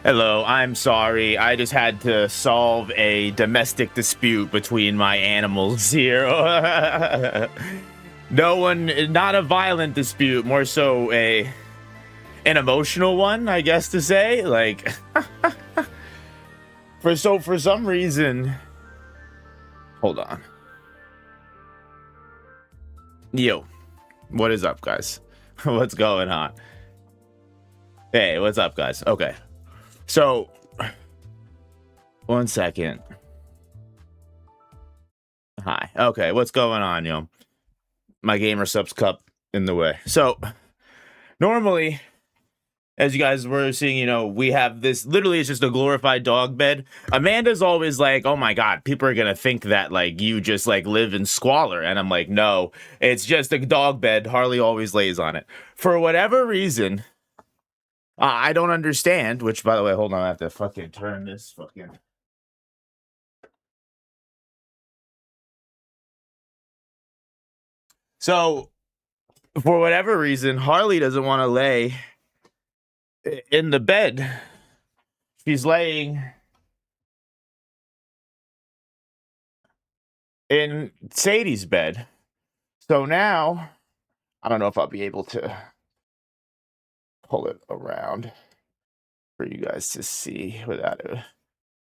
Hello, I'm sorry. I just had to solve a domestic dispute between my animals here. Not a violent dispute, more so an emotional one, I guess to say. Like, for some reason, hold on. Yo, what is up, guys? What's going on? Hey, what's up, guys? Okay. So, 1 second. Hi. Okay, what's going on, yo? My gamer subs cup in the way. So, normally, as you guys were seeing, we have this, literally it's just a glorified dog bed. Amanda's always like, oh my god, people are gonna think that, like, you just, like, live in squalor. And I'm like, no, it's just a dog bed. Harley always lays on it. For whatever reason, I don't understand, which, by the way, hold on, I have to fucking turn this fucking... So, for whatever reason, Harley doesn't want to lay in the bed. She's laying in Sadie's bed. So now, I don't know if I'll be able to pull it around for you guys to see without it.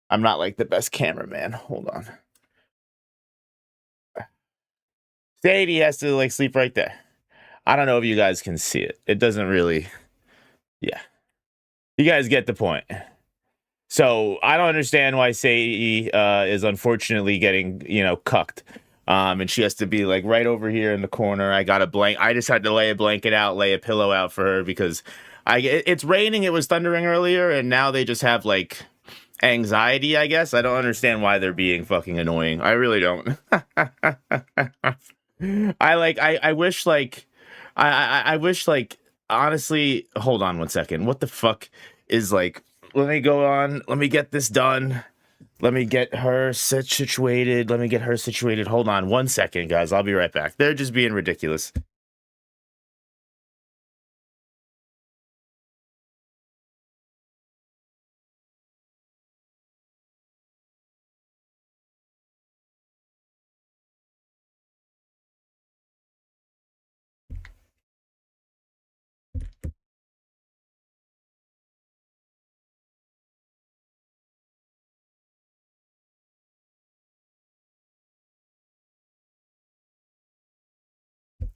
I'm not like the best cameraman. Hold on. Sadie has to like sleep right there. I don't know if you guys can see it. It doesn't really. Yeah. You guys get the point. So I don't understand why Sadie is unfortunately getting, cucked. And she has to be like right over here in the corner. I just had to lay a blanket out, lay a pillow out for her because it's raining. It was thundering earlier, and now they just have like anxiety, I guess. I don't understand why they're being fucking annoying. I really don't. I wish honestly, hold on 1 second. What the fuck is like, let me get this done. Let me get her situated. Hold on 1 second, guys. I'll be right back. They're just being ridiculous.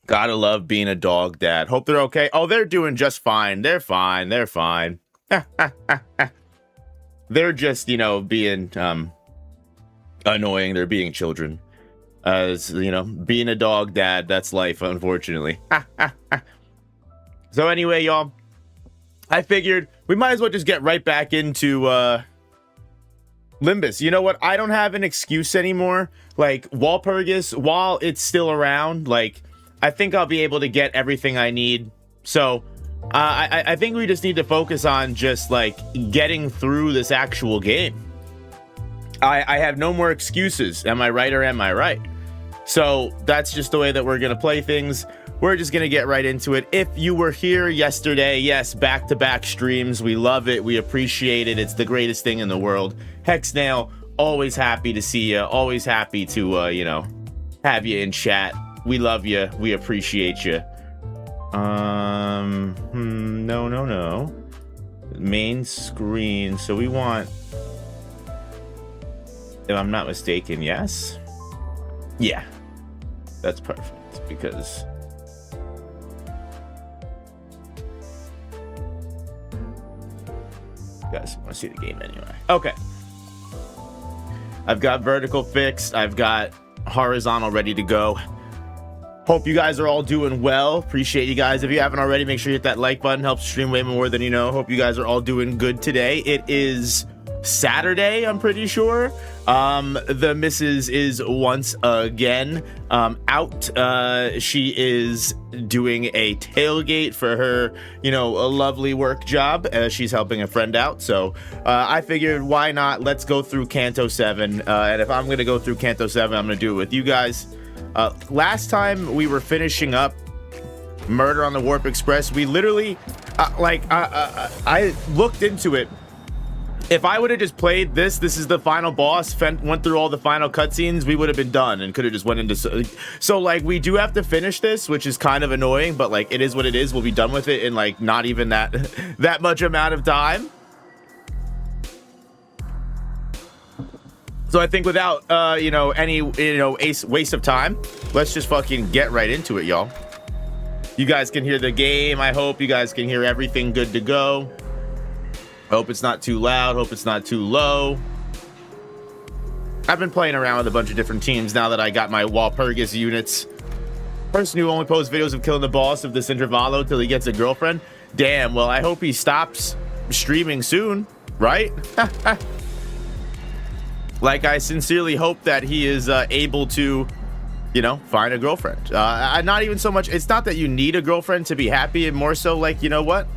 Gotta love being a dog dad. Hope they're okay. Oh, they're doing just fine. They're fine. They're just, being annoying. They're being children. Being a dog dad, that's life, unfortunately. So anyway, y'all, I figured we might as well just get right back into Limbus. You know what? I don't have an excuse anymore. Like, Walpurgis, while it's still around, like, I think I'll be able to get everything I need. So, I think we just need to focus on just, like, getting through this actual game. I have no more excuses. Am I right or am I right? So, that's just the way that we're going to play things. We're just going to get right into it. If you were here yesterday, yes, back-to-back streams. We love it. We appreciate it. It's the greatest thing in the world. Hexnail, always happy to see you. Always happy to, have you in chat. We love you. We appreciate you. No. Main screen. So we want, if I'm not mistaken, yes? Yeah. That's perfect because you guys want to see the game anyway. Okay. I've got vertical fixed. I've got horizontal ready to go. Hope you guys are all doing well. Appreciate you guys. If you haven't already, make sure you hit that like button. Helps stream way more than you know. Hope you guys are all doing good today. It is Saturday, I'm pretty sure. The missus is once again out. She is doing a tailgate for her, a lovely work job. She's helping a friend out. So I figured, why not? Let's go through Canto 7. And if I'm going to go through Canto 7, I'm going to do it with you guys. Last time we were finishing up Murder on the Warp Express, we literally, I looked into it If I would have just played this is the final boss, went through all the final cutscenes, we would have been done and could have just went into... So, like, we do have to finish this, which is kind of annoying, but, like, it is what it is. We'll be done with it in, like, not even that much amount of time. So I think without, any, waste of time, let's just fucking get right into it, y'all. You guys can hear the game. I hope you guys can hear everything good to go. Hope it's not too loud. Hope it's not too low. I've been playing around with a bunch of different teams now that I got my Walpurgis units. Person who only posts videos of killing the boss of this intervallo till he gets a girlfriend. Damn, well, I hope he stops streaming soon, right? Like, I sincerely hope that he is able to, find a girlfriend. Not even so much, it's not that you need a girlfriend to be happy, and more so like, you know what?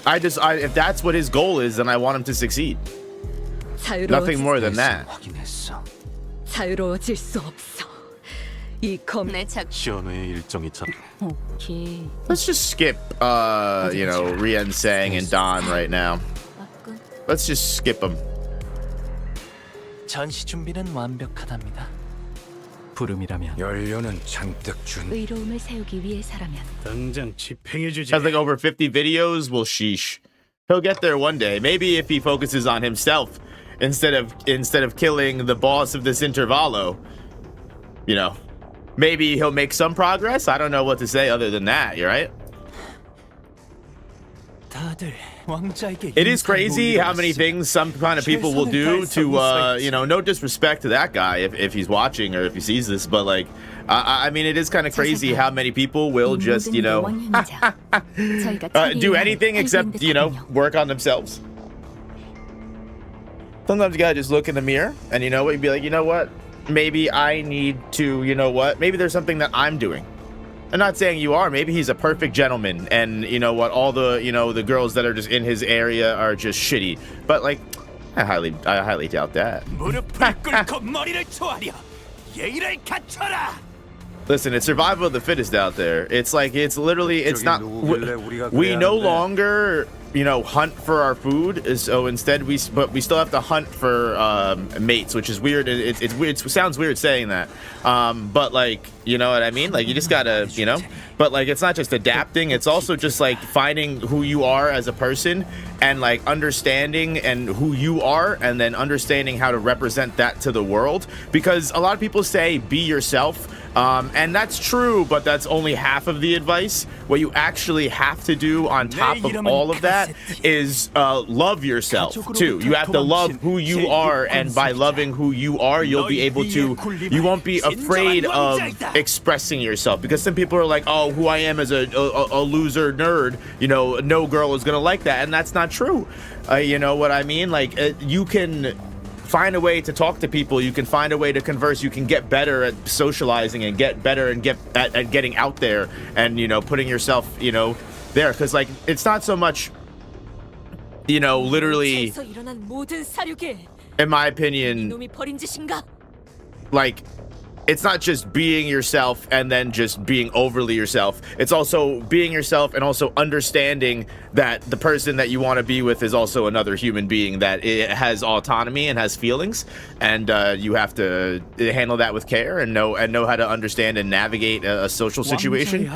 If that's what his goal is, then I want him to succeed. Nothing more than that. Let's just skip, Rien Sang and Don right now. Let's just skip them. 전시 준비는 완벽하답니다. 연료는 잔뜩 준. 의로움을 세우기 위해서라면 당장 집행해주지. Has like over 50 videos. Well, sheesh. He'll get there one day. Maybe if he focuses on himself instead of killing the boss of this intervallo. Maybe he'll make some progress. I don't know what to say other than that. You're right. It is crazy how many things some kind of people will do to, no disrespect to that guy if he's watching or if he sees this, but like, I mean, it is kind of crazy how many people will just, do anything except, work on themselves. Sometimes you gotta just look in the mirror and you'd be like, you know what? Maybe I need to, maybe there's something that I'm doing. I'm not saying you are. Maybe he's a perfect gentleman, and all the the girls that are just in his area are just shitty. But like, I highly doubt that. Listen, it's survival of the fittest out there. It's like it's not. We no longer hunt for our food. So instead, we still have to hunt for mates, which is weird. It's weird. It sounds weird saying that. But like, you know what I mean? Like you just gotta, But like, it's not just adapting. It's also just like finding who you are as a person and like understanding and who you are, and then understanding how to represent that to the world. Because a lot of people say be yourself. And that's true, but that's only half of the advice. What you actually have to do on top of all of that is love yourself too. You have to love who you are, and by loving who you are, you'll be able to, you won't be afraid of expressing yourself, because some people are like, oh, who I am as a loser nerd, no girl is gonna like that, and that's not true. You know what I mean? Like you can find a way to talk to people, you can find a way to converse, you can get better at socializing and get better and get at getting out there and putting yourself there, because like it's not so much literally, in my opinion, like it's not just being yourself and then just being overly yourself. It's also being yourself and also understanding that the person that you want to be with is also another human being that it has autonomy and has feelings, and you have to handle that with care and know how to understand and navigate a social situation.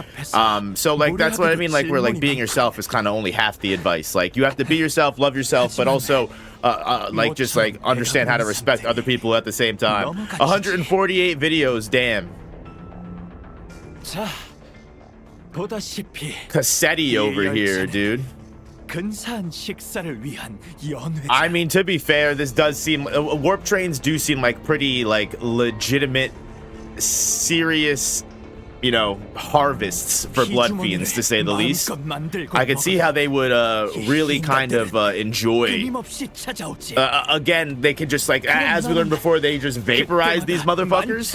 So like that's what I mean. Like where like being yourself is kind of only half the advice. Like you have to be yourself, love yourself, but also like just like understand how to respect other people at the same time. 148 videos, damn. Cassetti over here, dude. I mean, to be fair, this does seem warp trains do seem like pretty like legitimate, serious, harvests for blood fiends, to say the least. I could see how they would really kind of enjoy. Again, they could just like, as we learned before, they just vaporize these motherfuckers.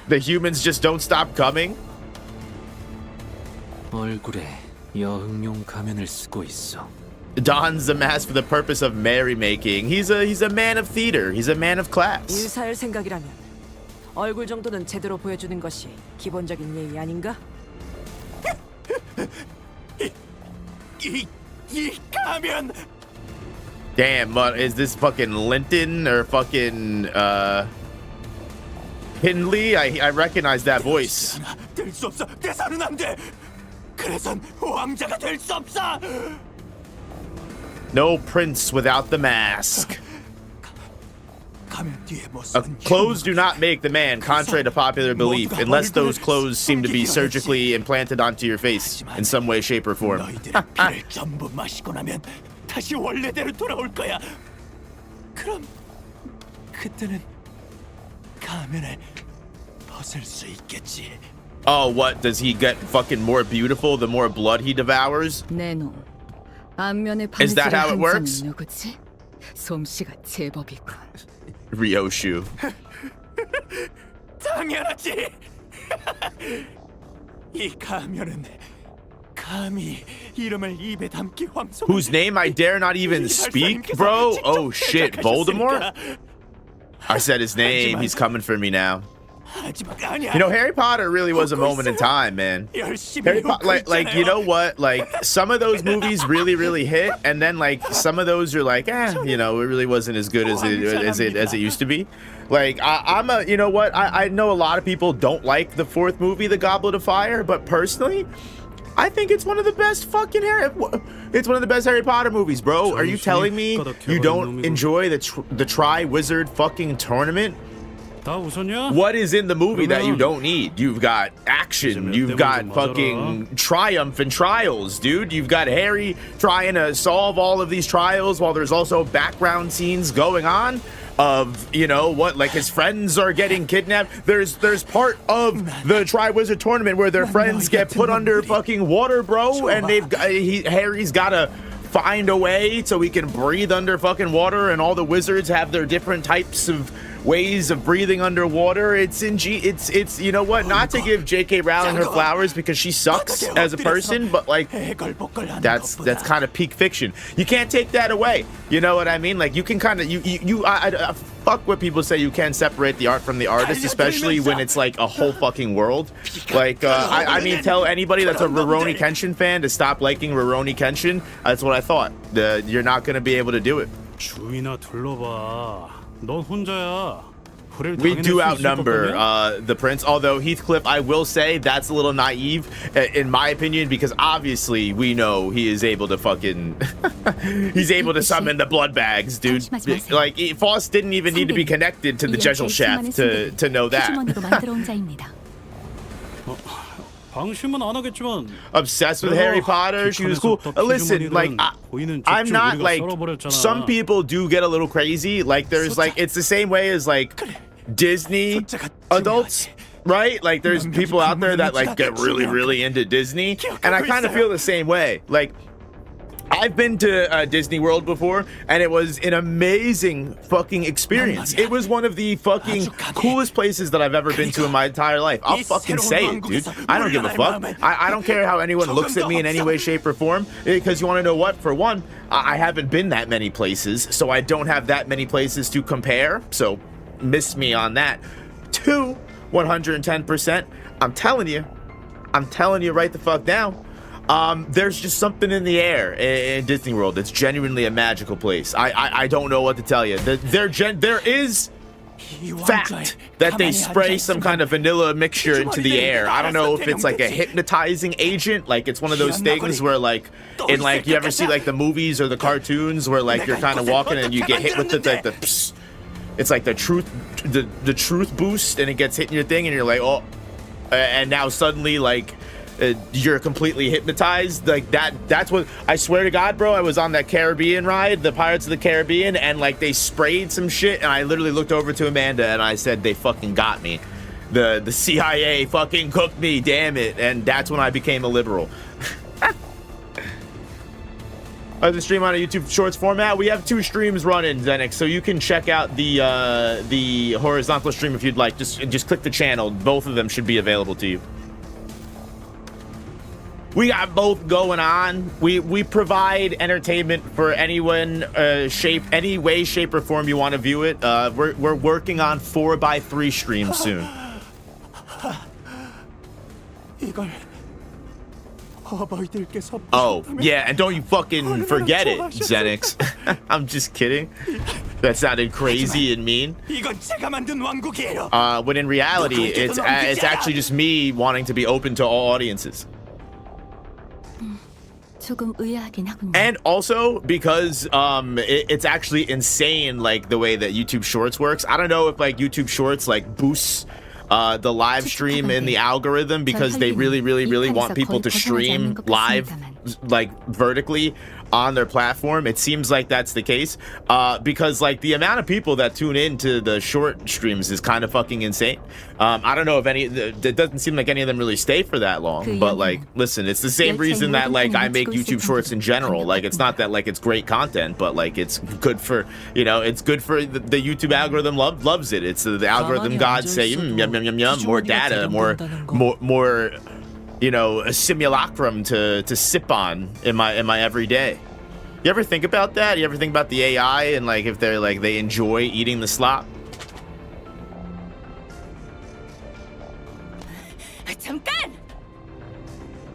The humans just don't stop coming. Dons the mask for the purpose of merrymaking. He's a man of theater. He's a man of class. 얼굴 정도는 제대로 보여주는 것이 기본적인 예의 아닌가? 이 가면 Damn, is this fucking Linton or fucking Hindley? I recognize that voice. 될수 없어. 대사는 안 돼. 그래선 왕자가 될 수 없어. No prince without the mask. 가면 뒤에 못 쓰는 Clothes do not make the man, contrary to popular belief, unless those clothes seem to be surgically implanted onto your face in some way, shape, or form. 너희들의 피를 전부 마시고 나면 다시 원래대로 돌아올 거야. 그럼 그때는 가면을 벗을 수 있겠지. Oh, what? Does he get fucking more beautiful the more blood he devours? 내놈 안면에 Is that 바느질을 how it 한 works? 점이 누구지? 솜씨가 제법이군. Ryoshu. 당연하지. 이 가면은 감히 이름을 입에 담기 황송. Whose name I dare not even speak, bro? Oh shit, Voldemort? I said his name. He's coming for me now. You know, Harry Potter really was a moment in time, man. Harry like you know what? Like some of those movies really hit, and then like some of those are like, you know, it really wasn't as good as it used to be. Like I'm a, you know what? I know a lot of people don't like the fourth movie, The Goblet of Fire, but personally, I think it's one of the best fucking it's one of the best Harry Potter movies, bro. Are you telling me you don't enjoy the Tri-Wizard fucking tournament? What is in the movie that you don't need? You've got action, you've got fucking triumph and trials, dude. You've got Harry trying to solve all of these trials while there's also background scenes going on of, you know, what, like his friends are getting kidnapped. There's part of the Tri-Wizard tournament where their friends get put under fucking water, bro, and Harry's gotta find a way so he can breathe under fucking water, and all the wizards have their different types of ways of breathing underwater. It's you know what, not to give J.K. Rowling her flowers because she sucks as a person, but like that's kind of peak fiction. You can't take that away. You know what I mean? Like you can kind of I fuck what people say. You can separate the art from the artist, especially when it's like a whole fucking world. Like I mean, tell anybody that's a Rurouni Kenshin fan to stop liking Rurouni Kenshin. That's what I thought. You're not gonna be able to do it. 주위나 둘러봐. 넌 혼자야. We do outnumber the prince, although Heathcliff, I will say, that's a little naive, in my opinion, because obviously we know he is able to fucking... he's able to summon the blood bags, dude. Like, Faust didn't even need to be connected to the Jezal shaft to know that. 방심은 안 하겠지만 Obsessed with Harry Potter, she was cool. Listen, like I'm not like, some people do get a little crazy. Like there's like, it's the same way as like Disney adults, right? Like there's people out there that like get really into Disney, and I kind of feel the same way. Like I've been to Disney World before, and it was an amazing fucking experience. It was one of the fucking coolest places that I've ever been to in my entire life. I'll fucking say it, dude. I don't give a fuck. I don't care how anyone looks at me in any way, shape, or form, because you want to know what? For one, I haven't been that many places, so I don't have that many places to compare, so miss me on that. Two, 110%, I'm telling you right the fuck now. There's just something in the air in Disney World. It's genuinely a magical place. I don't know what to tell you. There is fact that they spray some kind of vanilla mixture into the air. I don't know if it's like a hypnotizing agent, like it's one of those things where like in like, you ever see like the movies or the cartoons where like you're kind of walking and you get hit with the psst. It's like the truth boost, and it gets hit in your thing and you're like, oh, and now suddenly like you're completely hypnotized. Like that's what, I swear to God, bro, I was on that Caribbean ride, the Pirates of the Caribbean, and like they sprayed some shit, and I literally looked over to Amanda and I said, they fucking got me. The CIA fucking cooked me, damn it. And that's when I became a liberal. The stream on a YouTube Shorts format. We have 2 streams running, Zenix, so you can check out the horizontal stream if you'd like. Just click the channel. Both of them should be available to you. We got both going on. We provide entertainment for anyone, any way, shape, or form you want to view it. We're working on 4x3 streams soon. 이걸 어버이들께서 Oh, 보셨다면 yeah, and don't you fucking forget it, Xenix. I'm just kidding. That sounded crazy and mean. 이건 제가 만든 왕국이에요. When in reality, it's actually just me wanting to be open to all audiences. 조금 의아하긴 하군요. And also because it's actually insane, like the way that YouTube Shorts works. I don't know if like YouTube Shorts like boosts the live stream in the algorithm because they really want people to stream live like vertically on their platform. It seems like that's the case because like the amount of people that tune in to the short streams is kind of fucking insane. I don't know if it doesn't seem like any of them really stay for that long, but like listen, it's the same reason that like I make YouTube Shorts in general. Like it's not that like it's great content, but like it's good for, you know, it's good for the YouTube algorithm loves it. It's the algorithm gods say yum yum yum yum, more data, more you know, a simulacrum to sip on in my everyday. You ever think about that? You ever think about the AI and like if they're like they enjoy eating the slop? 잠깐!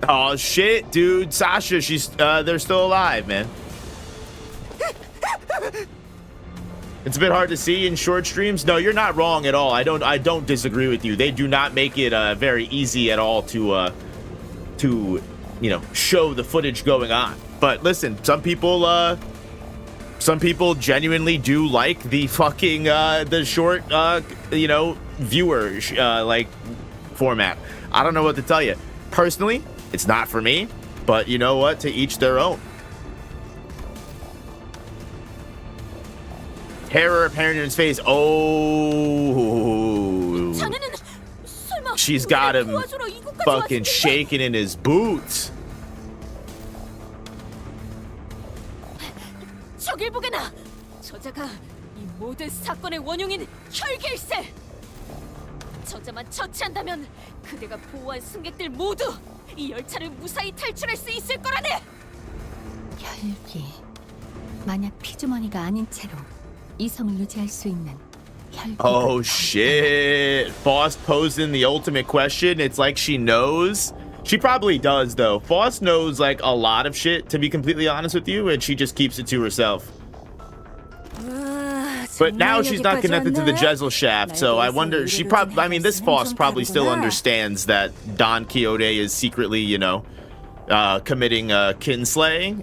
Oh shit, dude, Sasha, she's they're still alive, man. It's a bit hard to see in short streams. No, you're not wrong at all. I don't disagree with you. They do not make it very easy at all to you know, show the footage going on. But listen, some people genuinely do like the fucking the short you know, viewer like format. I don't know what to tell you. Personally, it's not for me, but you know what? To each their own. Terror apparent in his face. Oh, she's got him fucking shaking in his boots. 저길 보게나. 저자가 이 모든 사건의 원흉인 혈길세. 저자만 처치한다면 그대가 보호한 승객들 모두 이 열차를 무사히 탈출할 수 있을 거라네. 혈기. 만약 피주머니가 아닌 채로 이성을 유지할 수 있는 혈기. Oh shit. Foss posed in the ultimate question. It's like she knows. She probably does though. Foss knows like a lot of shit, to be completely honest with you, and she just keeps it to herself. But now she's not connected to the Jezzel shaft, so I wonder, she probably, I mean, this Foss probably still understands that Don Quixote is secretly, you know, committing kinslaying.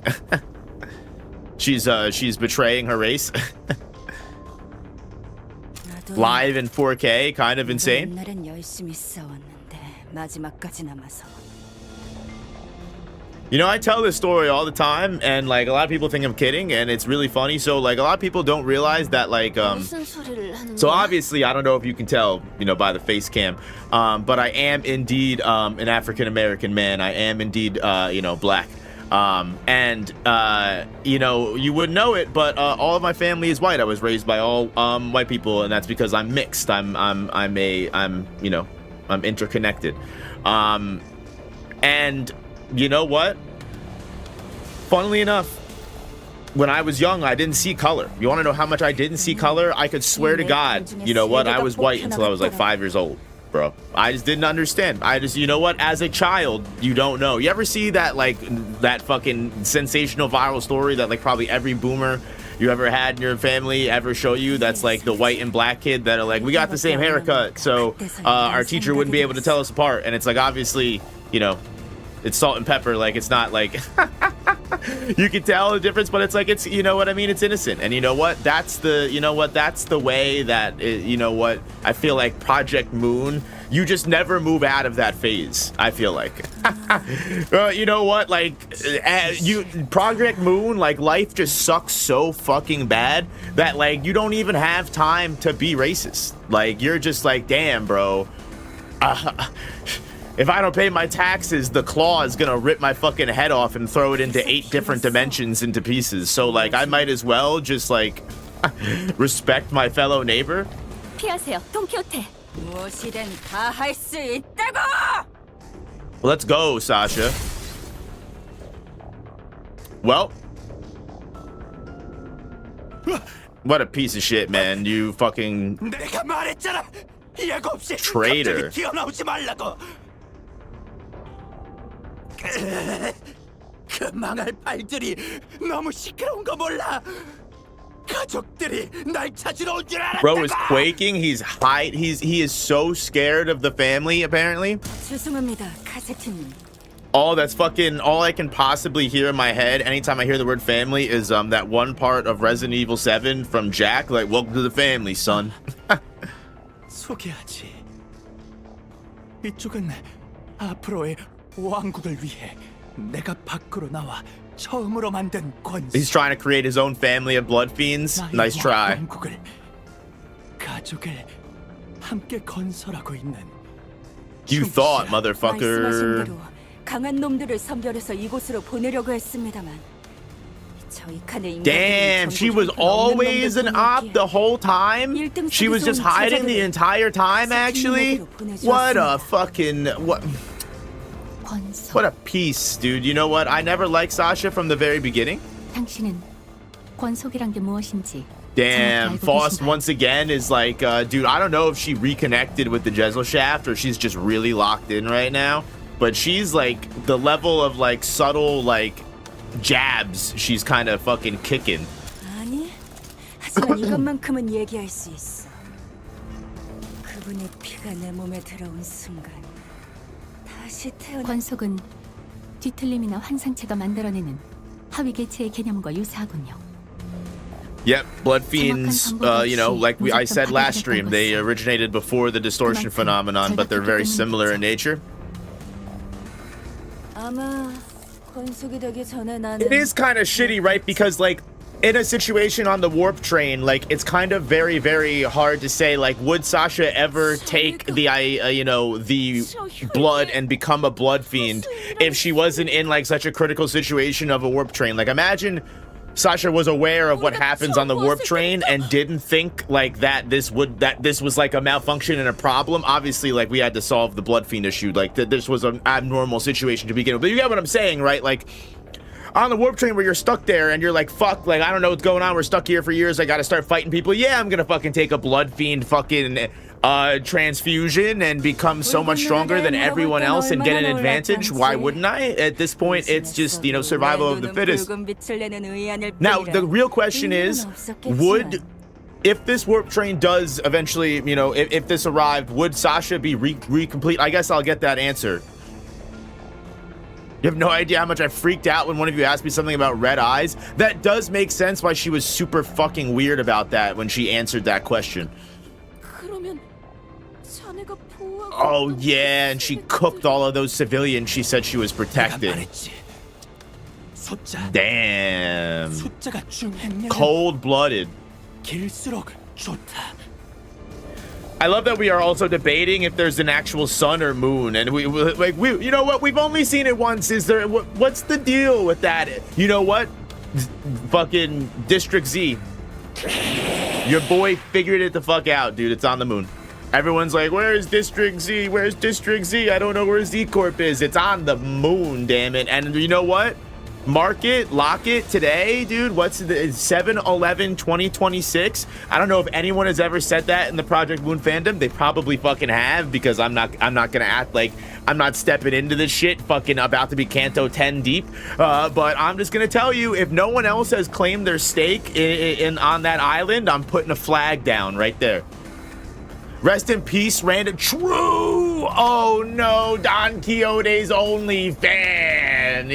She's betraying her race. Live in 4K, kind of insane. You know, I tell this story all the time, and like a lot of people think I'm kidding, and it's really funny. So like a lot of people don't realize that like so obviously I don't know if you can tell, you know, by the face cam, but I am indeed an African American man. I am indeed you know, black. And you know, you wouldn't know it, but all of my family is white. I was raised by all white people, and that's because I'm mixed. I'm you know, I'm interconnected. And you know what? Funnily enough, when I was young, I didn't see color. You want to know how much I didn't see color? I could swear to God, you know what? I was white until I was like 5 years old, bro. I just didn't understand. I just, you know what? As a child, you don't know. You ever see that, like, that fucking sensational viral story that, like, probably every boomer you ever had in your family ever show you? That's like the white and black kid that are like, we got the same haircut, so our teacher wouldn't be able to tell us apart. And it's like, obviously, you know, it's salt and pepper. Like, it's not like you can tell the difference, but it's like, it's, you know what I mean? It's innocent. And you know what? That's the, you know what? That's the way that, you know what? I feel like Project Moon, you just never move out of that phase, I feel like. You know what? Like, Project Moon, like, life just sucks so fucking bad that, like, you don't even have time to be racist. Like, you're just like, damn, bro. If I don't pay my taxes, the claw is gonna rip my fucking head off and throw it into 8 different dimensions into pieces. So, like, I might as well just, like, respect my fellow neighbor. 피하세요, 돈키호테. 무엇이든 다 할 수 있다고. Let's go, Sasha. Well, what a piece of shit, man. You fucking traitor. 그 망할 발들이 너무 시끄러운 거 몰라. 가족들이 날 찾으러 온 줄 알았다고. Bro is quaking. He is so scared of the family, apparently. 죄송합니다, 카세트님. All I can possibly hear in my head anytime I hear the word family is that one part of Resident Evil 7 from Jack, like, welcome to the family, son. 소개하지. 이쪽은 앞으로의 왕국을 위해 내가 밖으로 나와 처음으로 만든 권세. He's trying to create his own family of blood fiends. Nice try. 왕국을, 가족을 함께 건설하고 있는. You thought, 말씀하신 motherfucker. 대로 강한 놈들을 선별해서 이곳으로 보내려고 했습니다만 저희 칸의 인간들이 Damn, she was 전부 없는 always an 놈들 op the whole time? She was just hiding the entire time, actually? What a fucking... 권소. What a piece, dude. You know what? I never liked Sasha from the very beginning. 당신은 권속이란 게 무엇인지 Damn, 정확히 알고 Faust 계신가요? once again is like, dude, I don't know if she reconnected with the Jezzel shaft or she's just really locked in right now. But she's like, the level of like subtle like jabs she's kind of fucking kicking. 아니, 하지만 이것만큼은 얘기할 수 있어. 그분의 피가 내 몸에 들어온 순간 다시 태어나. 권속은 뒤틀림이나 환상체가 만들어내는 하위 개체의 개념과 유사하군요. Yep, blood fiends, you know, like I said last stream, they originated before the distortion phenomenon, but they're very similar in nature. 아마 권속이 되기 전에 나는. It is kind of shitty, right? Because like in a situation on the warp train, like it's kind of very, very hard to say, like, would Sasha ever take the you know, the blood and become a blood fiend if she wasn't in like such a critical situation of a warp train? Like, imagine Sasha was aware of what happens on the warp train and didn't think like that this was like a malfunction and a problem. Obviously, like, we had to solve the blood fiend issue, like that this was an abnormal situation to begin with. But you get what I'm saying, right? Like on the warp train where you're stuck there and you're like, fuck, like, I don't know what's going on, we're stuck here for years, I gotta start fighting people. Yeah, I'm gonna fucking take a blood fiend fucking transfusion and become so much stronger than everyone else and get an advantage. Why wouldn't I? At this point, it's just, you know, survival of the fittest. Now, the real question is, if this warp train does eventually, you know, if this arrived, would Sasha be recomplete? I guess I'll get that answer. You have no idea how much I freaked out when one of you asked me something about red eyes. That does make sense why she was super fucking weird about that when she answered that question. Oh yeah, and she cooked all of those civilians she said she was protecting. Damn. Cold-blooded. I love that we are also debating if there's an actual sun or moon, and we you know what, we've only seen it once. Is there, what's the deal with that? You know what, fucking District Z, your boy figured it the fuck out, dude. It's on the moon. Everyone's like, where's District Z? Where's District Z? I don't know where Z Corp is. It's on the moon, damn it. And you know what? Mark it, lock it today, dude. What's the 7/11/2026? I don't know if anyone has ever said that in the Project Moon fandom. They probably fucking have, because I'm not gonna act like I'm not stepping into this shit fucking about to be Canto 10 deep. But I'm just gonna tell you, if no one else has claimed their stake on that island, I'm putting a flag down right there. Rest in peace, Random. True. Oh no, Don Quixote's only fan.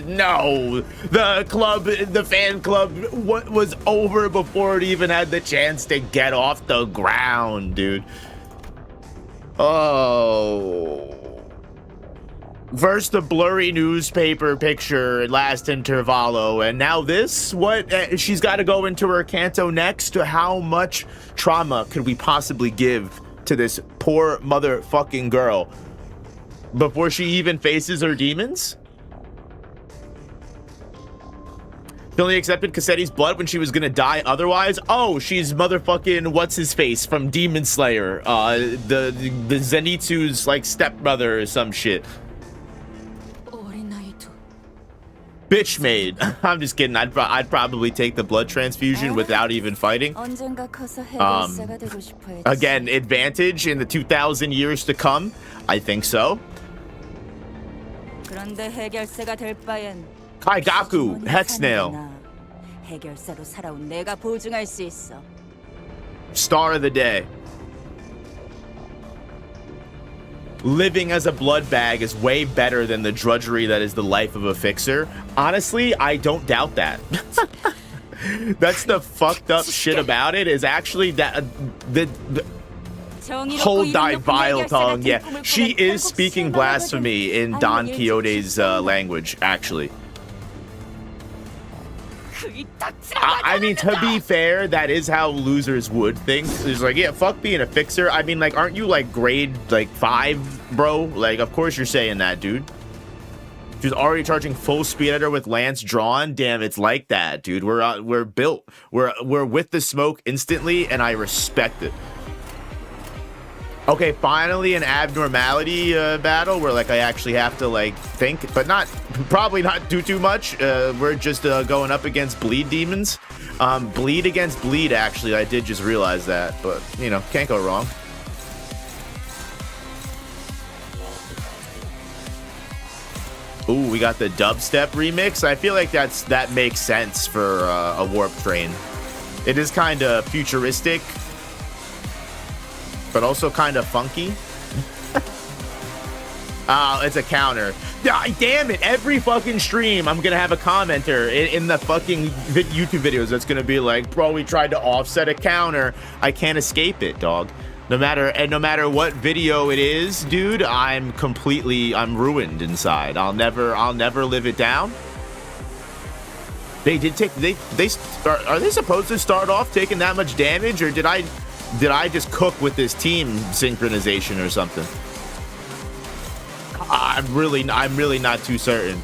No, the fan club was over before it even had the chance to get off the ground, dude. Oh. First the blurry newspaper picture, last intervallo, and now this? What? She's got to go into her Canto next? How much trauma could we possibly give to this poor motherfucking girl before she even faces her demons? She only accepted Cassetti's blood when she was gonna die otherwise? Oh, she's motherfucking what's-his-face from Demon Slayer, the Zenitsu's, like, stepbrother or some shit. Bitch made. I'm just kidding. I'd probably take the blood transfusion without even fighting. Again, advantage in the 2,000 years to come. I think so. 그런데 해결사가 될 바엔 Kaigaku, Hexnail, 해결사로 살아온 내가 보증할 수 있어. Star of the Day. Living as a blood bag is way better than the drudgery that is the life of a fixer. Honestly, I don't doubt that. That's the fucked up shit about it, is actually that the whole die vile tongue. Yeah, she is speaking blasphemy in Don Quixote's language, actually. I mean, to be fair, that is how losers would think. It's like, yeah, fuck being a fixer. I mean, like, aren't you like grade like 5, bro? Like, of course you're saying that, dude. She's already charging full speed at her with lance drawn. Damn, it's like that, dude. We're built. We're with the smoke instantly, and I respect it. Okay, finally an abnormality battle where like I actually have to like think, but probably not do too much. We're just going up against bleed demons. Bleed against bleed, actually. I did just realize that, but you know, can't go wrong. Ooh, we got the dubstep remix. I feel like that makes sense for a warp train. It is kind of futuristic, but also kind of funky. It's a counter. Damn it, every fucking stream I'm gonna have a commenter in the fucking YouTube videos that's gonna be like, bro, we tried to offset a counter. I can't escape it, dog. No matter what video it is, dude, I'm ruined inside. I'll never live it down. Are they supposed to start off taking that much damage, or did I just cook with this team synchronization or something? I'm really not too certain.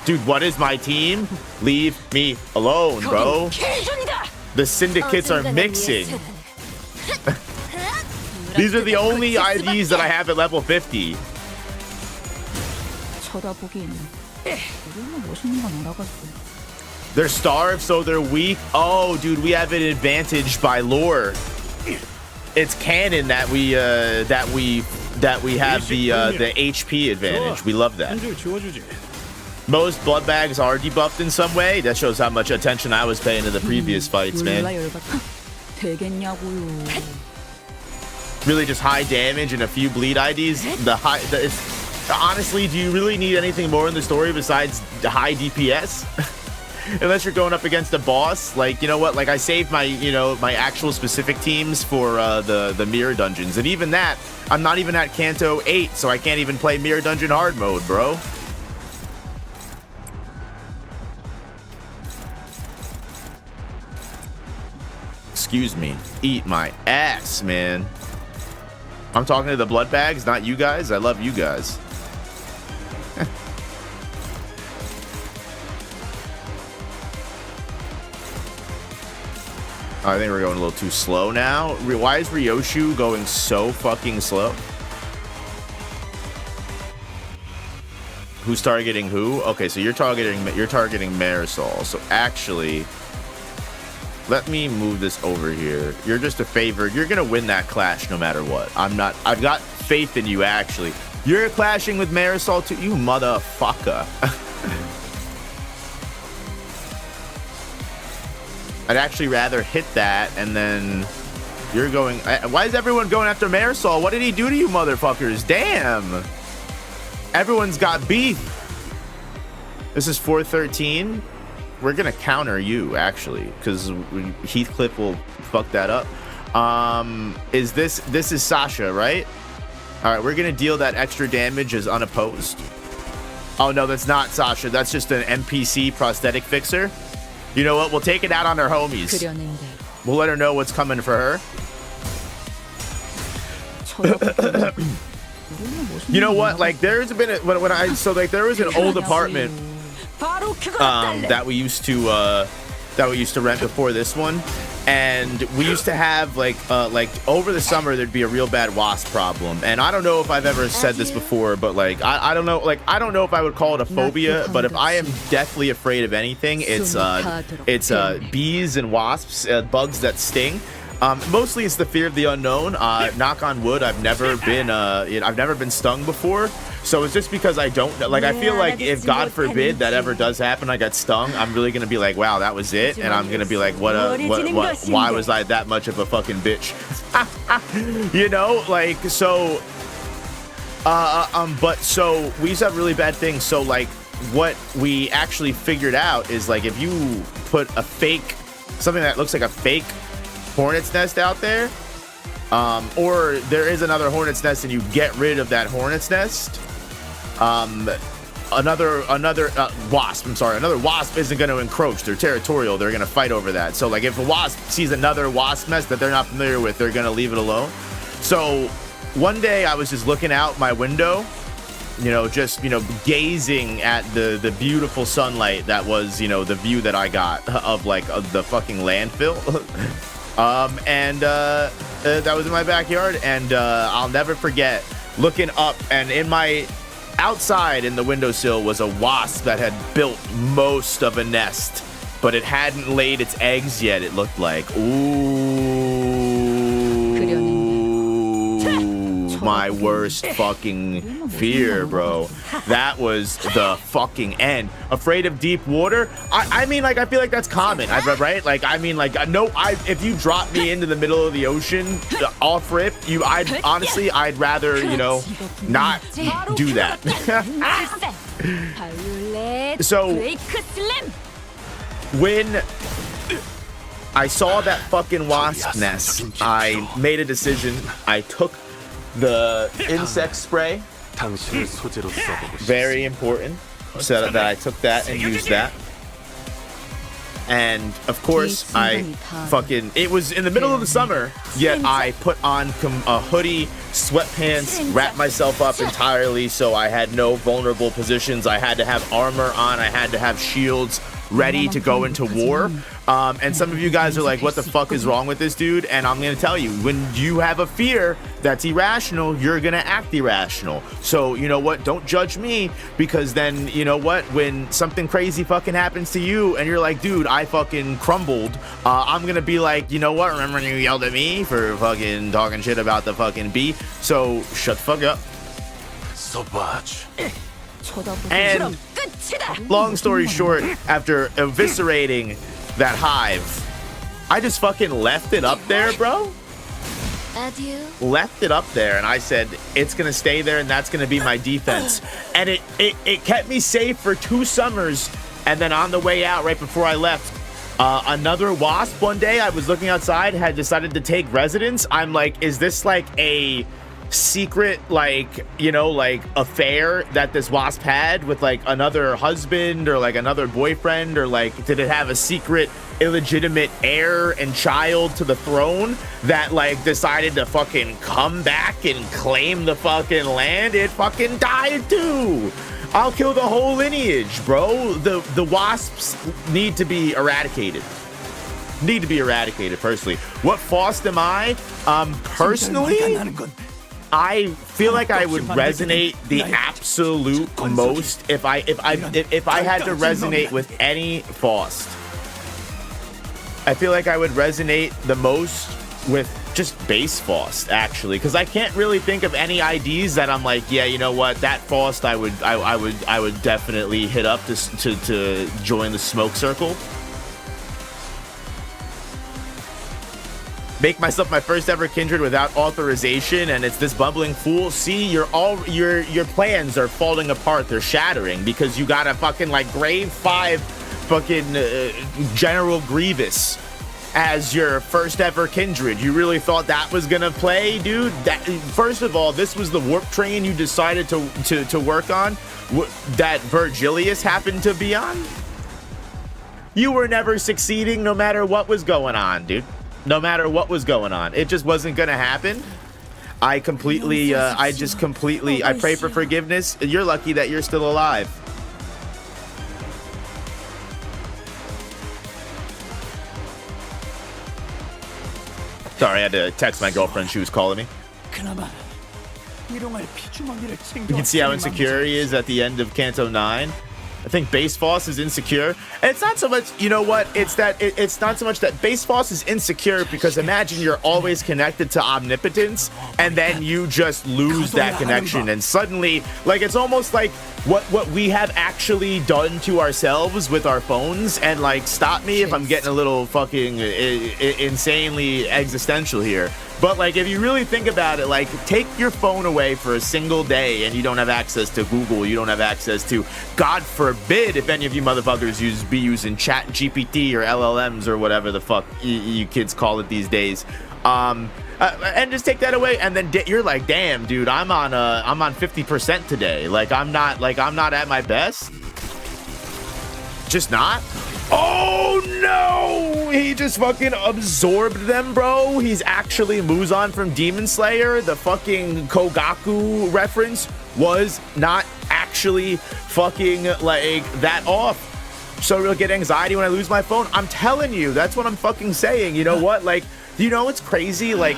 Dude, what is my team? Leave me alone, bro. The syndicates are mixing. These are the only IDs that I have at level 50. They're starved, so they're weak. Oh, dude, we have an advantage by lore. It's canon that we have the HP advantage. We love that. Most blood bags are debuffed in some way. That shows how much attention I was paying to the previous fights, man. Really just high damage and a few bleed IDs. Honestly, do you really need anything more in the story besides the high DPS? Unless you're going up against a boss. Like, you know what? Like, I saved my, my actual specific teams for the mirror dungeons. And even that, I'm not even at Canto 8, so I can't even play mirror dungeon hard mode, bro. Excuse me. Eat my ass, man. I'm talking to the blood bags, not you guys. I love you guys. I think we're going a little too slow now. Why is Ryoshu going so fucking slow? Who's targeting who? Okay, so you're targeting Marisol. So actually, let me move this over here. You're just a favored. You're gonna win that clash no matter what. I'm not. I've got faith in you. Actually, you're clashing with Marisol too. You motherfucker. I'd actually rather hit that, and then you're going... Why is everyone going after Marisol? What did he do to you motherfuckers? Damn! Everyone's got beef. This is 413. We're gonna counter you, actually, because Heathcliff will fuck that up. This is Sasha, right? Alright, we're gonna deal that extra damage as unopposed. Oh, no, that's not Sasha. That's just an NPC prosthetic fixer. You know what? We'll take it out on her homies. We'll let her know what's coming for her. You know what? Like, there's been there was an old apartment that we used to rent before this one, and we used to have like over the summer there'd be a real bad wasp problem. And I don't know if I've ever said this before, but like I don't know if I would call it a phobia, but if I am deathly afraid of anything, it's bees and wasps, bugs that sting. Mostly it's the fear of the unknown. Knock on wood, I've never been stung before. So it's just because I don't like. I feel like if God forbid that ever does happen, I got stung. I'm really gonna be like, wow, that was it, and I'm gonna be like, what? Why was I that much of a fucking bitch? You know, like so. But so we used to have really bad things. So like, what we actually figured out is like, if you put a fake, something that looks like a fake hornet's nest out there, or there is another hornet's nest and you get rid of that hornet's nest, another wasp, another wasp isn't going to encroach. They're territorial. They're going to fight over that. So like, if a wasp sees another wasp nest that they're not familiar with, they're going to leave it alone. So one day I was just looking out my window, you know, just, you know, gazing at the beautiful sunlight that was, you know, the view that I got of like the fucking landfill. That was in my backyard, and I'll never forget looking up, and in my outside in the windowsill was a wasp that had built most of a nest, but it hadn't laid its eggs yet. It looked like, my worst fucking fear, bro. That was the fucking end. Afraid of deep water? I mean, like, I feel like that's common, right? Like, I mean, like, no, if you drop me into the middle of the ocean off rip, I'd rather, you know, not do that. So when I saw that fucking wasp nest, I made a decision. I took the insect spray, very important, so that I took that and used that. And of course it was in the middle of the summer, yet I put on a hoodie, sweatpants, wrapped myself up entirely so I had no vulnerable positions. I had to have armor on, I had to have shields ready to go into war. And some of you guys are like, what the fuck is wrong with this dude? And I'm gonna tell you, when you have a fear that's irrational, you're gonna act irrational. So you know what, don't judge me, because then you know what, when something crazy fucking happens to you and you're like, dude, I fucking crumbled, I'm gonna be like, you know what, remember when you yelled at me for fucking talking shit about the fucking bee? So shut the fuck up. So much. And long story short, after eviscerating that hive, I just fucking left it up there, bro. Adieu. Left it up there, and I said, it's gonna stay there, and that's gonna be my defense. And it kept me safe for 2 summers. And then on the way out, right before I left, another wasp one day, I was looking outside, had decided to take residence. I'm like, is this like a secret, like, you know, like affair that this wasp had with like another husband or like another boyfriend, or like did it have a secret illegitimate heir and child to the throne that like decided to fucking come back and claim the fucking land? It fucking died too. I'll kill the whole lineage, bro. The wasps need to be eradicated. Personally. What Faust am I? Personally, I feel like I would resonate the absolute most if I had to resonate with any Faust. I feel like I would resonate the most with just base Faust, actually, because I can't really think of any IDs that I'm like, yeah, you know what, that Faust I would definitely hit up to join the smoke circle. Make myself my first ever kindred without authorization, and it's this bumbling fool. See, your plans are falling apart. They're shattering because you got a fucking like grade 5 fucking General Grievous as your first ever kindred. You really thought that was gonna play, dude? That, first of all, this was the warp train you decided to work on, that Virgilius happened to be on. You were never succeeding, no matter what was going on, dude. No matter what was going on, it just wasn't gonna happen. I pray for forgiveness. You're lucky that you're still alive. Sorry, I had to text my girlfriend. She was calling me. You can see how insecure he is at the end of Canto 9. I think Base Foss is insecure. And it's not so much, you know what? It's that it's not so much that Base Foss is insecure because imagine you're always connected to omnipotence and then you just lose that connection and suddenly, like, it's almost like what we have actually done to ourselves with our phones. And like, stop me if I'm getting a little fucking insanely existential here. But like, if you really think about it, like, take your phone away for a single day and you don't have access to Google, you don't have access to, God forbid, if any of you motherfuckers be using Chat GPT or LLMs or whatever the fuck you kids call it these days. And just take that away, and then you're like, damn, dude, I'm on 50% today. Like, I'm not at my best. Just not. Oh no! He just fucking absorbed them, bro. He's actually Muzan from Demon Slayer. The fucking Kogaku reference was not actually fucking like that off. So I'll get anxiety when I lose my phone. I'm telling you, that's what I'm fucking saying. You know what? Like, you know what's crazy? Like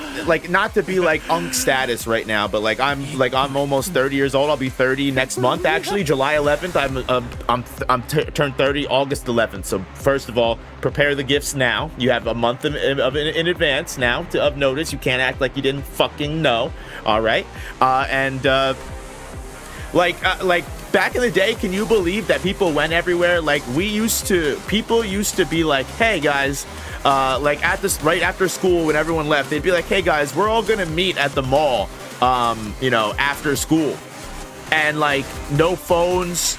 not to be like unk status right now, but like I'm almost 30 years old. I'll be 30 next month, actually, July 11th. I'm turned 30 August 11th. So first of all, prepare the gifts now. You have a month in advance now of notice. You can't act like you didn't fucking know. All right, like back in the day, can you believe that people went everywhere? Like, people used to be like, hey guys, like right after school when everyone left, they'd be like, hey guys, we're all gonna meet at the mall, you know, after school. And like, no phones,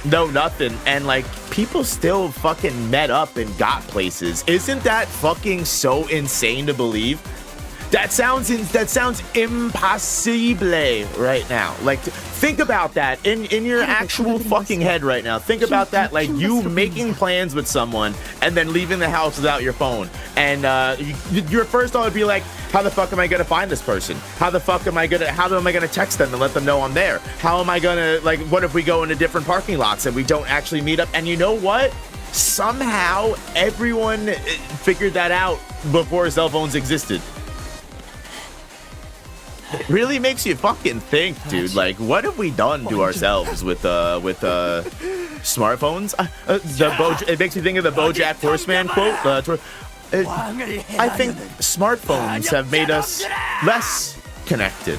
no nothing. And like, people still fucking met up and got places. Isn't that fucking so insane to believe? That sounds impossible right now. Like, think about that in your actual fucking head right now. Think about that, like you making plans with someone and then leaving the house without your phone. And your first thought would be like, how the fuck am I gonna find this person? How am I gonna text them and let them know I'm there? How am I gonna, like, what if we go into different parking lots and we don't actually meet up? And you know what? Somehow everyone figured that out before cell phones existed. It really makes you fucking think, dude. Like, what have we done to ourselves with smartphones? It makes me think of the BoJack Horseman quote. I think smartphones have made us less connected.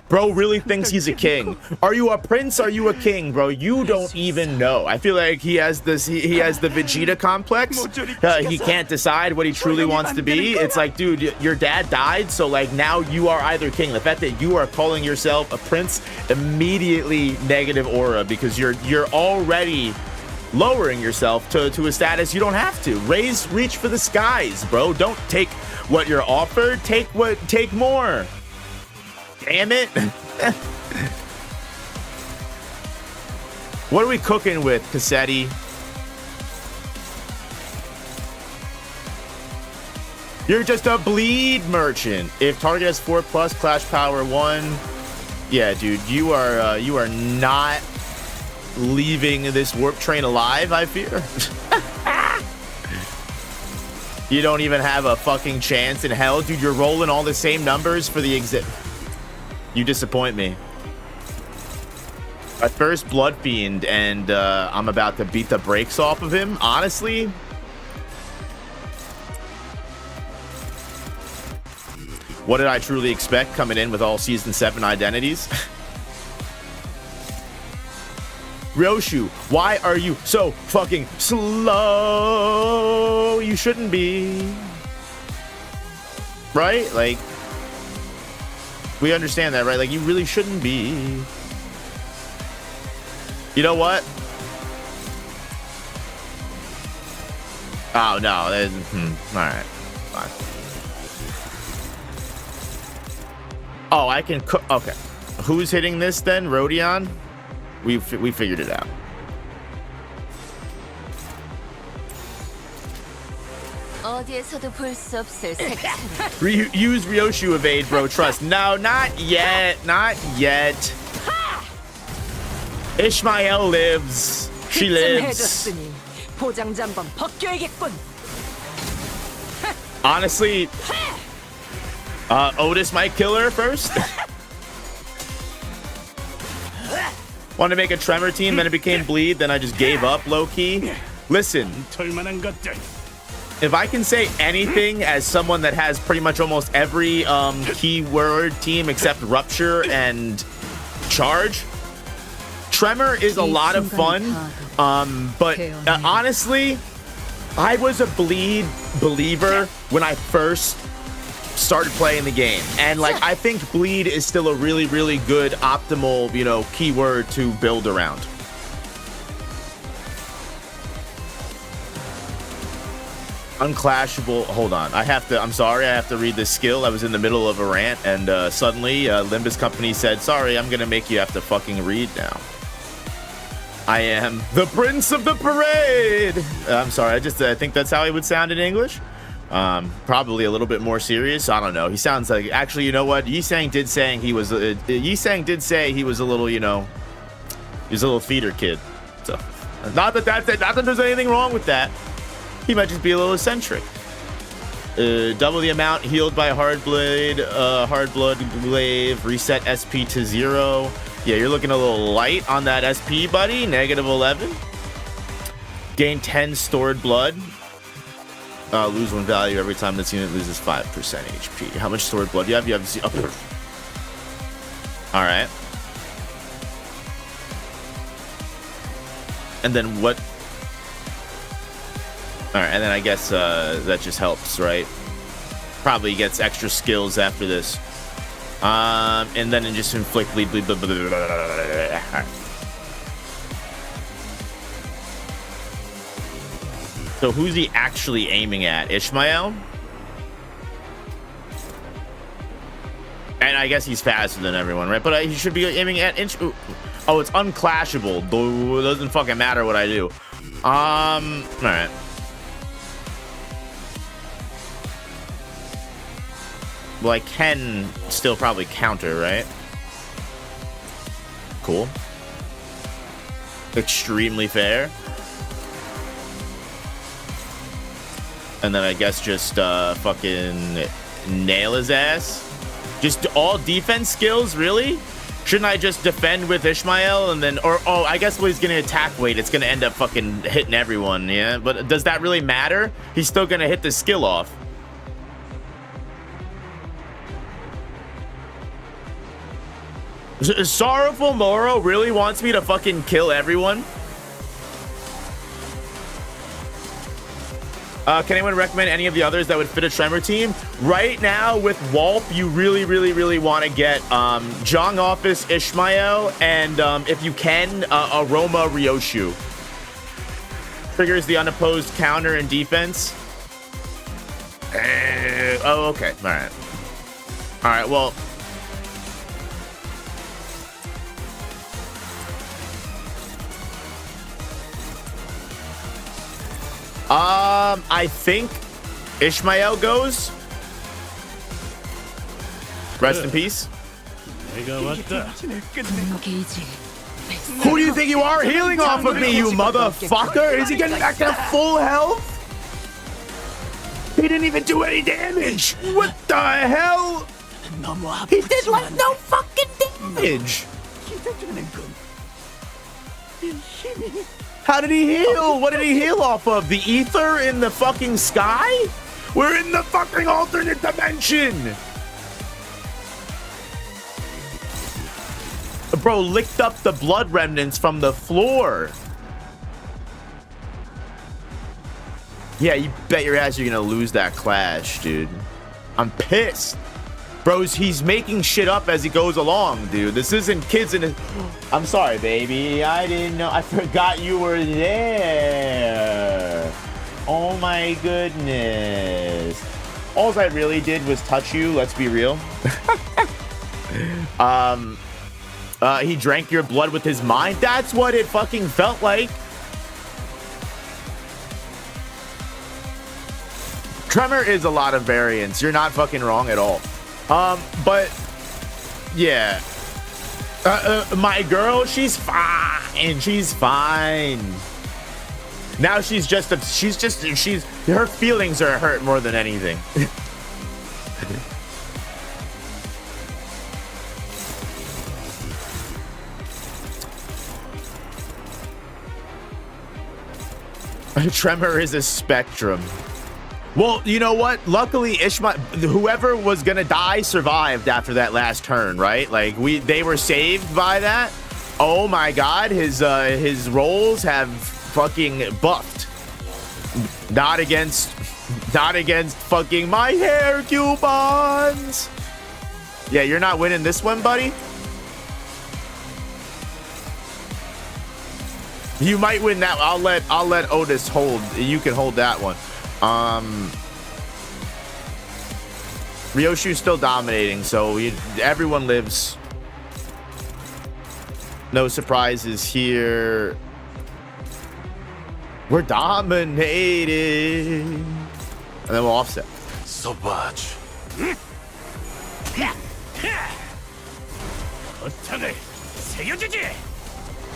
Bro really thinks he's a king. Are you a prince? Are you a king, bro? You don't even know. I feel like he has this. He has the Vegeta complex. He can't decide what he truly wants to be. It's like, dude, your dad died, so like now you are either king. The fact that you are calling yourself a prince, immediately negative aura, because you're already lowering yourself to a status you don't have to. Reach for the skies, bro. Don't take what you're offered. Take more. Damn it. What are we cooking with, Cassetti? You're just a bleed merchant. If target has 4+, clash power 1. Yeah, dude, you are not leaving this warp train alive, I fear. You don't even have a fucking chance in hell, dude. You're rolling all the same numbers for the exit. You disappoint me. My first Blood Fiend, and I'm about to beat the brakes off of him. Honestly, what did I truly expect coming in with all Season 7 identities? Ryoshu, why are you so fucking slow? You shouldn't be. Right? Like, we understand that, right? Like, you really shouldn't be. You know what? Oh, no. All right. Fine. Oh, I can cook. Okay. Who's hitting this then? Rodion? We figured it out. 어디에서도 볼 수 없을 색채. Use Ryoshu evade, bro. Trust. No, not yet. Not yet. Ishmael lives. She lives. 포장지 한번 벗겨야겠군. Honestly, Otis might kill her first. Wanted to make a Tremor team, then it became Bleed, then I just gave up low-key. Listen, 털만한 것들. if I can say anything as someone that has pretty much almost every keyword team except Rupture and Charge, Tremor is a lot of fun. But honestly, I was a Bleed believer when I first started playing the game, and like I think Bleed is still a really, really good optimal, you know, keyword to build around. Unclashable. Hold on, I'm sorry, I have to read this skill. I was in the middle of a rant, and suddenly Limbus Company said, sorry, I'm gonna make you have to fucking read now. I am the Prince of the Parade. I'm sorry, I think that's how he would sound in English. Probably a little bit more serious. I don't know. He sounds like, actually, you know what? Yisang did say he was a little, you know, he was a little theater kid. So, not that there's anything wrong with that. He might just be a little eccentric. Double the amount healed by Hard Blood Glaive. Reset SP to 0. Yeah, you're looking a little light on that SP, buddy. -11. Gain 10 stored blood. Lose 1 value every time this unit loses 5% HP. How much stored blood do you have? You have 0. All right. And then what? All right, and then I guess that just helps, right? Probably gets extra skills after this. And then it just inflict bleed. All right. So who's he actually aiming at? Ishmael? And I guess he's faster than everyone, right? But he should be aiming at Oh, it's unclashable. It doesn't fucking matter what I do. All right. Well, I can still probably counter, right? Cool. Extremely fair. And then I guess just fucking nail his ass. Just all defense skills, really? Shouldn't I just defend with Ishmael and then, or, oh, I guess when he's gonna attack weight, it's gonna end up fucking hitting everyone, yeah? But does that really matter? He's still gonna hit the skill off. Sorrowful Moro really wants me to fucking kill everyone? Can anyone recommend any of the others that would fit a Tremor team? Right now, with Walp, you really, really, really want to get Jong Office Ishmael and, if you can, Aroma Ryoshu. Triggers the unopposed counter and defense. Oh, okay. All right. All right, well... I think Ishmael goes. Rest in peace. Who do you think you are healing off of me, you motherfucker? Is he getting back to full health? He didn't even do any damage. What the hell? He did like no fucking damage. How did he heal? What did he heal off of? The ether in the fucking sky? We're in the fucking alternate dimension. Bro licked up the blood remnants from the floor. Yeah, you bet your ass you're gonna lose that clash, dude. I'm pissed. Bros, he's making shit up as he goes along, dude. This isn't kids in his... I'm sorry, baby. I didn't know. I forgot you were there. Oh, my goodness. All I really did was touch you. Let's be real. He drank your blood with his mind. That's what it fucking felt like. Tremor is a lot of variance. You're not fucking wrong at all. But yeah, my girl, she's fine. She's fine. Now her feelings are hurt more than anything. Tremor is a spectrum. Well, you know what? Luckily, Ishmael, whoever was gonna die, survived after that last turn, right? Like they were saved by that. Oh my God, his rolls have fucking buffed. Not against fucking my hair coupons. Yeah, you're not winning this one, buddy. You might win that. I'll let Otis hold. You can hold that one. Ryoshu's still dominating, so everyone lives. No surprises here. We're dominating. And then we'll offset. So much.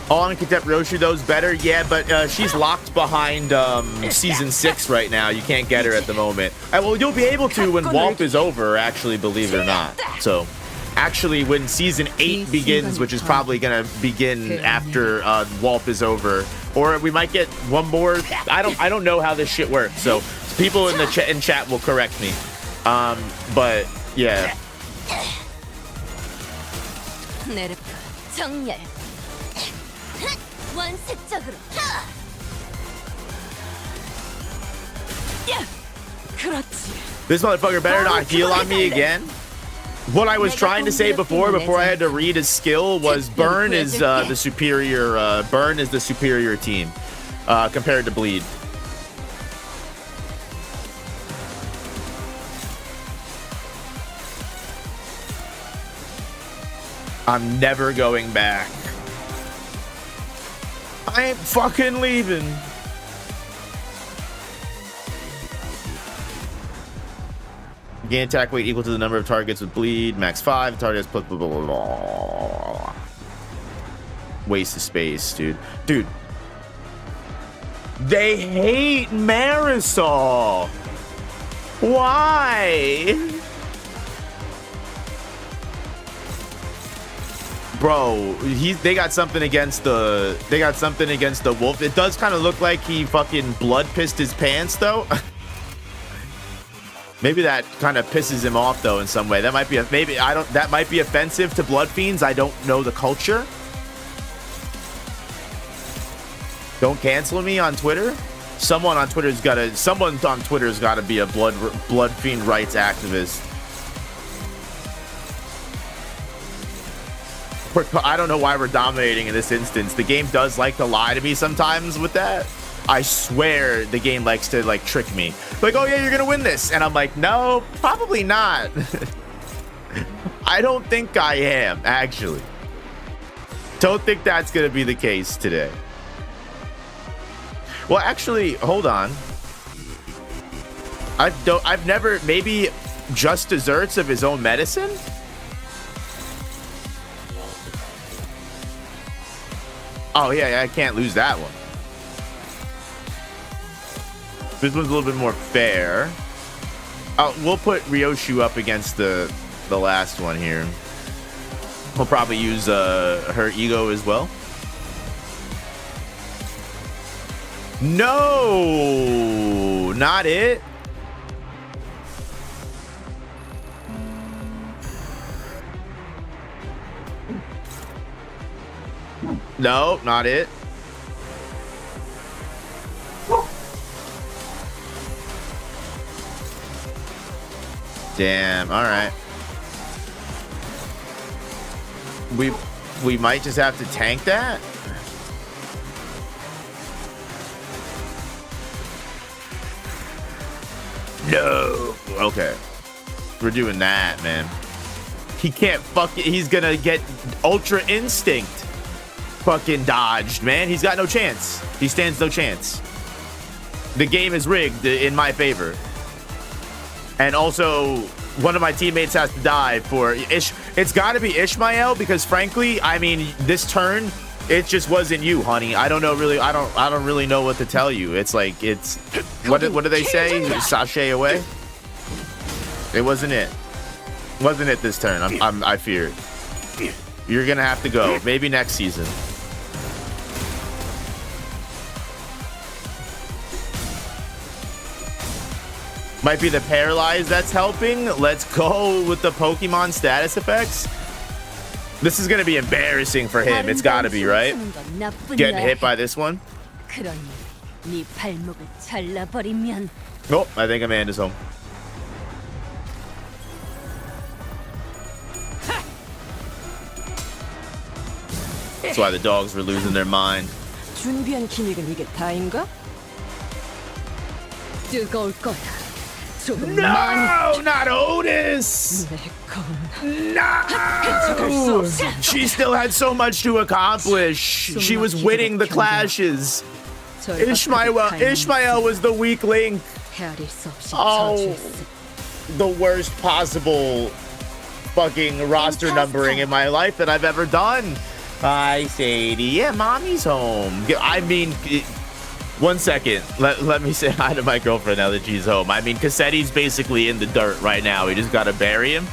On Contempt Roshu, though, is better. Yeah, but she's locked behind season 6 right now. You can't get her at the moment. Well, you'll be able to when WALP is over, actually, believe it or not. So, actually, when season 8 begins, which is probably going to begin after WALP is over, or we might get one more. I don't know how this shit works. So, people in the chat will correct me. But yeah. 원색적으로. This motherfucker better not heal on me again. What I was trying to say before I had to read his skill was Burn is the superior. Burn is the superior team compared to Bleed. I'm never going back. I ain't fucking leaving. Gain attack weight equal to the number of targets with bleed. Max 5 targets. Blah, blah, blah, blah, blah. Waste of space, dude. Dude. They hate Marisol. Why? Bro, they got something against the wolf. It does kind of look like he fucking blood pissed his pants though. Maybe that kind of pisses him off though in some way. That might be that might be offensive to blood fiends. I don't know the culture. Don't cancel me on Twitter. Someone on Twitter's got to be a blood fiend rights activist. I don't know why we're dominating in this instance. The game does like to lie to me sometimes with that. I swear the game likes to like trick me. Like, oh yeah, you're gonna win this. And I'm like, no, probably not. I don't think I am, actually. Don't think that's gonna be the case today. Well, actually, hold on. I've never, maybe just desserts of his own medicine? Oh, yeah, I can't lose that one. This one's a little bit more fair. Oh, we'll put Ryoshu up against the last one here. We'll probably use her ego as well. No, not it. No, not it. Damn, all right. We might just have to tank that. No. Okay. We're doing that, man. He can't he's gonna get Ultra Instinct fucking dodged, man. He's got no chance. He stands no chance. The game is rigged in my favor. And also, one of my teammates has to die for it's got to be Ishmael because frankly, I mean, this turn it just wasn't you, honey. I don't know really. I don't really know what to tell you. It's like what do they say? Sashay away. It wasn't it. Wasn't it this turn? I fear. You're gonna have to go. Maybe next season. Might be the paralyzed that's helping. Let's go with the Pokemon status effects. This is gonna be embarrassing for him. It's gotta be, right? Getting hit by this one. 그러니 네 발목을 잘라버리면 Oh, I think Amanda's home. That's why the dogs were losing their mind. 준비한 기믹은 이게 다인가? 뜨거울 거야. 조금 많이 No, not Otis. No. She still had so much to accomplish. She was winning the clashes. Ishmael was the weak link. 헤아릴 수 없이 Oh, 저주했을 the worst possible fucking roster numbering in my life that I've ever done. Hi, Sadie. Yeah, mommy's home. I mean, one second. Let me say hi to my girlfriend now that she's home. I mean, Cassetti's basically in the dirt right now. We just gotta bury him.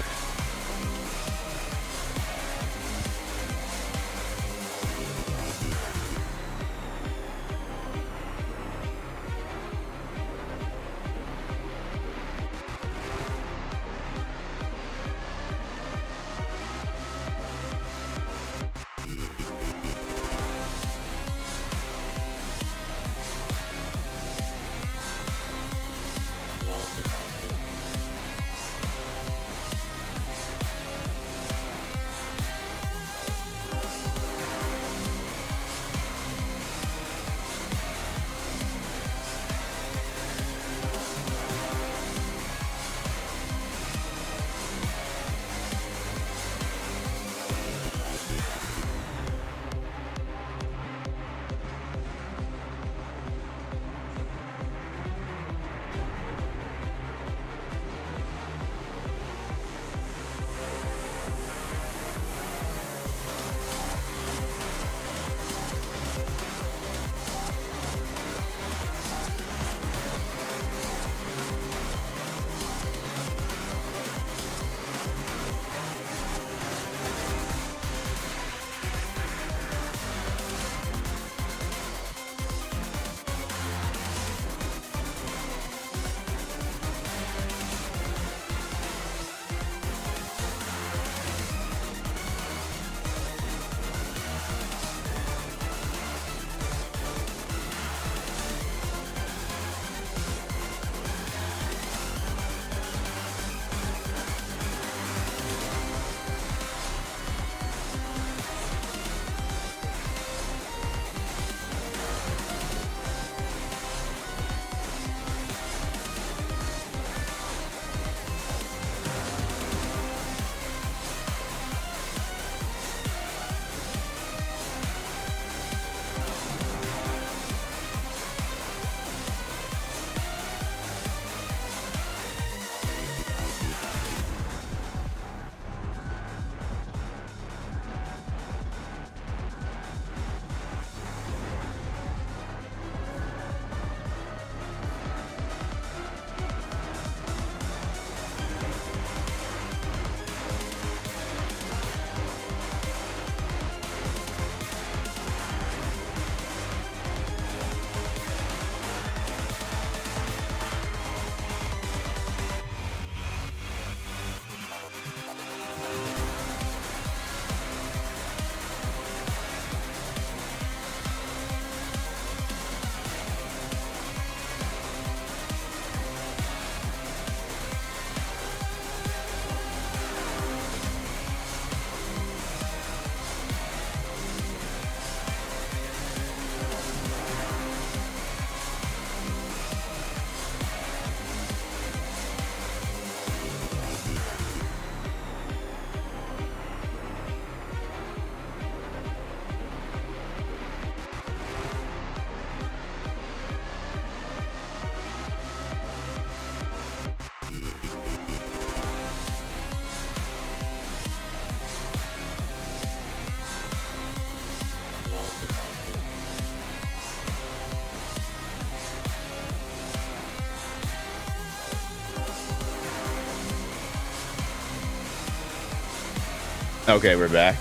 Okay, we're back.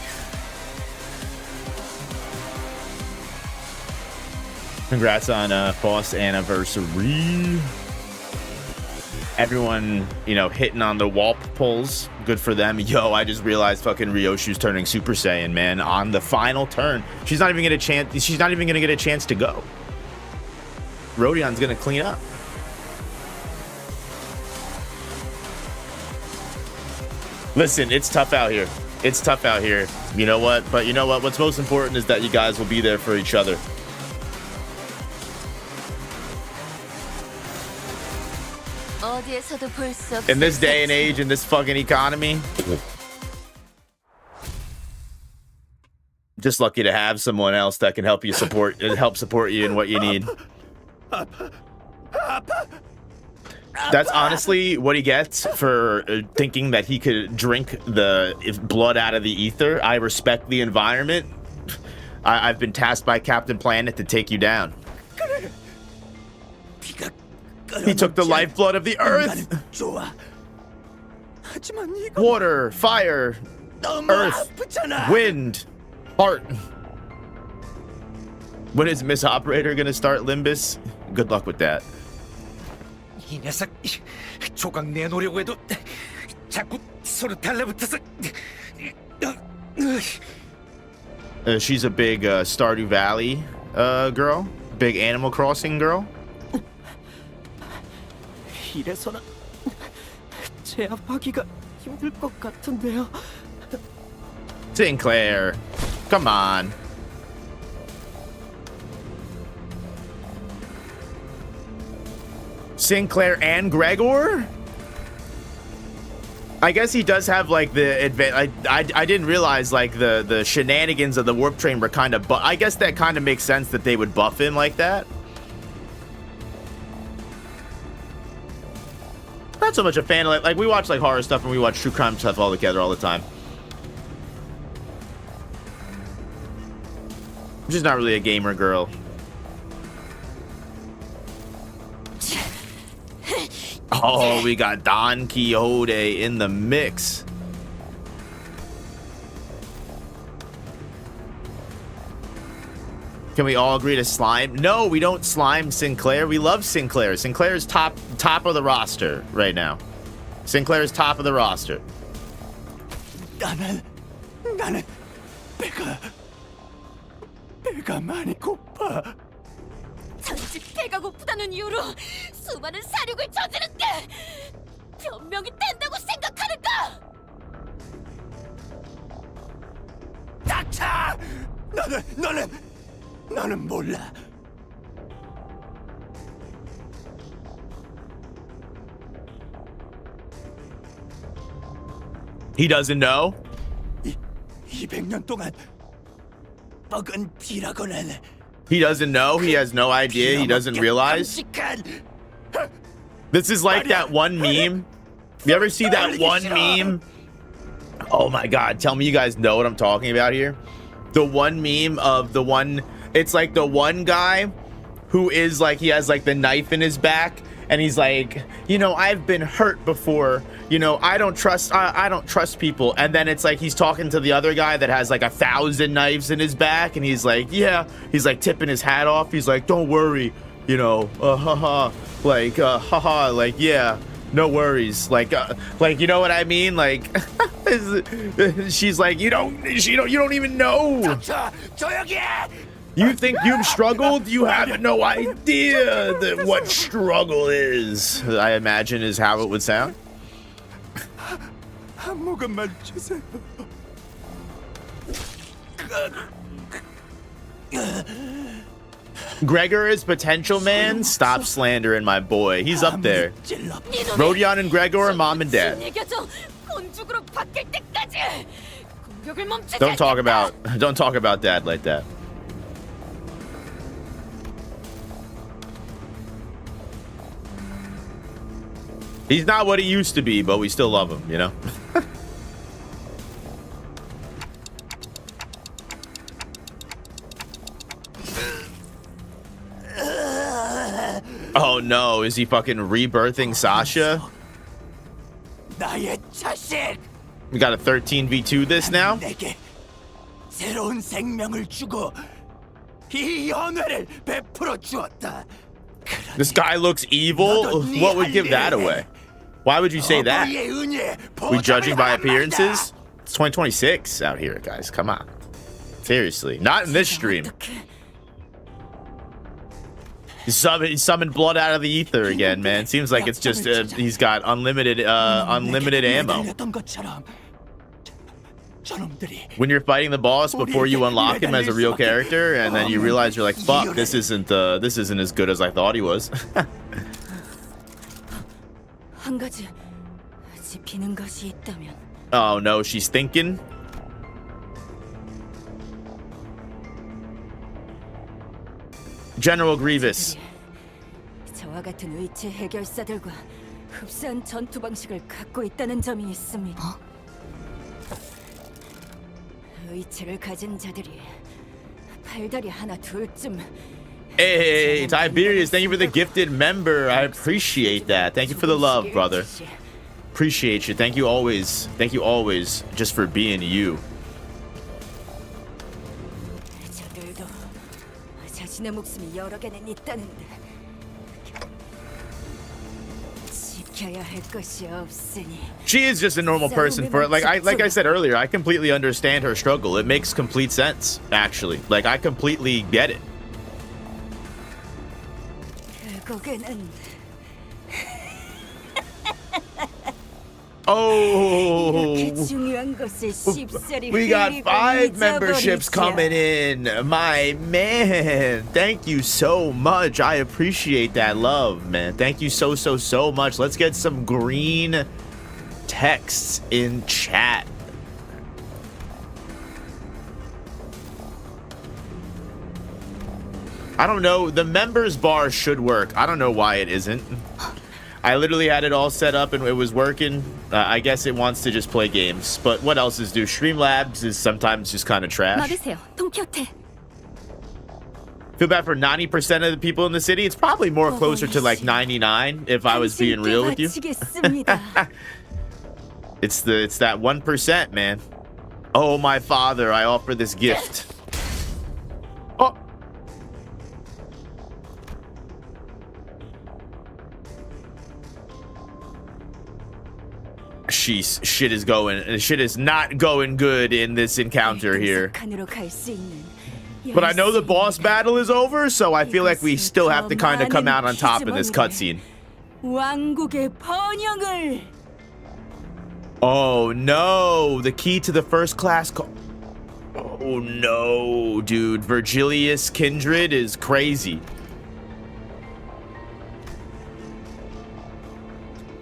Congrats on Boss anniversary. Everyone, you know, hitting on the wall pulls. Good for them. Yo, I just realized fucking Ryoshu's turning Super Saiyan, man, on the final turn. She's not even gonna get a chance to go. Rodion's gonna clean up. Listen, it's tough out here. It's tough out here. You know what? But you know what? What's most important is that you guys will be there for each other. In this day and age, in this fucking economy, just lucky to have someone else that can help support you in what you need. That's honestly what he gets for thinking that he could drink the blood out of the ether. I respect the environment. I've been tasked by Captain Planet to take you down. He took the lifeblood of the earth. Water, fire, earth, wind, heart. When is Miss Operator gonna start Limbus? Good luck with that. 이 녀석 조각 내놓으려고 해도 자꾸 서로 달라붙어서. She's a big Stardew Valley girl, big Animal Crossing girl. 이래서는 제압하기가 힘들 것 같은데요. Sinclair, come on. Sinclair and Gregor? I guess he does have like the I didn't realize like the shenanigans of the warp train were kind of, but I guess that kind of makes sense that they would buff him like that. Not so much a fan of it. Like we watch like horror stuff and we watch true crime stuff all together all the time. I'm just not really a gamer girl. Oh, we got Don Quixote in the mix. Can we all agree to slime? No, we don't slime Sinclair. We love Sinclair. Sinclair's top of the roster right now. Sinclair's top of the roster. 나는 배가 많이 고파. 전직 배가 고프다는 이유로 수많은 사륙을 저지른 게 변명이 된다고 생각하는가? 닥쳐! 너는 몰라. He doesn't know? 200년 동안 썩은 피라고는 He doesn't know? He has no idea? He doesn't realize? This is like that one meme. You ever see that one meme? Oh my god, tell me you guys know what I'm talking about here. The one meme of the one, it's like the one guy who is like, he has like the knife in his back and he's like, you know, I've been hurt before, you know, I don't trust people. And then it's like he's talking to the other guy that has like 1,000 knives in his back and he's like, yeah, he's like tipping his hat off. He's like, don't worry, you know, like yeah, no worries, like you know what I mean, like she's like, you don't even know. You think you've struggled? You have no idea that what struggle is. I imagine is how it would sound. 한 모금만 주세요. Gregor is potential man. Stop slandering my boy. He's up there. Rodion and Gregor are mom and dad. Don't talk about dad like that. He's not what he used to be, but we still love him, you know? Oh no, is he fucking rebirthing Sasha? 나의 자식. We got a 13v2 this now? 내게 새로운 생명을 주고 이 연회를 베풀어 주었다. This guy looks evil? What would give that away? Why would you say that? 어버이의 은혜 We judging by 보답을 하란 appearances? It's 2026 out here, guys. Come on. Seriously. Not in this stream. He summoned blood out of the ether again, man. Seems like it's just he's got unlimited ammo. 달렸던 것처럼 저놈들이 When you're fighting the boss before you unlock him as a real character, and then you realize you're like, fuck, this isn't as good as I thought he was. 한 가지 짚히는 것이 있다면 Oh no, she's thinking. General Grievous. 저와 같은 의체 해결사들과 흡사한 전투 방식을 갖고 있다는 점이 있습니다. 의체를 가진 자들이 팔다리 하나 둘쯤. Hey, Tiberius, thank you for the gifted member. I appreciate that. Thank you for the love, brother. Appreciate you. Thank you always. Thank you always just for being you. 저들도 자신의 목숨이 여러 개는 있다는데 지켜야 할 것이 없으니. She is just a normal person for it. Like I said earlier, I completely understand her struggle. It makes complete sense, actually. Like I completely get it. 결국에는 Oh, 이렇게 중요한 것을 쉽사리 we got 흘리고 5 memberships 잊어버리죠. coming in. My man, thank you so much. I appreciate that love, man. Thank you so much. Let's get some green texts in chat. I don't know. The members bar should work. I don't know why it isn't. I literally had it all set up and it was working. I guess it wants to just play games. But what else is do? Streamlabs is sometimes just kind of trash. 막으세요. 동키호테. Feel bad for 90% of the people in the city. It's probably more closer to like 99 if I was being real with you. 바치겠습니다. It's that 1%, man. Oh, my father, I offer this gift. Oh. Shit is not going good in this encounter here. 칸으로 갈 수 있는 But I know the boss battle is over, so I feel like we still have to kind of come out on top in this cutscene. 왕국의 번영을. Oh no, the key to the first class Oh no, dude, Virgilius Kindred is crazy.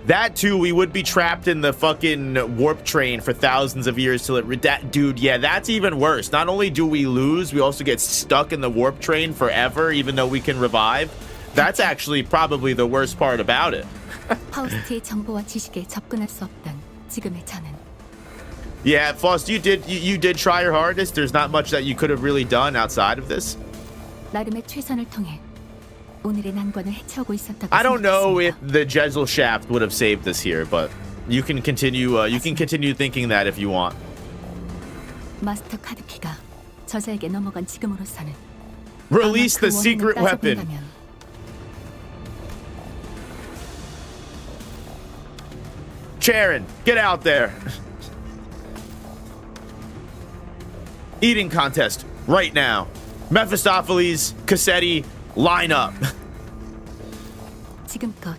That too, we would be trapped in the fucking warp train for thousands of years till it dude, yeah, that's even worse. Not only do we lose, we also get stuck in the warp train forever, even though we can revive. That's actually probably the worst part about it. 파우스트의 정보와 지식에 접근할 수 없던 지금의 저는 Yeah, Faust, you did try your hardest. There's not much that you could have really done outside of this. 나름의 최선을 통해 오늘의 난관을 헤쳐오고 있었다고 I don't know if 생각했습니다. the Jezzel shaft would have saved us here, but you can continue thinking that if you want. 마스터 카드키가 저자에게 넘어간 지금으로서는 Release 아마 the 그 원인을 secret weapon. 따져본다면 Charon, get out there. Eating contest right now. Mephistopheles, Cassetti, line up. 지금껏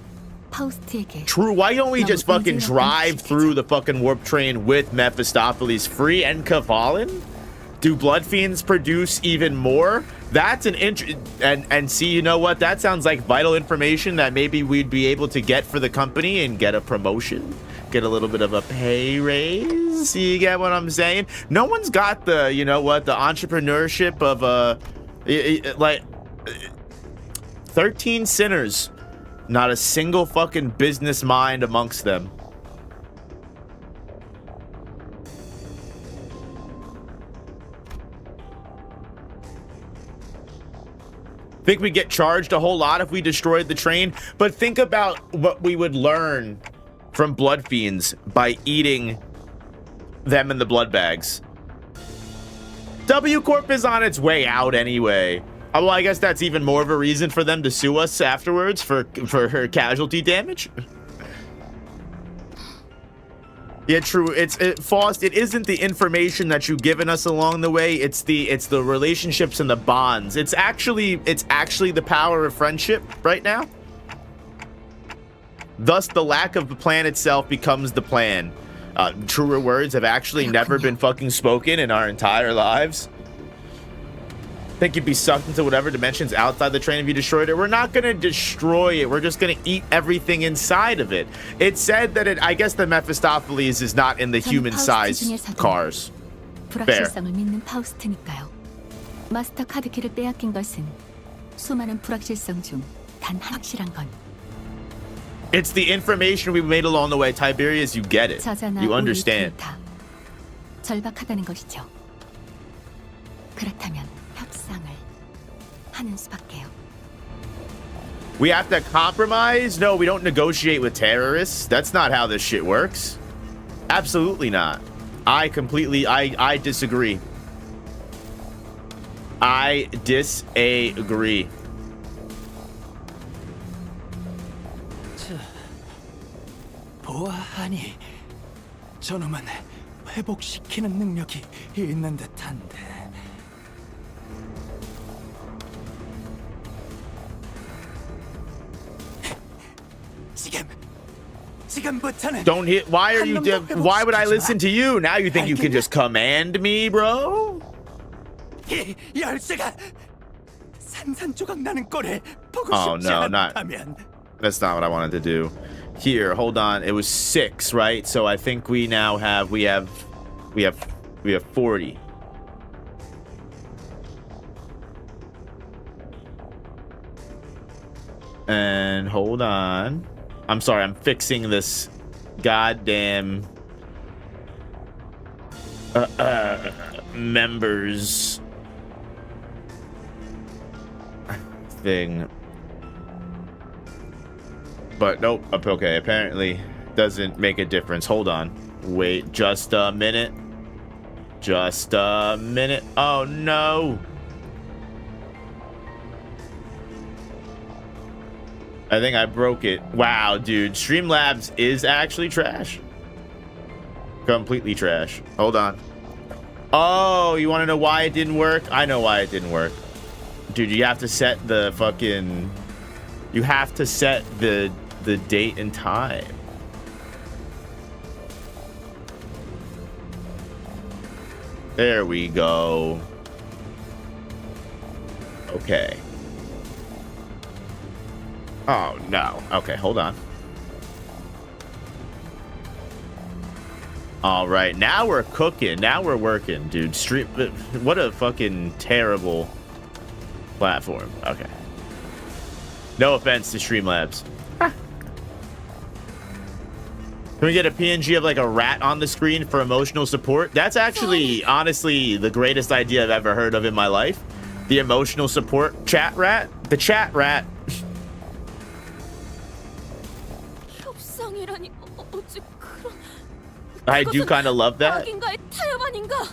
파우스트에게 True, why don't we just fucking drive through the fucking warp train with Mephistopheles free and Kavalin? Do Blood Fiends produce even more? That's an and see, you know what? That sounds like vital information that maybe we'd be able to get for the company and get a promotion, get a little bit of a pay raise. You get what I'm saying? No one's got the, you know what, the entrepreneurship of like 13 sinners. Not a single fucking business mind amongst them. Think we get charged a whole lot if we destroyed the train, but think about what we would learn from blood fiends by eating them in the blood bags. W Corp is on its way out anyway. Well, I guess that's even more of a reason for them to sue us afterwards for her casualty damage. Yeah, true. Faust, it isn't the information that you've given us along the way. It's the relationships and the bonds. It's actually the power of friendship right now. Thus, the lack of the plan itself becomes the plan. Truer words have actually never been fucking spoken in our entire lives. Think you'd be sucked into whatever dimensions outside the train if you destroyed it. We're not gonna destroy it. We're just gonna eat everything inside of it. It said that I guess the Mephistopheles is not in the human-sized cars. 불확실성을 믿는 파우스트니까요. 마스터 카드 키를 빼앗긴 것은 수많은 불확실성 중 단 확실한 건 It's the information we made along the way. Tiberius, you get it. 저자나 You 우리 understand. 둘 다 절박하다는 것이죠. 그렇다면 협상을 하는 수밖에요. We have to compromise? No, we don't negotiate with terrorists. That's not how this shit works. Absolutely not. I disagree. I disagree. 보아하니 저놈은 회복시키는 능력이 있는 듯한데. 지금부터는 Don't hit. Why would I listen to you? Now you think you can just command me, bro? 이 열쇠가 산산조각 나는 꼴을 보고 Oh, 싶지 no, 않다면. That's not what I wanted to do. Here, hold on. It was 6, right? So I think we now have 40. And hold on. I'm sorry, I'm fixing this goddamn members thing. But nope, okay, apparently doesn't make a difference. Hold on. Wait just a minute. Just a minute. Oh no. I think I broke it. Wow, dude. Streamlabs is actually trash. Completely trash. Hold on. Oh, you want to know why it didn't work? I know why it didn't work. Dude, you have to set the fucking... You have to set the date and time. There we go. Okay. Oh, no. Okay, hold on. All right, now we're cooking. Now we're working, dude. What a fucking terrible platform. Okay. No offense to Streamlabs. Can we get a PNG of like a rat on the screen for emotional support? That's actually, honestly, the greatest idea I've ever heard of in my life. The emotional support chat rat. The chat rat. 협상이라니 어찌 그런... I do kind of love that. 악인가의 타협 아닌가?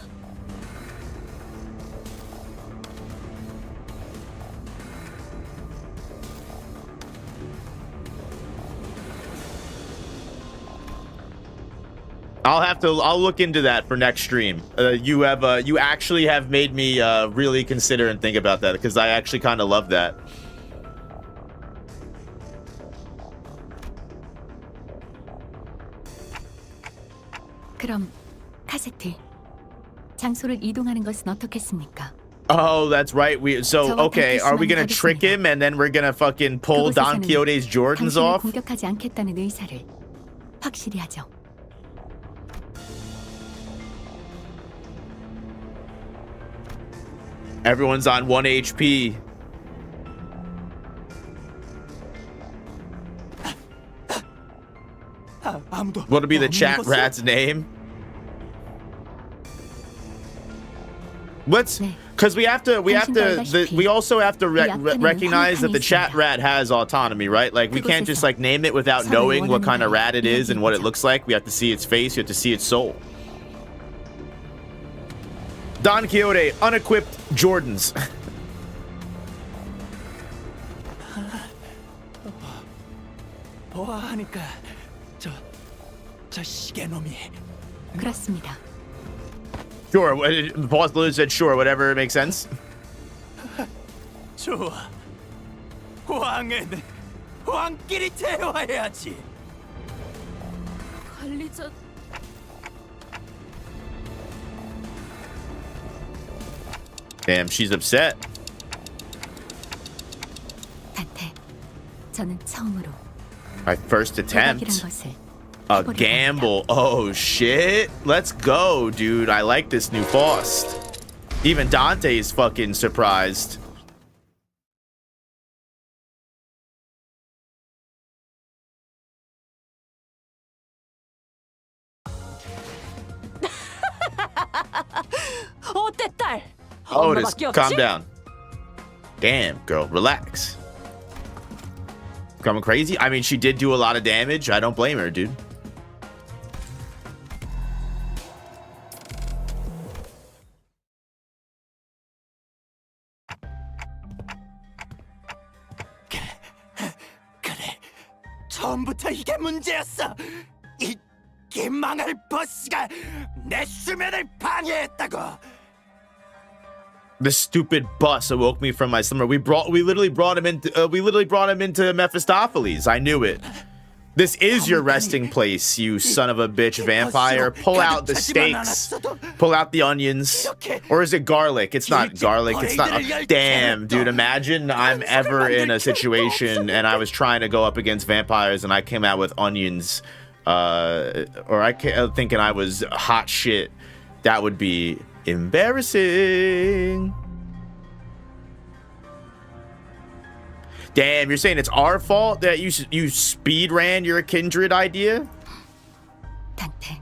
I'll look into that for next stream. You actually have made me really consider and think about that because I actually kind of love that. 그럼 카세트 장소를 이동하는 것은 어떻겠습니까? Oh, that's right. Okay, are we gonna trick him and then we're gonna fucking pull Don Quixote's Jordans off? 공격하지 않겠다는 의사를 확실히 하죠. Everyone's on 1 HP. What'll be the chat rat's name? Because we also have to recognize that the chat rat has autonomy, right? Like we can't just like name it without knowing what kind of rat it is and what it looks like. We have to see its face. We have to see its soul. Don Quixote, unequipped Jordans. 보아하니까 저 시계놈이 그렇습니다. Sure. Boss literally said sure. Whatever makes sense. 좋아. 왕은 왕끼리 대화해야지. 관리자 Damn, she's upset. 단테, 저는 처음으로 My first 도박이란 attempt. 것을 A 해보려고 gamble. 합니다. Oh shit. Let's go, dude. I like this new Faust. Even Dante's fucking surprised. 어때 딸? Otis, 엄마밖에 없지? calm down. Damn, girl, relax. Coming crazy? I mean, she did do a lot of damage. I don't blame her, dude. 그래. 처음부터 이게 문제였어. 이 망할 버스가 내 수면을 방해했다고. The stupid bus awoke me from my slumber. We literally brought him into Mephistopheles. I knew it. This is your resting place, you son of a bitch vampire. Pull out the steaks. Pull out the onions. Or is it garlic? It's not garlic. It's not. Damn, dude. Imagine I'm ever in a situation and I was trying to go up against vampires and I came out with onions. Or thinking I was hot shit. That would be embarrassing. Damn, you're saying it's our fault that you speed ran your kindred idea? 단테,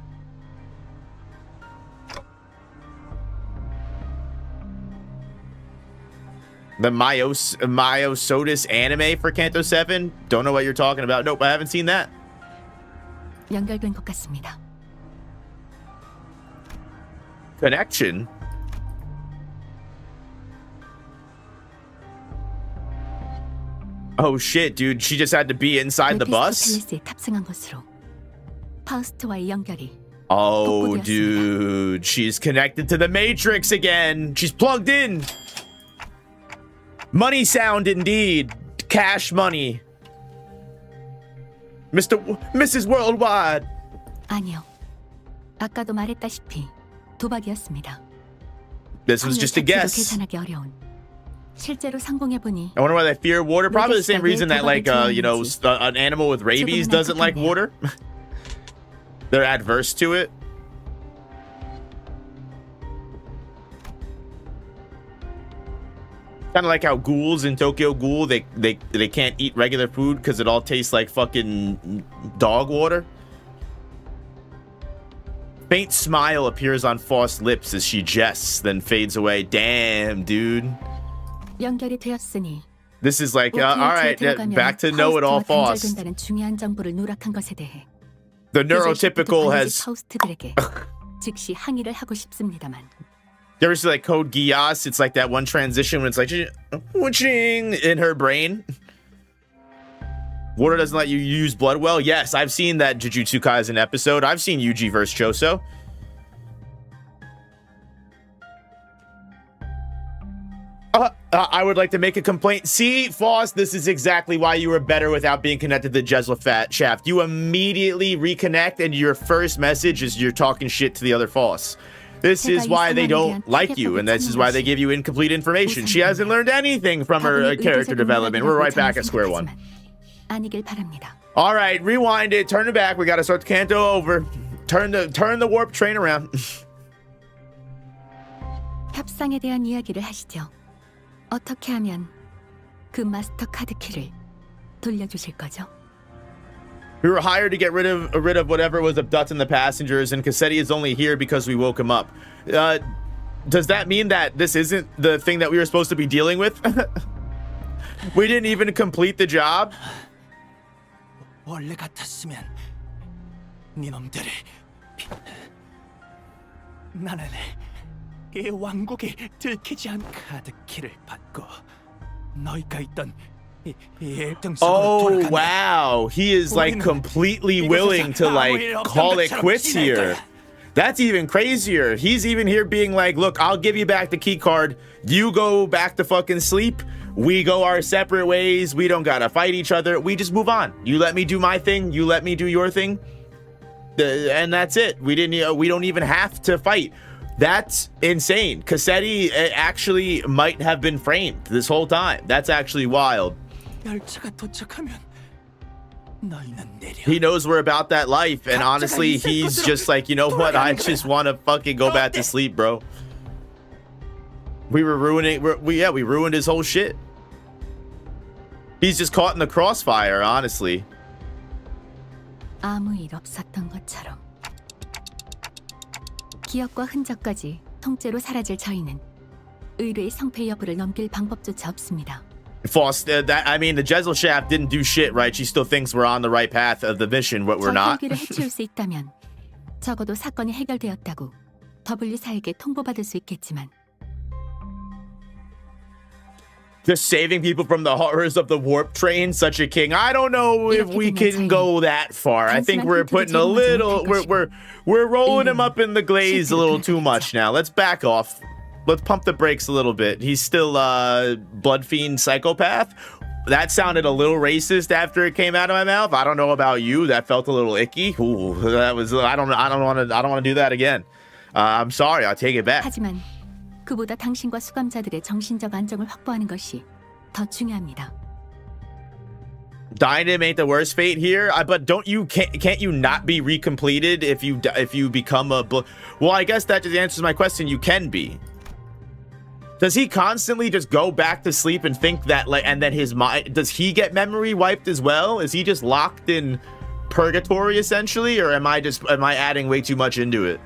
The Myosotis anime for Canto 7? Don't know what you're talking about. Nope, I haven't seen that. 연결된 것 같습니다. Connection? Oh shit, dude. She just had to be inside the bus? 메피스토펠레스에 탑승한 것으로 파우스트와의 연결이 Oh, 복구되었습니다. dude. She's connected to the Matrix again. She's plugged in. Money sound indeed. Cash money. Mrs. Worldwide. 아니요. 아까도 말했다시피 도박이었습니다. This was just a guess. 계산하기 어려운. 실제로 성공해 보니 I wonder why they fear water. Probably the same reason that, like, an animal with rabies doesn't like water. They're adverse to it. Kind of like how ghouls in Tokyo Ghoul, they can't eat regular food because it all tastes like fucking dog water. Faint smile appears on Faust's lips as she jests, then fades away. Damn, dude. 연결이 되었으니 This is like, all right, back to know-it-all Faust. 단절된다는 중요한 정보를 누락한 것에 대해 The neurotypical has... 파우스트들에게 즉시 항의를 하고 싶습니다만. You ever see like Code Geass? It's like that one transition when it's like whooshing in her brain. Water doesn't let you use blood well. Yes, I've seen that Jujutsu Kaisen episode. I've seen Yuji vs. Choso. I would like to make a complaint. See, Faust, this is exactly why you were better without being connected to the Jezlafat shaft. You immediately reconnect, and your first message is you're talking shit to the other Faust. This is why they don't like you, and this is why they give you incomplete information. She hasn't learned anything from her character development. We're right back at square one. 아니길 바랍니다. All right, rewind it, turn it back. We got to start the Canto over. Turn the warp train around. 협상에 대한 이야기를 하시죠. 어떻게 하면 그 마스터 카드 키를 돌려주실 거죠? We were hired to get rid of whatever was abducting the passengers, and Cassetti is only here because we woke him up. Does that mean that this isn't the thing that we were supposed to be dealing with? We didn't even complete the job? 원래 같았으면 니놈들이 나는 이 왕국이 들키지 않은 카드키를 받고 너희가 있던 일등 Oh wow, he is like completely willing to like call it quits here. That's even crazier. He's even here being like, look, I'll give you back the key card. You go back to fucking sleep. We go our separate ways. We don't gotta fight each other. We just move on. You let me do my thing. You let me do your thing. And that's it. We don't even have to fight. That's insane. Cassetti actually might have been framed this whole time. That's actually wild. 열차가 도착하면 너희는 내려. He knows we're about that life, and honestly, he's just like, you know what? I just want to fucking go back to sleep, bro. We were ruining. We ruined his whole shit. He's just caught in the crossfire, honestly. 아무 일 없었던 것처럼. 기억과 흔적까지 통째로 사라질 저희는 의뢰의 성패 여부를 넘길 방법조차 없습니다. False. I mean, the Jezzel Shaft didn't do shit, right? She still thinks we're on the right path of the mission, but we're 저 not. 혈기를 해치울 수 있다면 적어도 사건이 해결되었다고 W사에게 통보받을 수 있겠지만 Just saving people from the horrors of the warp train, such a king. I don't know if we can go that far. I think we're putting a little, we're rolling him up in the glaze a little too much now. Let's back off. Let's pump the brakes a little bit. He's still blood fiend psychopath. That sounded a little racist after it came out of my mouth. I don't know about you. That felt a little icky. Ooh, that was. I don't want to do that again. I'm sorry. I'll take it back. 하지만 그보다 당신과 수감자들의 정신적 안정을 확보하는 것이 더 중요합니다. Dying to him ain't the worst fate here, but can't you not be recompleted if you become a well? I guess that just answers my question. You can be. Does he constantly just go back to sleep and think that like, and then his mind, does he get memory wiped as well? Is he just locked in purgatory essentially, or am I adding way too much into it?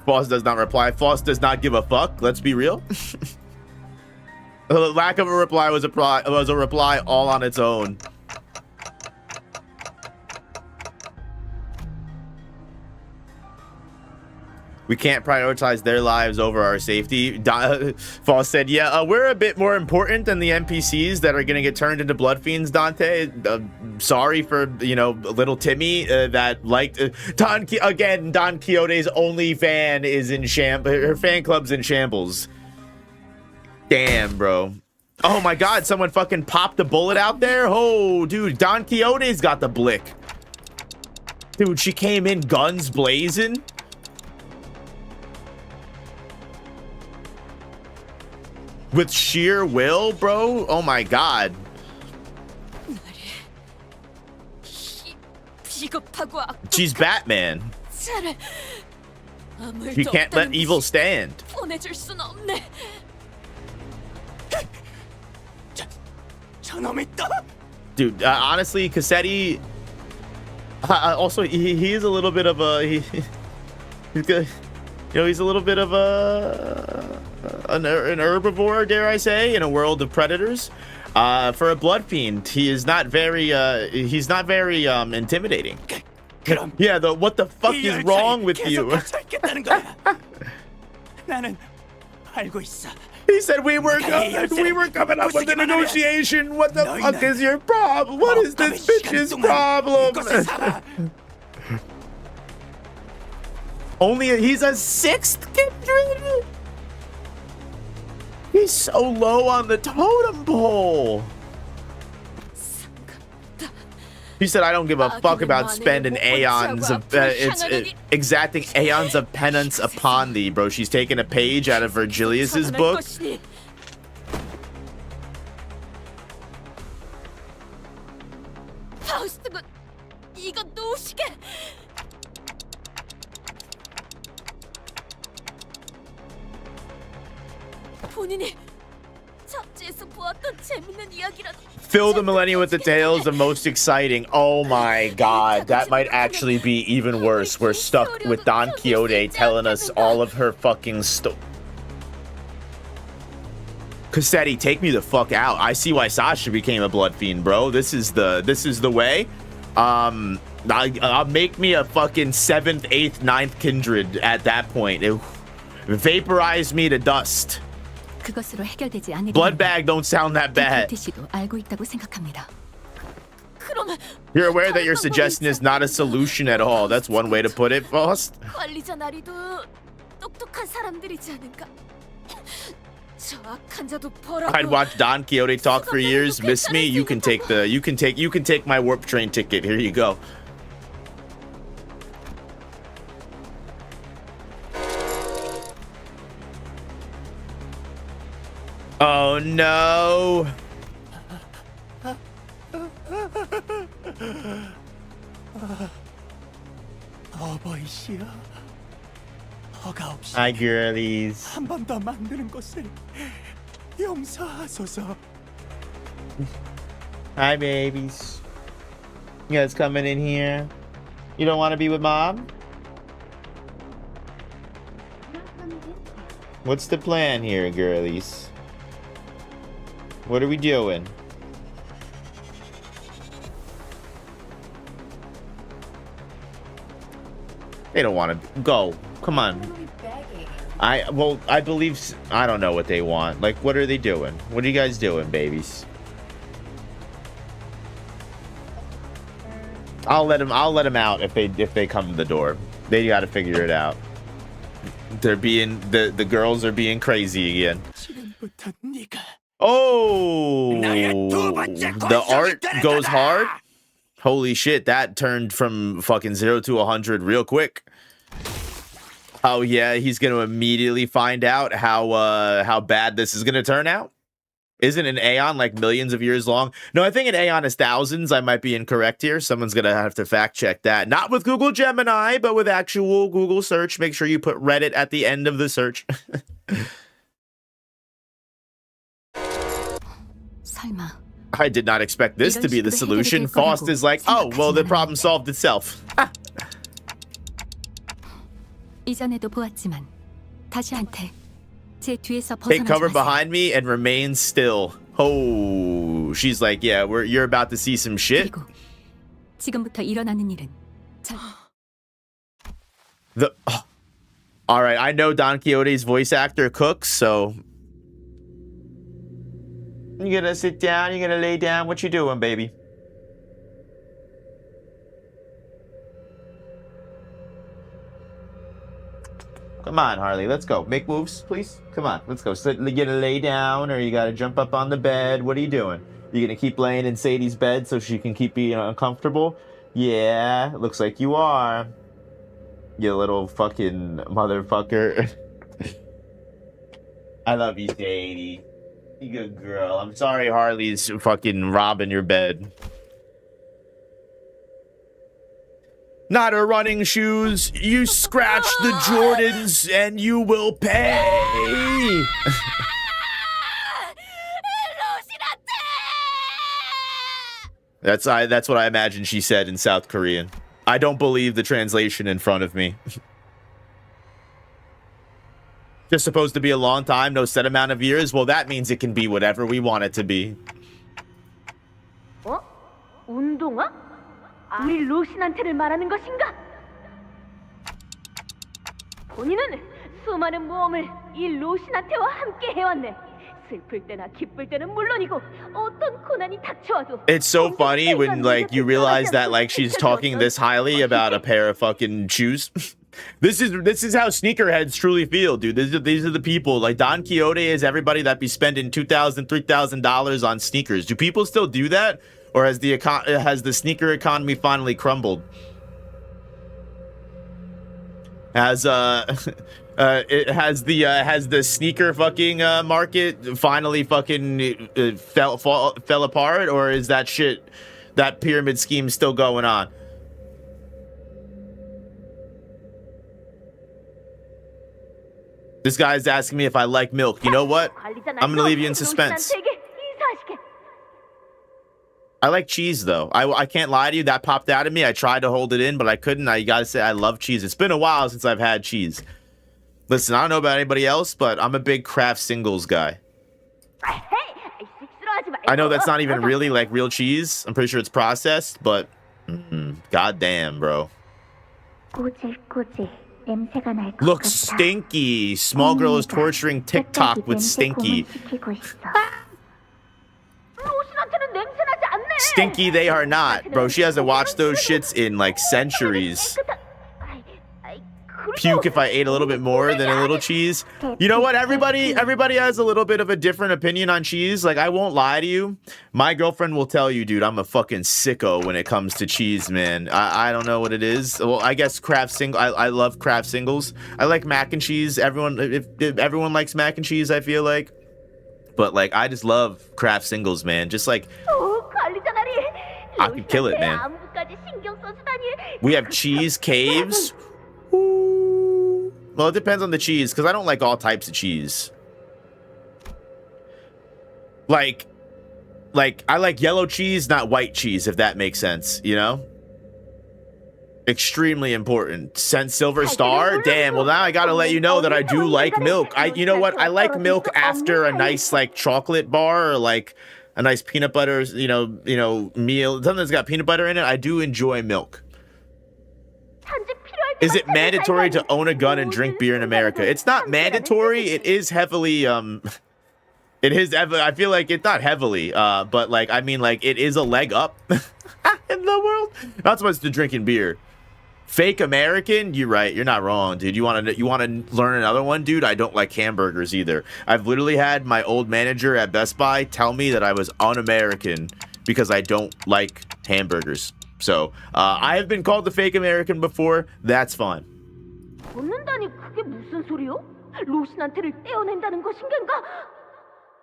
Foss does not reply. Foss does not give a fuck. Let's be real. The lack of a reply was a reply all on its own. We can't prioritize their lives over our safety. Foss said, yeah, we're a bit more important than the NPCs that are going to get turned into blood fiends, Dante. Sorry for, little Timmy that liked... Don Quixote's only fan is in her fan club's in shambles. Damn, bro. Oh my god, someone fucking popped a bullet out there? Oh, dude, Don Quixote's got the blick. Dude, she came in guns blazing. With sheer will, bro? Oh my god. She's Batman. She can't let evil stand. Dude, honestly, Cassetti... also, he is a little bit of a... he's good. He's a little bit of an herbivore, dare I say, in a world of predators. For a blood fiend, he's not very intimidating. Yeah, what the fuck is wrong with you? He said we were coming up with a negotiation. What the fuck is your problem? What is this bitch's problem? He's a sixth kindred? He's so low on the totem pole. He said, I don't give a fuck about spending aeons of exacting aeons of penance upon thee, bro. She's taking a page out of Virgilius's book. Fill the millennium with the tales of most exciting. Oh my god, that might actually be even worse. We're stuck with Don Quixote telling us all of her fucking Cassetti, take me the fuck out. I see why Sasha became a blood fiend, bro. This is the way. make me a fucking 7th, 8th, 9th kindred at that point. Vaporize me to dust. 그것으로 해결되지 않으려 Blood bag don't sound that bad. 씨도 알고 있다고 생각합니다. 그럼 You're aware that your suggestion is not a solution at all. That's one way to put it, Faust. 관리자 나리도 똑똑한 사람들이지 않은가? 저 악한 자도 보라고. I'd watch Don Quixote talk for years. Miss me? You can take my warp train ticket. Here you go. Oh no. 어버이시여, 허가 없이 Hi, girlies. 한 번 더 만드는 것을 용서하소서. Hi, babies. You guys coming in here? You don't want to be with mom? What's the plan here, girlies? What are we doing? They don't want to go. Come on. I believe I don't know what they want. Like, what are they doing? What are you guys doing, babies? I'll let them out if they come to the door. They got to figure it out. They're being the girls are being crazy again. 지금부터 네가 Oh, the art goes hard. Holy shit, that turned from fucking 0 to 100 real quick. Oh yeah, he's gonna immediately find out how bad this is gonna turn out. Isn't an Aeon like millions of years long? No, I think an Aeon is thousands. I might be incorrect here. Someone's gonna have to fact check that. Not with Google Gemini, but with actual Google search. Make sure you put Reddit at the end of the search. 설마 I did not expect this to be the solution. Faust is like, oh, well, the problem solved itself. 이전에도 보았지만 다시 한테 제 뒤에서 Take cover 벗어나지 마세요. behind me and remain still. Oh, she's like, yeah, you're about to see some shit. 그리고 지금부터 일어나는 일은 All right, I know Don Quixote's voice actor cooks, so you gonna sit down? You gonna lay down? What you doing, baby? Come on, Harley. Let's go. Make moves, please. Come on. Let's go. So you gonna lay down, or you gotta jump up on the bed? What are you doing? You gonna keep laying in Sadie's bed so she can keep being uncomfortable? Yeah, looks like you are. You little fucking motherfucker. I love you, Sadie. You good girl. I'm sorry Harley's fucking robbing your bed. Not her running shoes. You scratch the Jordans and you will pay. That's what I imagine she said in South Korean. I don't believe the translation in front of me. Just supposed to be a long time, no set amount of years. Well, that means it can be whatever we want it to be. 어? 운동화? 우리 루신한테를 말하는 것인가? 본인은 수많은 모험을 이 루신한테와 함께 해왔네. 슬플 때나 기쁠 때는 물론이고 어떤 고난이 닥쳐와도. It's so funny when like you realize that like she's talking this highly about a pair of fucking shoes. This is how sneakerheads truly feel, dude. These are the people. Like Don Quixote is everybody that be spending $2,000, $3,000 on sneakers. Do people still do that, or has the sneaker economy finally crumbled? Has has the sneaker fucking market finally fucking fell apart, or is that pyramid scheme still going on? This guy's asking me if I like milk. You know what? I'm gonna leave you in suspense. I like cheese, though. I can't lie to you. That popped out of me. I tried to hold it in, but I couldn't. I gotta say, I love cheese. It's been a while since I've had cheese. Listen, I don't know about anybody else, but I'm a big Kraft Singles guy. I know that's not even really like real cheese. I'm pretty sure it's processed, but God damn, bro. 꼬질꼬질 냄새가 날 것 Looks 같아. stinky. Small girl is torturing TikTok with stinky. 시키고 있어. 로신한테는 냄새 나지 않네. Stinky they are not, bro. She hasn't watched those shits in like centuries. Puke if I ate a little bit more than a little cheese. You know what? Everybody has a little bit of a different opinion on cheese. Like, I won't lie to you. My girlfriend will tell you, dude, I'm a fucking sicko when it comes to cheese, man. I don't know what it is. Well, I guess Kraft single. I love Kraft singles. I like mac and cheese. If everyone likes mac and cheese, I feel like. But like, I just love Kraft singles, man. Just like, I could kill it, man. We have cheese caves. Ooh. Well, it depends on the cheese, because I don't like all types of cheese. Like I like yellow cheese, not white cheese, if that makes sense, you know? Extremely important. Sent Silver Star? Damn, well now I gotta let you know that I do like milk. You know what? I like milk after a nice, like, chocolate bar, or like a nice peanut butter, you know, meal. Something that's got peanut butter in it. I do enjoy milk. Is it mandatory to own a gun and drink beer in America? It's not mandatory. It is heavily, it is, I feel like it's not heavily, but like, I mean, like, it is a leg up in the world. Not so much to drinking beer. Fake American? You're right. You're not wrong, dude. You want to learn another one, dude? I don't like hamburgers either. I've literally had my old manager at Best Buy tell me that I was un-American because I don't like hamburgers. So, I have been called the fake American before. That's fine. 벗는다니 그게 무슨 소리요? 로신한테를 떼어낸다는 것인가?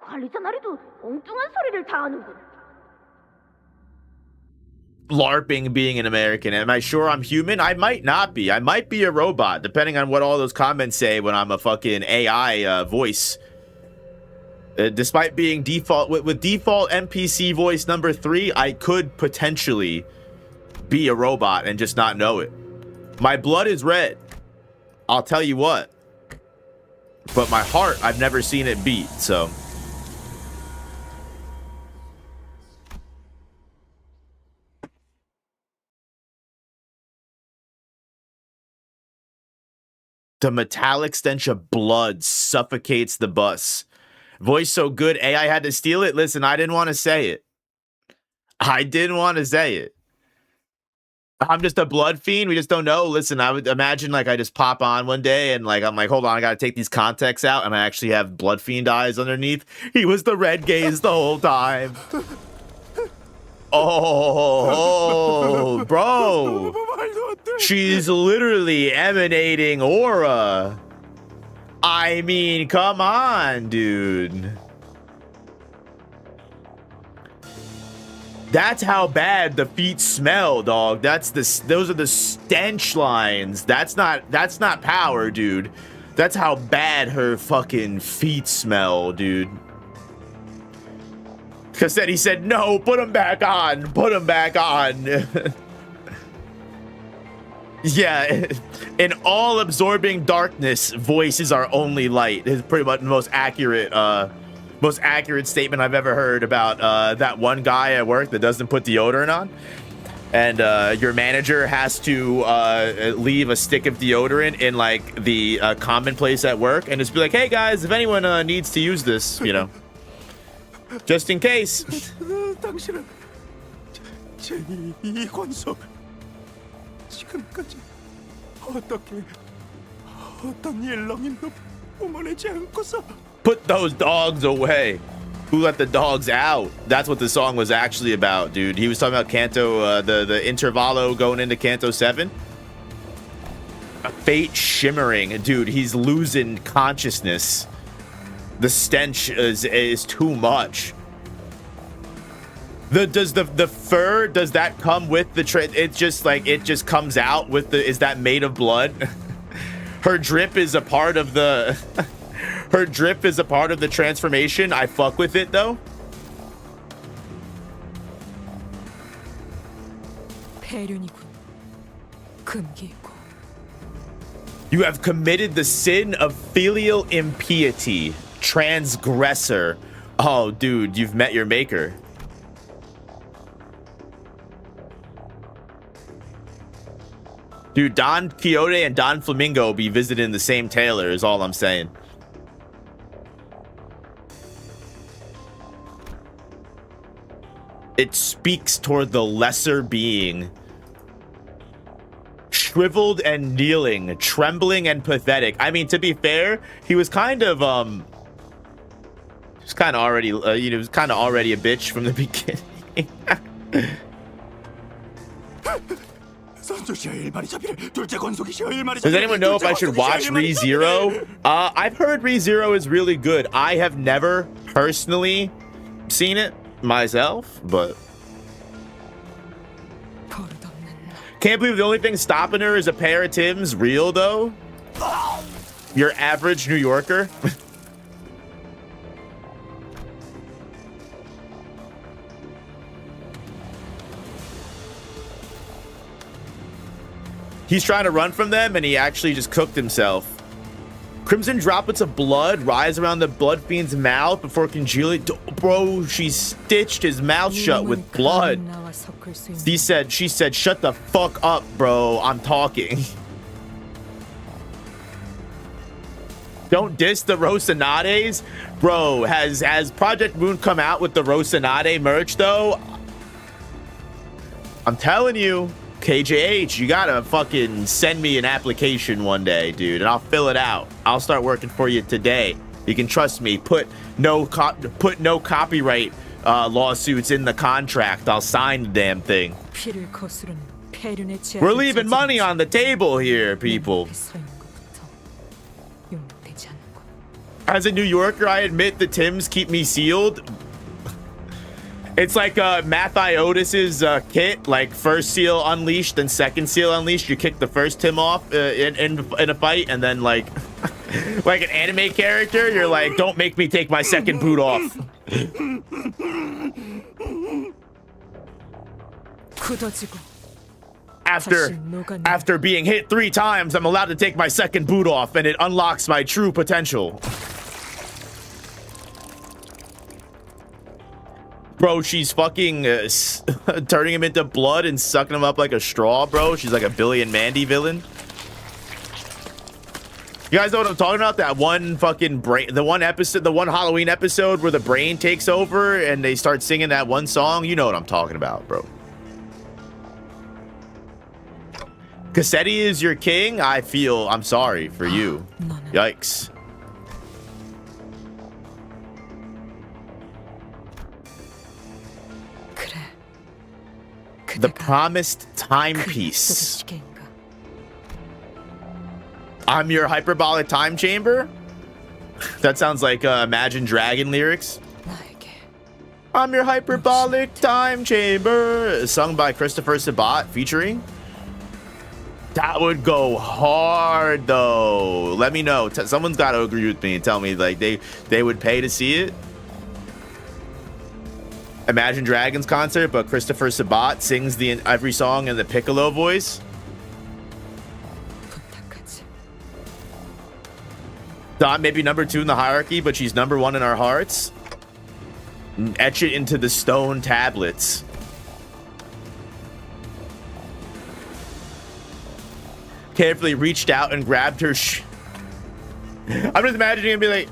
관리자 나리도 엉뚱한 소리를 다 하는군. LARPing being an American. Am I sure I'm human? I might not be. I might be a robot, depending on what all those comments say when I'm a fucking AI voice. Despite being default with default NPC voice number 3, I could potentially be a robot and just not know it. My blood is red. I'll tell you what. But my heart, I've never seen it beat, so. The metallic stench of blood suffocates the bus. Voice so good, AI had to steal it? Listen, I didn't want to say it. I didn't want to say it. I'm just a blood fiend. We just don't know. Listen, I would imagine like I just pop on one day and like I'm like, hold on, I gotta take these contacts out, and I actually have blood fiend eyes underneath. He was the red gaze the whole time. Oh, bro. She's literally emanating aura. I mean, come on, dude. That's how bad the feet smell, dog. Those are the stench lines. That's not power, dude. That's how bad her fucking feet smell, dude. Cause then he said, no, put them back on. Put them back on. Yeah, in all absorbing darkness, voice is our only light. Is pretty much the most accurate statement I've ever heard about that one guy at work that doesn't put deodorant on, and your manager has to leave a stick of deodorant in like the common place at work, and just be like, hey guys, if anyone needs to use this, you know, just in case. 당신은 제이 권속 지금까지 어떤 일렁임도 뿜어내지 않고서. Put those dogs away. Who let the dogs out? That's what the song was actually about, dude. He was talking about Canto, the intervallo going into Canto 7. A fate shimmering. Dude, he's losing consciousness. The stench is too much. Does the fur, does that come with the it's just like it just comes out with the, is that made of blood? Her drip is a part of the her drip is a part of the transformation. I fuck with it though. You have committed the sin of filial impiety. Transgressor. Oh, dude, you've met your maker. Dude, Don Quixote and Don Flamingo be visiting the same tailor is all I'm saying. It speaks toward the lesser being. Shriveled and kneeling, trembling and pathetic. I mean, to be fair, he was kind of already, he was kind of already a bitch from the beginning. Does anyone know if I should watch ReZero? I've heard ReZero is really good. I have never personally seen it myself, but can't believe the only thing stopping her is a pair of Timbs. Real though? Your average New Yorker? He's trying to run from them and he actually just cooked himself. Crimson droplets of blood rise around the blood fiend's mouth before congealing. Bro, she stitched his mouth shut with blood. She said, shut the fuck up, bro. I'm talking. Don't diss the Rocinades. Bro, has Project Moon come out with the Rocinade merch though? I'm telling you. KJH, you gotta fucking send me an application one day, dude, and I'll fill it out. I'll start working for you today. You can trust me. Put no copyright lawsuits in the contract. I'll sign the damn thing. We're leaving money on the table here, people. As a New Yorker, I admit the Timbs keep me sealed. It's like Mathiotis's kit, like first seal unleashed, then second seal unleashed. You kick the first Tim off in a fight, and then like like an anime character, you're like, don't make me take my second boot off. After being hit 3 times, I'm allowed to take my second boot off, and it unlocks my true potential. Bro, she's fucking turning him into blood and sucking him up like a straw, bro. She's like a Billy and Mandy villain. You guys know what I'm talking about? That one fucking brain, the one Halloween episode where the brain takes over and they start singing that one song. You know what I'm talking about, bro. Cassetti is your king? I'm sorry for you. Yikes. The promised timepiece. I'm your hyperbolic time chamber? That sounds like Imagine Dragon lyrics. I'm your hyperbolic time chamber. Sung by Christopher Sabat featuring. That would go hard though. Let me know. Someone's got to agree with me and tell me like they would pay to see it. Imagine Dragons concert, but Christopher Sabat sings every song in the piccolo voice. Dot may be #2 in the hierarchy, but she's #1 in our hearts. Etch it into the stone tablets. Carefully reached out and grabbed her. I'm just imagining him be like,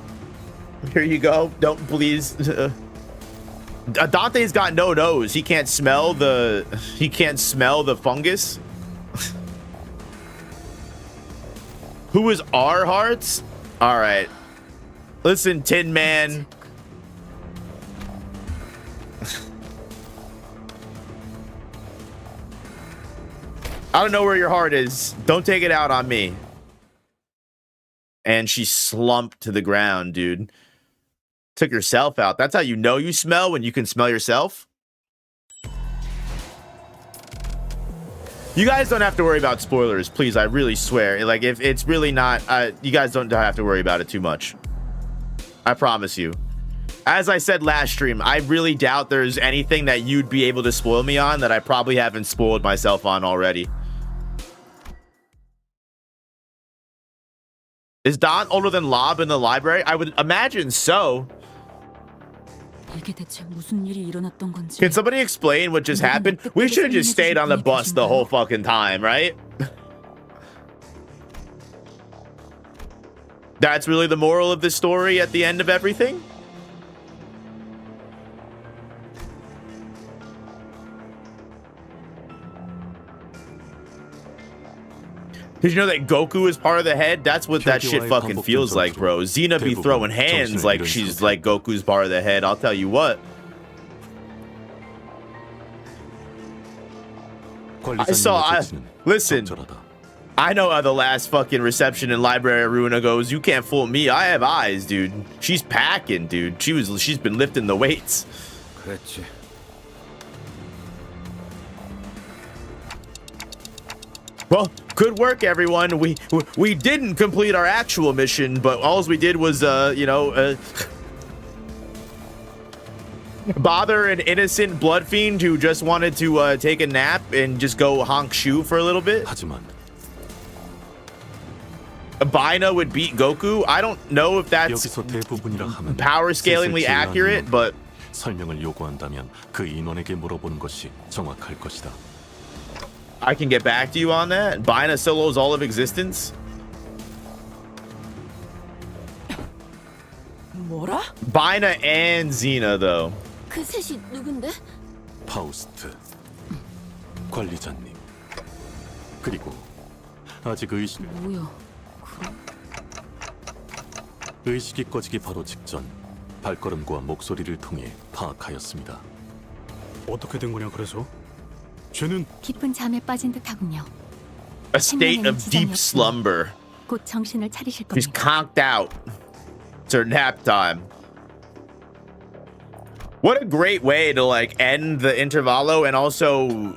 "Here you go. Don't please." Dante's got no nose. He can't smell the fungus. Who is our hearts? All right. Listen, Tin Man. I don't know where your heart is. Don't take it out on me. And she slumped to the ground, dude. Took herself out. That's how you know you smell, when you can smell yourself. You guys don't have to worry about spoilers, please. I really swear. Like, if it's really not, you guys don't have to worry about it too much. I promise you. As I said last stream, I really doubt there's anything that you'd be able to spoil me on that I probably haven't spoiled myself on already. Is Don older than Lob in the library? I would imagine so. Can somebody explain what just happened? We should have just stayed on the bus the whole fucking time, right? That's really the moral of the story at the end of everything? Did you know that Goku is part of the head? That's what that shit fucking feels like, bro. Xena be throwing hands like she's like Goku's part of the head. I'll tell you what. Listen, I know how the last fucking reception in Library Aruna goes. You can't fool me. I have eyes, dude. She's packing, dude. She's been lifting the weights. 그랬지. Well, good work, everyone. We didn't complete our actual mission, but all we did was, bother an innocent blood fiend who just wanted to take a nap and just go honk shoe for a little bit. 하지만 Bina would beat Goku. I don't know if that's 여기서 대부분이라 하면 power scalingly accurate, but 설명을 요구한다면 그 인원에게 물어보는 것이 정확할 것이다. I can get back to you on that. Bina solos all of existence. 뭐라? Bina and Xena, though. 그 셋이 누군데? 파우스트, 관리자님, 그리고 아직 뭐야? 의식이 꺼지기 바로 직전 발걸음과 목소리를 통해 파악하였습니다. 어떻게 된 거냐 그래서? 쟤는 깊은 잠에 빠진 듯하군요. A state of deep slumber. 곧 정신을 차리실 She's 겁니다. conked out. It's her nap time. What a great way to like end the intervallo and also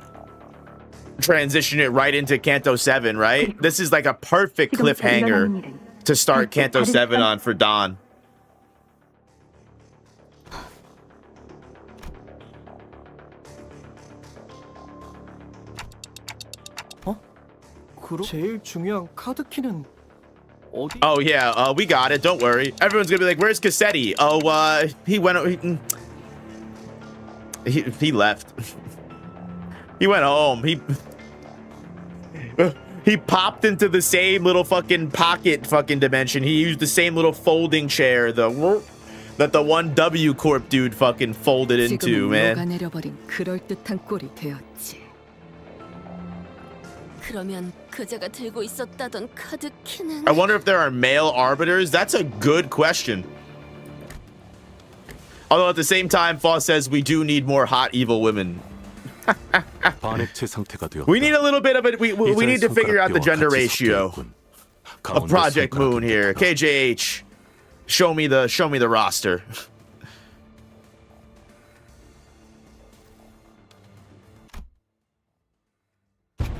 transition it right into Canto 7, right? This is like a perfect cliffhanger to start Canto 7 on for Dawn. 제일 중요한 카드 키는 어디? Oh yeah, we got it. Don't worry. Everyone's gonna be like, "Where's Cassetti?" Oh, he went. He left. He went home. He popped into the same little fucking pocket fucking dimension. He used the same little folding chair that the one W Corp dude fucking folded into, man. 녹아내려버린 그럴듯한 꼴이 되었지. 그러면 그자가 들고 있었다던 카드 키는 I wonder if there are male arbiters. That's a good question. Although at the same time, Foss says we do need more hot evil women. 반액체 상태가 되었다. We need a little bit of it. We need to figure out the gender ratio of Project Moon here. KJH, show me the roster.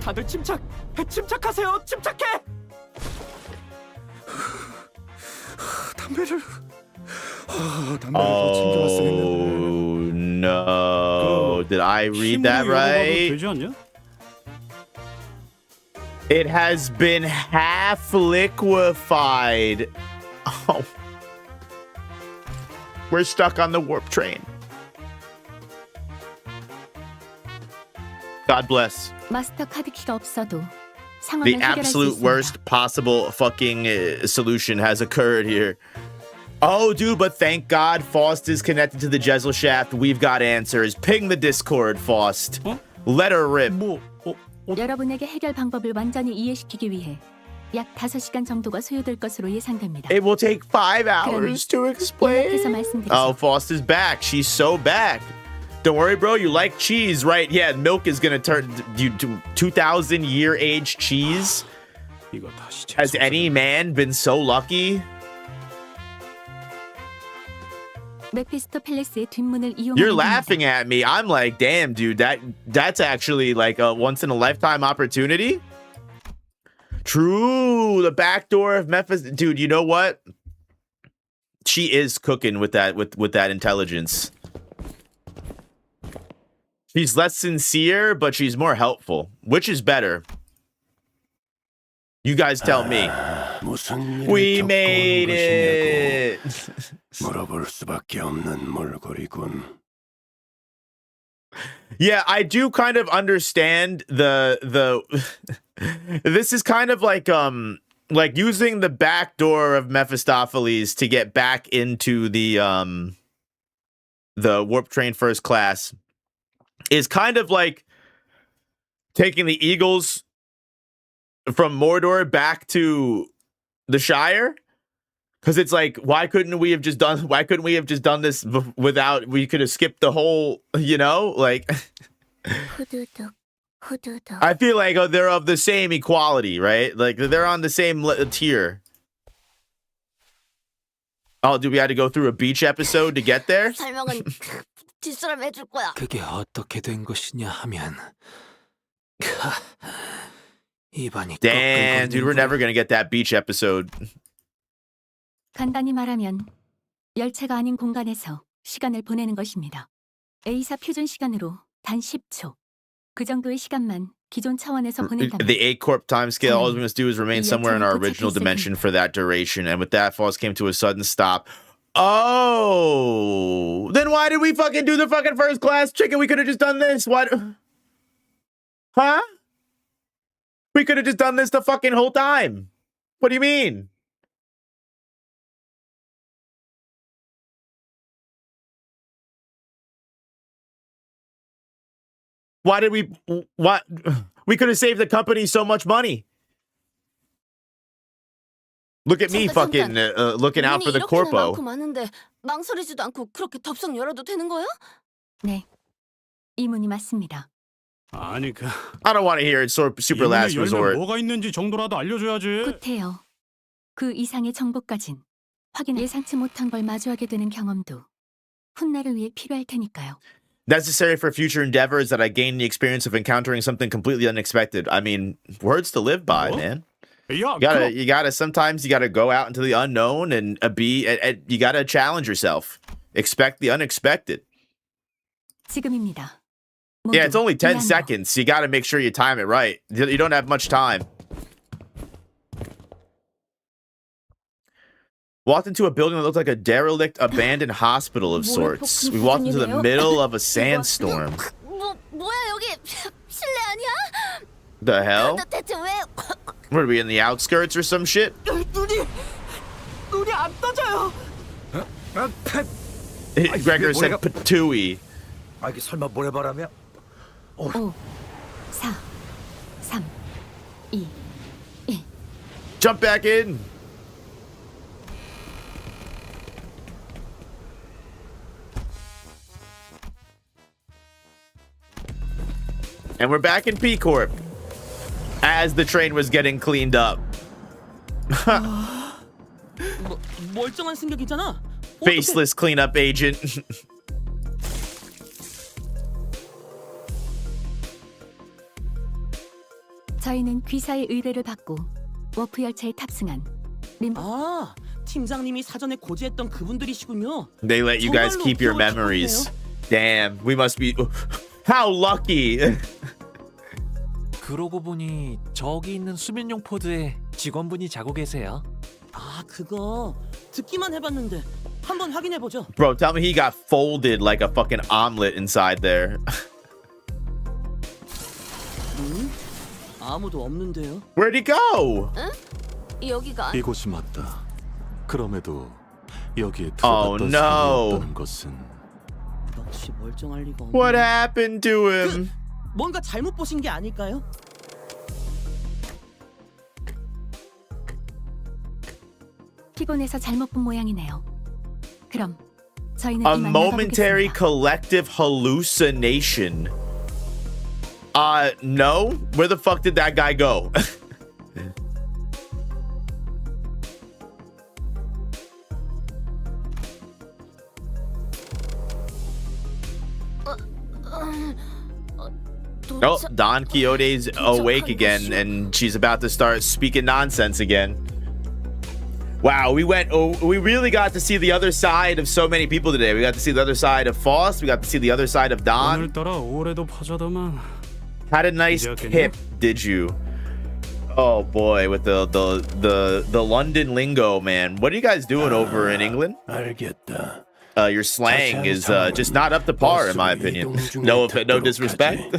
다들 침착하세요. 침착해. 담배를 Oh no! Did I read that right? 되지 않냐? It has been half liquefied. Oh, we're stuck on the warp train. God bless. 마스터 카드 키가 없어도 The 상황을 해결할 수 absolute 있습니다. worst possible fucking solution has occurred here. Oh, dude, but thank God Faust is connected to the Jezzel shaft. We've got answers. Ping the Discord, Faust. Let her rip. 여러분에게 해결 방법을 완전히 이해시키기 위해 약 5시간 정도가 소요될 것으로 예상됩니다. It will take 5 hours to explain. 요약해서 말씀드리죠. Oh, Faust is back. She's so back. Don't worry, bro. You like cheese, right? Yeah, milk is gonna turn you to 2,000 year age cheese. 이거 다시 Has any man been so lucky? 메피스토 팰리스의 뒷문을 이용하는 You're laughing at me. I'm like, damn, dude. That's actually like a once in a lifetime opportunity. True, the back door of Memphis, dude. You know what? She is cooking with that with that intelligence. She's less sincere, but she's more helpful. Which is better? You guys tell me. We made it. 물어볼 수밖에 없는 몰골이군. Yeah, I do kind of understand the this is kind of like like using the back door of Mephistopheles to get back into the warp train first class is kind of like taking the Eagles from Mordor back to the Shire. Because it's like, why couldn't we have just done this without, we could have skipped the whole, like, 후두둑 후두둑. I feel like they're of the same equality, right? Like they're on the same tier. Oh, do we have to go through a beach episode to get there? 설명은 뒷사람 해줄 거야. 그게 어떻게 된 것이냐 하면 입안이 Damn, dude, we're never gonna get that beach episode. 간단히 말하면 열차가 아닌 공간에서 시간을 보내는 것입니다. A사 표준 시간으로 단 10초. 그 정도의 시간만 기존 차원에서 보낸다면 The 8-corp time scale, all we must do is remain somewhere in our original dimension for that duration. And with that, Falls came to a sudden stop. Oh, then why did we fucking do the fucking first class chicken? We could have just done this. What? Huh? We could have just done this the fucking whole time. What do you mean? Why did we? What? We could have saved the company so much money. Look at me, fucking looking out for the corpo. 많은데 망설이지도 않고 그렇게 덥석 열어도 되는 거야? 네, 이 문이 맞습니다. 아니 I don't want to hear it. Super last resort. 뭐가 있는지 정도라도 알려줘야지. 굿해요. 그 이상의 정보까진 확인 예상치 못한 걸 마주하게 되는 경험도 훗날을 위해 필요할 테니까요. Necessary for future endeavors that I gain the experience of encountering something completely unexpected. I mean, words to live by, man. 야, You gotta. Sometimes you gotta go out into the unknown and you gotta challenge yourself. Expect the unexpected. 지금입니다. Yeah, it's only 10 미안해요. seconds. You gotta make sure you time it right. You don't have much time. Walked into a building that looked like a derelict, abandoned hospital of sorts. We walked into the middle of a sandstorm. 뭐야 여기 실내 아니야? The hell? 대체 왜? What are we in the outskirts or some shit? 눈이 안 떠져요. Gregor said patooey. 아 이게 설마 모래바람이야? 5, 4, 3, 2, 1. Jump back in. And we're back in P Corp as the train was getting cleaned up. 멀쩡한 승객이잖아. Faceless cleanup agent. 저희는 귀사의 의뢰를 받고 워프 열차에 탑승한 아, 팀장님이 사전에 고지했던 그분들이시군요. They let you guys keep your memories. Damn, we must be. How lucky. 그러고 보니 저기 있는 수면용 포드에 직원분이 자고 계세요. 아, 그거 듣기만 해봤는데 한번 확인해 보죠. Bro, tell me he got folded like a fucking omelet inside there. 아무도 없는데요. Where'd he go? 여기가 이곳이 맞다. 그럼에도 여기에 Oh, 들어갔던 no. 사람이 없다는 것은 역시 멀쩡할 리가 없네. What happened to him? 뭔가 잘못 보신 게 아닐까요? 피곤해서 잘못 본 모양이네요. 그럼 저희는 A 이만 momentary 나가보겠습니다. collective hallucination. No. Where the fuck did that guy go? Oh, Don Quixote's awake again, and she's about to start speaking nonsense again. Wow, we really got to see the other side of so many people today. We got to see the other side of Faust. We got to see the other side of Don. 오늘따라 올해도 파자더만. Had a nice tip, did you? Oh boy, with the London lingo, man. What are you guys doing over in England? 알겠다. Your slang is just not up to par, in my opinion. No disrespect.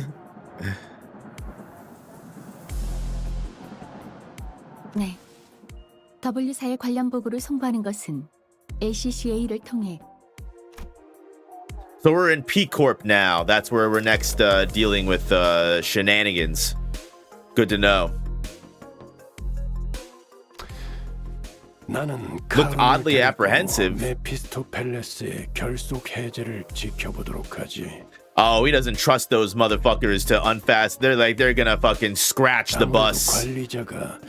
네, W사의 관련 보고를 송부하는 것은 ACCA를 통해 So we're in P Corp now. That's where we're next dealing with shenanigans. Good to know. 나는 Looked oddly apprehensive. 메피스토펠레스의 결속 해제를 지켜보도록 하지. Oh, he doesn't trust those motherfuckers to unfast. They're gonna fucking scratch the bus. 관리자가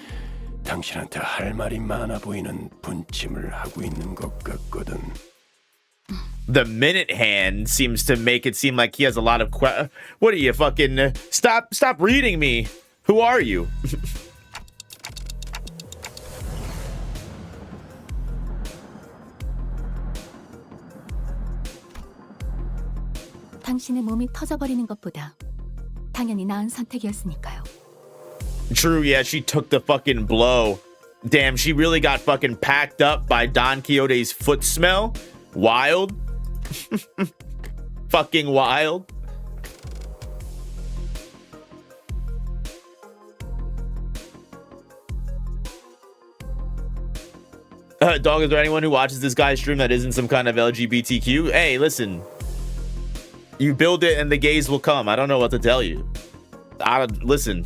당신한테 할 말이 많아 보이는 분침을 하고 있는 것 같거든. The minute hand seems to make it seem like he has a lot of what are you fucking stop reading me. Who are you? 당신의 몸이 터져버리는 것보다 당연히 나은 선택이었으니까요. True, yeah, she took the fucking blow. Damn, she really got fucking packed up by Don Quixote's foot smell. Wild. Fucking wild. Dog, is there anyone who watches this guy's stream that isn't some kind of LGBTQ? Hey, listen. You build it and the gays will come. I don't know what to tell you. Listen.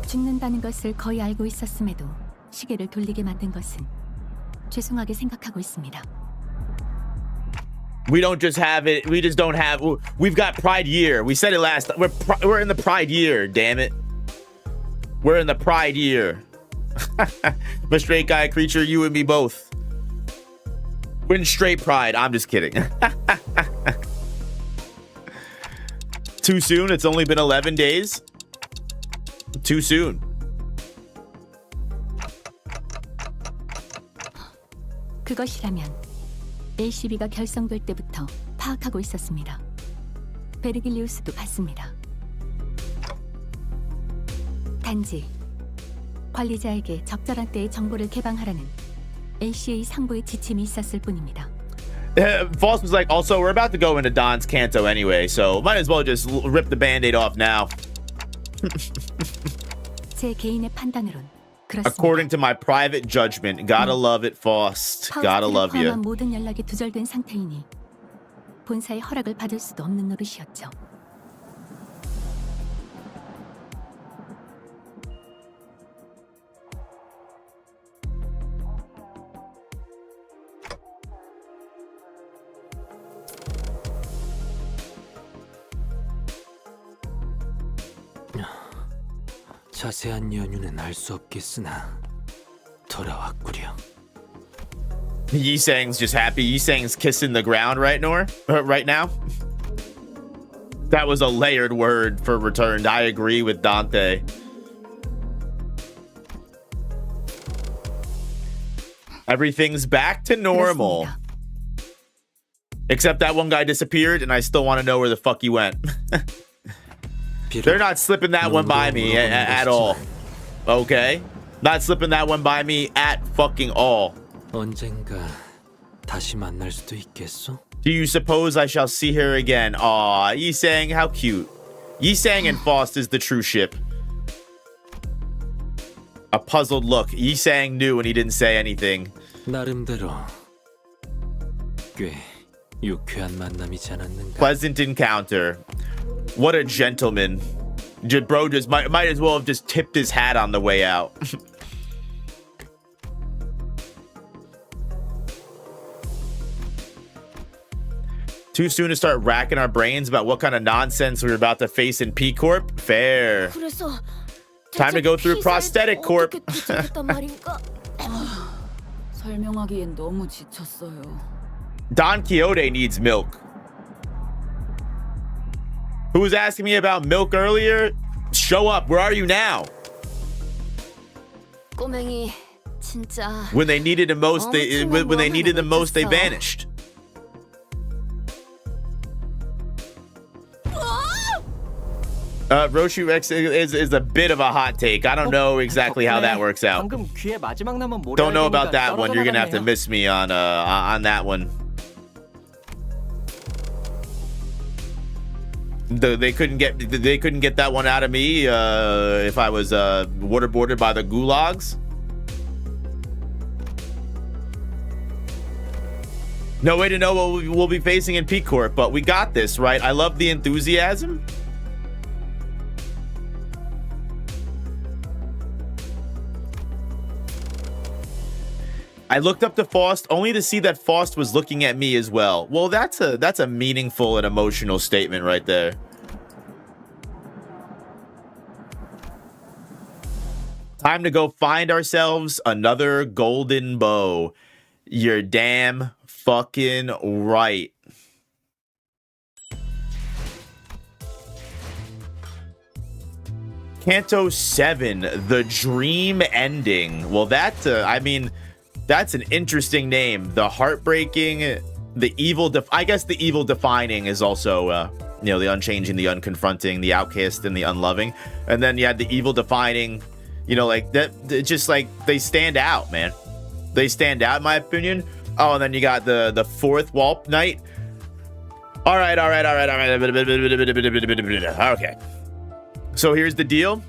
죽는다는 것을 거의 알고 있었음에도 시계를 돌리게 만든 것은 죄송하게 생각하고 있습니다. We don't just have it. We just don't have. We've got Pride Year. We said it last. We're in the Pride Year. Damn it. We're in the Pride Year. I'm a straight guy creature. You and me both. We're in straight pride. I'm just kidding. Too soon. It's only been 11 days. Too soon. 그것이라면 ACB가 결성될 때부터 파악하고 있었습니다. 베르길리우스도 봤습니다. 단지 관리자에게 적절한 때에 정보를 개방하라는 ACA 상부의 지침이 있었을 뿐입니다. False was like, also, we're about to go into Don's Canto anyway, so might as well just rip the band-aid off now. 제 개인의 판단으론 그렇습니다. According to my private judgment, gotta love it, Faust. Gotta love you. 모든 연락이 두절된 상태이니 본사의 허락을 받을 수도 없는 노릇이었죠. 자세한 연유는 알 수 없겠으나 돌아왔구려. Yisang's just happy. Yisang's kissing the ground right now. That was a layered word for returned. I agree with Dante. Everything's back to normal. 그렇습니다. Except that one guy disappeared and I still want to know where the fuck he went. They're not slipping that one by me at all. Okay? Not slipping that one by me at fucking all. 언젠가 다시 만날 수도 있겠어? Do you suppose I shall see her again? Aw, Yisang, how cute. Yisang and Faust is the true ship. A puzzled look. Yisang knew and he didn't say anything. 나름대로 꽤 유쾌한 만남이지 않았는가? Pleasant encounter. What a gentleman. Bro just might as well have just tipped his hat on the way out. Too soon to start racking our brains about what kind of nonsense we're about to face in P Corp? Fair. Time to go through Prosthetic Corp. 설명하기엔 너무 지쳤어요. Don Quixote needs milk. Who was asking me about milk earlier? Show up. Where are you now? 꼬맹이 진짜 When they needed the most, they vanished. Roshu Rex is a bit of a hot take. I don't know exactly how that works out. 방금 귀에 마지막 남은 모래 Don't know about 알갱이가 that one. You're gonna have to 떨어져 miss me on that one. They couldn't get that one out of me if I was waterboarded by the gulags. No way to know what we'll be facing in Peak Court, but we got this, right? I love the enthusiasm. I looked up to Faust only to see that Faust was looking at me as well. Well, that's a meaningful and emotional statement right there. Time to go find ourselves another golden bow. You're damn fucking right. Canto 7, the dream ending. Well, that, I mean, that's an interesting name. The heartbreaking, the evil, I guess the evil defining is also, you know, the unchanging, the unconfronting, the outcast, and the unloving. And then you had the evil defining, you know, like that, just like they stand out, man. They stand out, in my opinion. Oh, and then you got the fourth Wall Knight. All right. Okay. So here's the deal.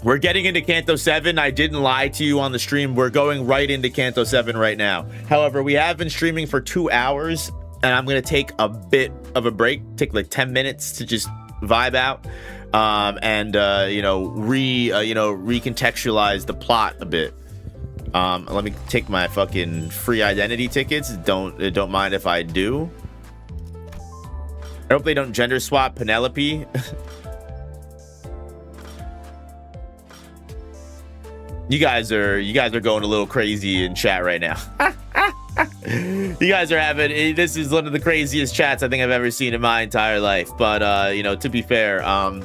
We're getting into Canto 7. I didn't lie to you on the stream. We're going right into Canto 7 right now. However, we have been streaming for 2 hours, and I'm going to take a bit of a break, take like 10 minutes to just vibe out, and you know, recontextualize the plot a bit. Let me take my fucking free identity tickets. Don't mind if I do. I hope they don't gender swap Penelope. You guys are going a little crazy in chat right now. You guys are having, this is one of the craziest chats I think I've ever seen in my entire life. But you know, to be fair, I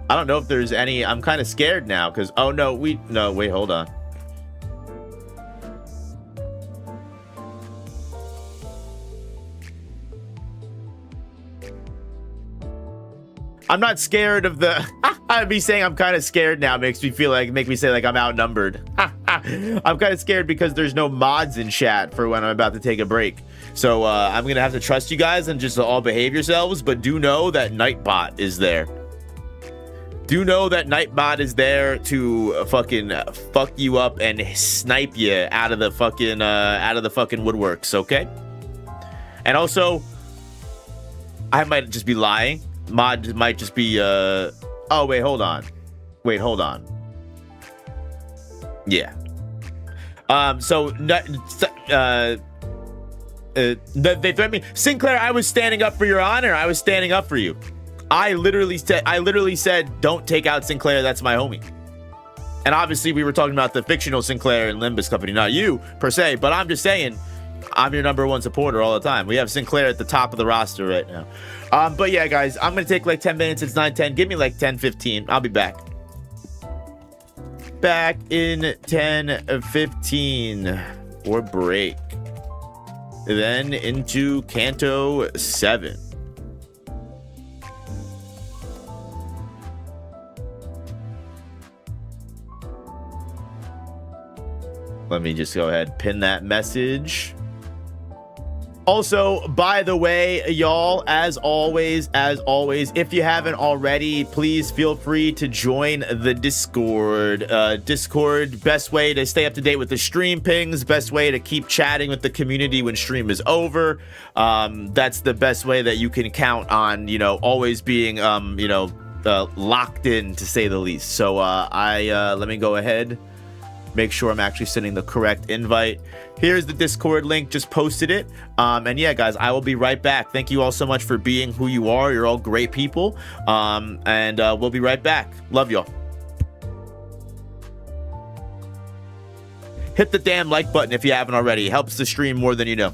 don't know if there's any. I'm kind of scared now because wait, hold on. I'm not scared of the. I'd be saying I'm kind of scared now. Make me say like I'm outnumbered. I'm kind of scared because there's no mods in chat for when I'm about to take a break. So I'm gonna have to trust you guys and just all behave yourselves. But do know that Nightbot is there. Do know that Nightbot is there to fucking fuck you up and snipe you out of the fucking woodworks. Okay. And also, I might just be lying. Mod might just be oh wait, hold on. Yeah. So they threatened me. Sinclair, I was standing up for your honor. I was standing up for you. I literally said don't take out Sinclair, that's my homie. And obviously we were talking about the fictional Sinclair and Limbus company, not you per se, but I'm just saying I'm your #1 supporter all the time. We have Sinclair at the top of the roster right now. But yeah, guys, I'm going to take like 10 minutes. It's 9:10. Give me like 10:15. I'll be back. Back in 10:15 or break. Then into Canto 7. Let me just go ahead, pin that message. Also, by the way, y'all, as always, if you haven't already, please feel free to join the Discord. Discord, best way to stay up to date with the stream pings, best way to keep chatting with the community when stream is over. That's the best way that you can count on, you know, always being, locked in, to say the least. So let me go ahead. Make sure I'm actually sending the correct invite. Here's the Discord link, just posted it. And yeah, guys, I will be right back. Thank you all so much for being who you are. You're all great people. And we'll be right back. Love y'all. Hit the damn like button if you haven't already. It helps the stream more than you know.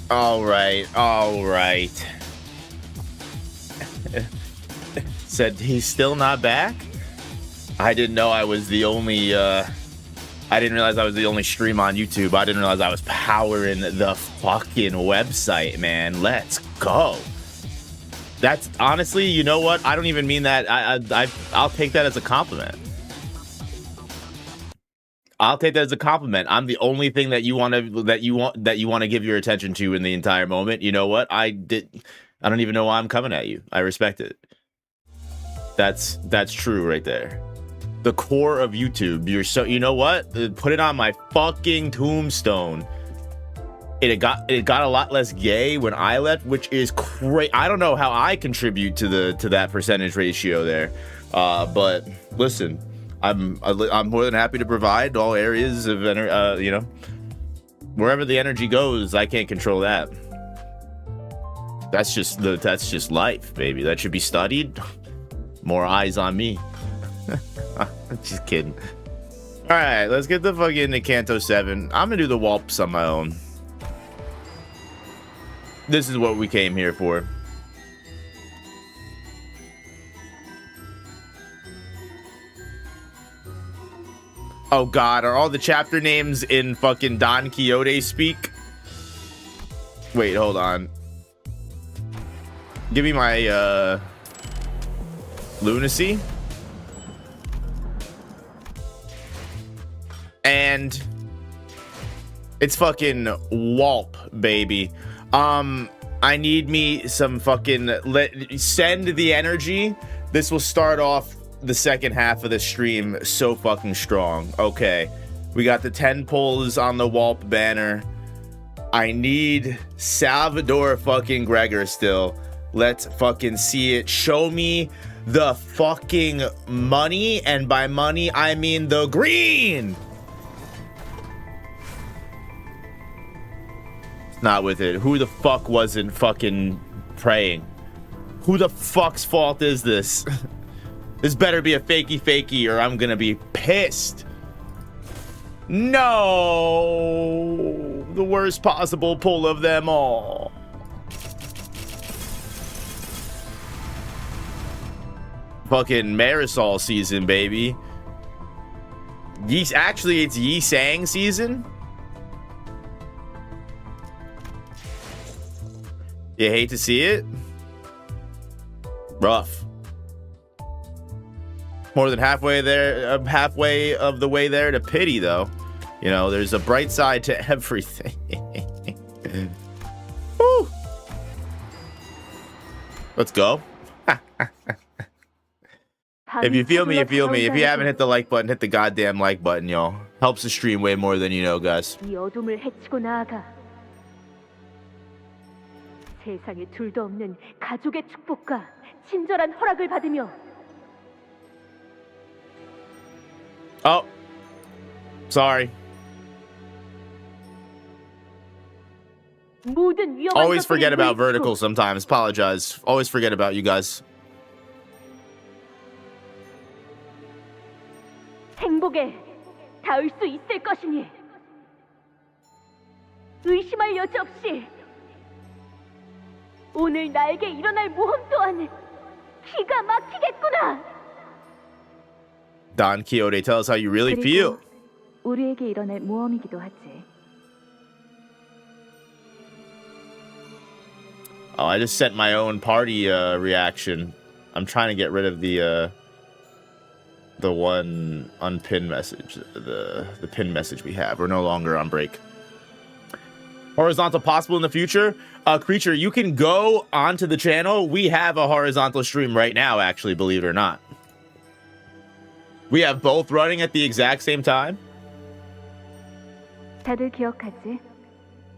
All right. Said he's still not back? I didn't know I was the only, I didn't realize I was the only stream on YouTube. I didn't realize I was powering the fucking website, man. Let's go. That's honestly, you know what? I don't even mean that. I'll take that as a compliment. I'll take that as a compliment. I'm the only thing that you want to give your attention to in the entire moment. You know what? I don't even know why I'm coming at you. I respect it. That's true right there. The core of YouTube. You know what? Put it on my fucking tombstone. It got a lot less gay when I left, which is crazy. I don't know how I contribute to that percentage ratio there. But listen, I'm more than happy to provide all areas of you know, wherever the energy goes. I can't control that. That's just life, baby. That should be studied. More eyes on me. Just kidding. All right, let's get the fuck into Canto 7. I'm gonna do the Walps on my own. This is what we came here for. Oh god, are all the chapter names in fucking Don Quixote speak? Wait, hold on. Give me my lunacy. And it's fucking Walp, baby. I need me some fucking send the energy. This will start off the second half of the stream so fucking strong. Okay, we got the 10 pulls on the Walp banner. I need Salvador fucking Gregor still. Let's fucking see it. Show me the fucking money, and by money I mean the green. Not with it. Who the fuck wasn't fucking praying? Who the fuck's fault is this? This better be a fakey or I'm gonna be pissed. No, the worst possible pull of them all. Fucking Marisol season, baby. Actually, it's Yi Sang season. You hate to see it? Rough. More than halfway there, halfway of the way there to pity, though. You know, there's a bright side to everything. Woo. Let's go. If you feel me, you feel me. If you haven't hit the like button, hit the goddamn like button, y'all. Helps the stream way more than you know, guys. 세상에 둘도 없는 가족의 축복과 친절한 허락을 받으며. Oh, sorry. Always forget about vertical sometimes. Apologize. Always forget about you guys. 행복에 닿을 수 있을 것이니 의심할 여지 없이. 오늘 나에게 일어날 모험 또한 기가 막히겠구나. Don Quixote, tell us how you really feel. 우리에게 일어날 모험이기도 하지. Oh, I just sent my own party reaction. I'm trying to get rid of the one unpinned message, the pinned message we have. We're no longer on break. Horizontal possible in the future? Creature, you can go onto the channel. We have a horizontal stream right now, actually, believe it or not. We have both running at the exact same time. 다들 기억하지?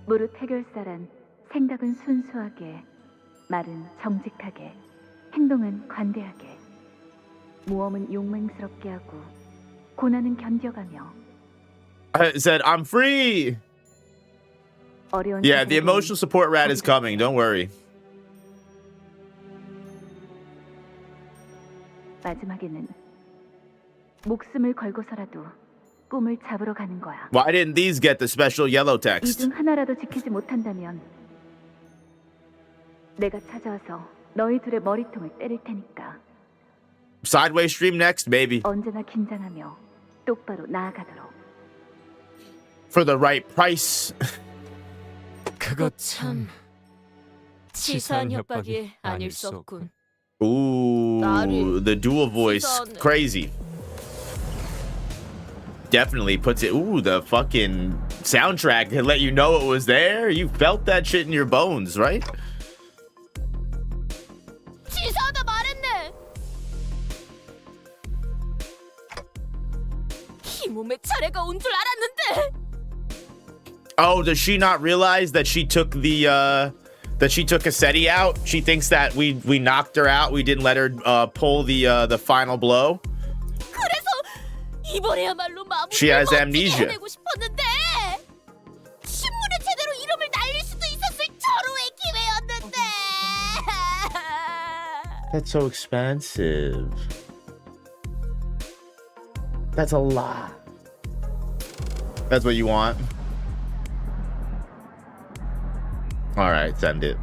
무릇 해결사란 생각은 순수하게, 말은 정직하게, 행동은 관대하게, 모험은 용맹스럽게 하고, 고난은 견뎌가며. I said, I'm free! Yeah, the emotional support rat is coming. Don't worry. 마지막에는 목숨을 걸고서라도 꿈을 잡으러 가는 거야. Why didn't these get the special yellow text? 이 중 하나라도 지키지 못한다면 내가 찾아와서 너희 둘의 머리통을 때릴 테니까 Sideways stream next, baby. 언제나 긴장하며 똑바로 나아가도록. For the right price. 그거 참 치사한 협박이 아닐 수 없군. Ooh, the dual voice. 치사하네. Crazy. Definitely puts it. Ooh, the fucking soundtrack to let you know it was there. You felt that shit in your bones, right? 치사하다 말했네. 이 몸의 차례가 온 줄 알았는데. Oh, does she not realize that she took the Cassetti out? She thinks that we knocked her out. We didn't let her pull the final blow. 그래서 이번에야말로 She has 마무리를 amnesia. 해내고 싶었는데 신문에 제대로 이름을 날릴 수도 있었을 절호의 기회였는데. That's so expensive. That's a lot. That's what you want? Alright, send it.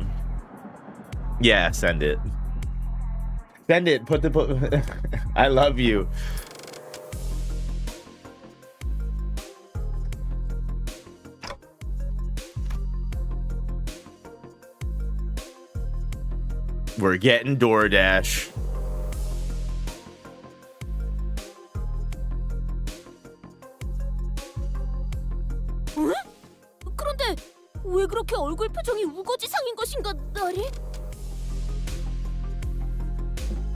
Yeah, send it. Send it. Put I love you. We're getting DoorDash. 응? 그런데 왜 그렇게 얼굴 표정이 우거지상인 것인가, 나리?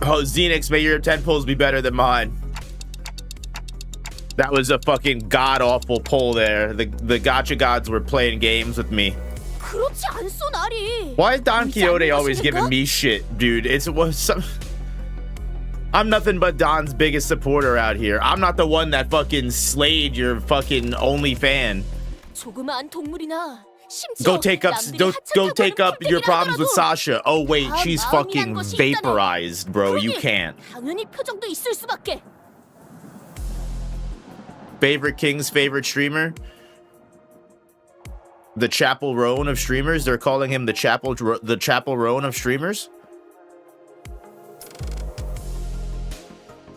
Oh, Xenix, may your 10 pulls be better than mine. That was a fucking god-awful pull there. The gacha gods were playing games with me. 그렇지 않소, 나리. Why is Don 의지 Quixote 않는 always giving 것입니까? me shit, dude? It was some... I'm nothing but Don's biggest supporter out here. I'm not the one that fucking slayed your fucking only fan. 조그마한 동물이나 Go take up your problems with Sasha. Oh wait, she's fucking vaporized, bro. You can't. 당연히 표정도 있을 수밖에. Favorite King's favorite streamer? The Chapel Roan of streamers. They're calling him the Chapel Roan of streamers.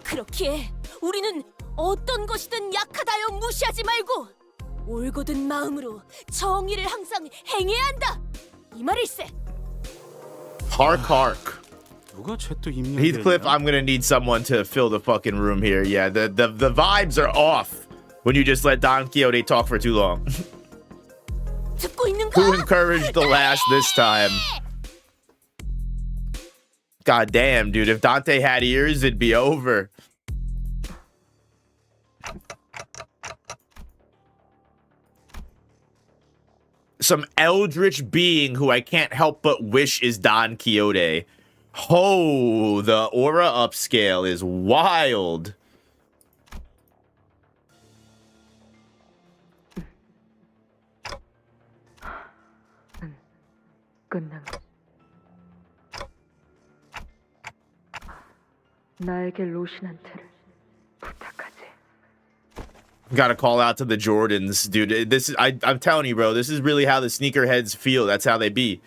그렇기에 우리는 어떤 것이든 약하다여 무시하지 말고 올곧은 마음으로 정의를 항상 행해야 한다. 이 말일세. Hark, hark. 누가 쟤또 입력? Heathcliff, I'm gonna need someone to fill the fucking room here. Yeah, the vibes are off when you just let Don Quixote talk for too long. 듣고 있는가? Who encouraged the last this time? God damn, dude. If Dante had ears, it'd be over. Some eldritch being who I can't help but wish is Don Quixote. Oh, the aura upscale is wild. 끝난 나에게 로신한테를 부탁하지. Gotta call out to the Jordans, dude. This is I'm telling you, bro. This is really how the sneakerheads feel. That's how they be.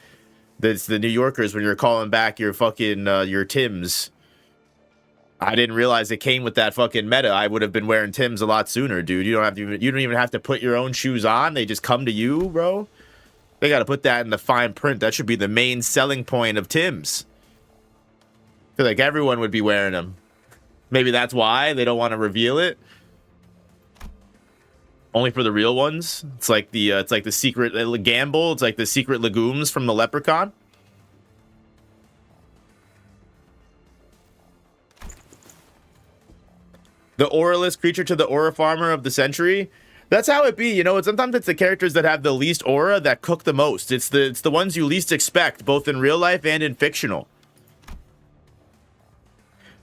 That's the New Yorkers when you're calling back your fucking your Tims. I didn't realize it came with that fucking meta. I would have been wearing Tims a lot sooner, dude. You don't even have to put your own shoes on. They just come to you, bro. They gotta put that in the fine print. That should be the main selling point of Tims. I feel like everyone would be wearing them. Maybe that's why they don't want to reveal it. Only for the real ones. It's like the secret gamble. It's like the secret legumes from the leprechaun. The auraless creature to the aura farmer of the century. That's how it be, you know. Sometimes it's the characters that have the least aura that cook the most. It's the ones you least expect, both in real life and in fictional.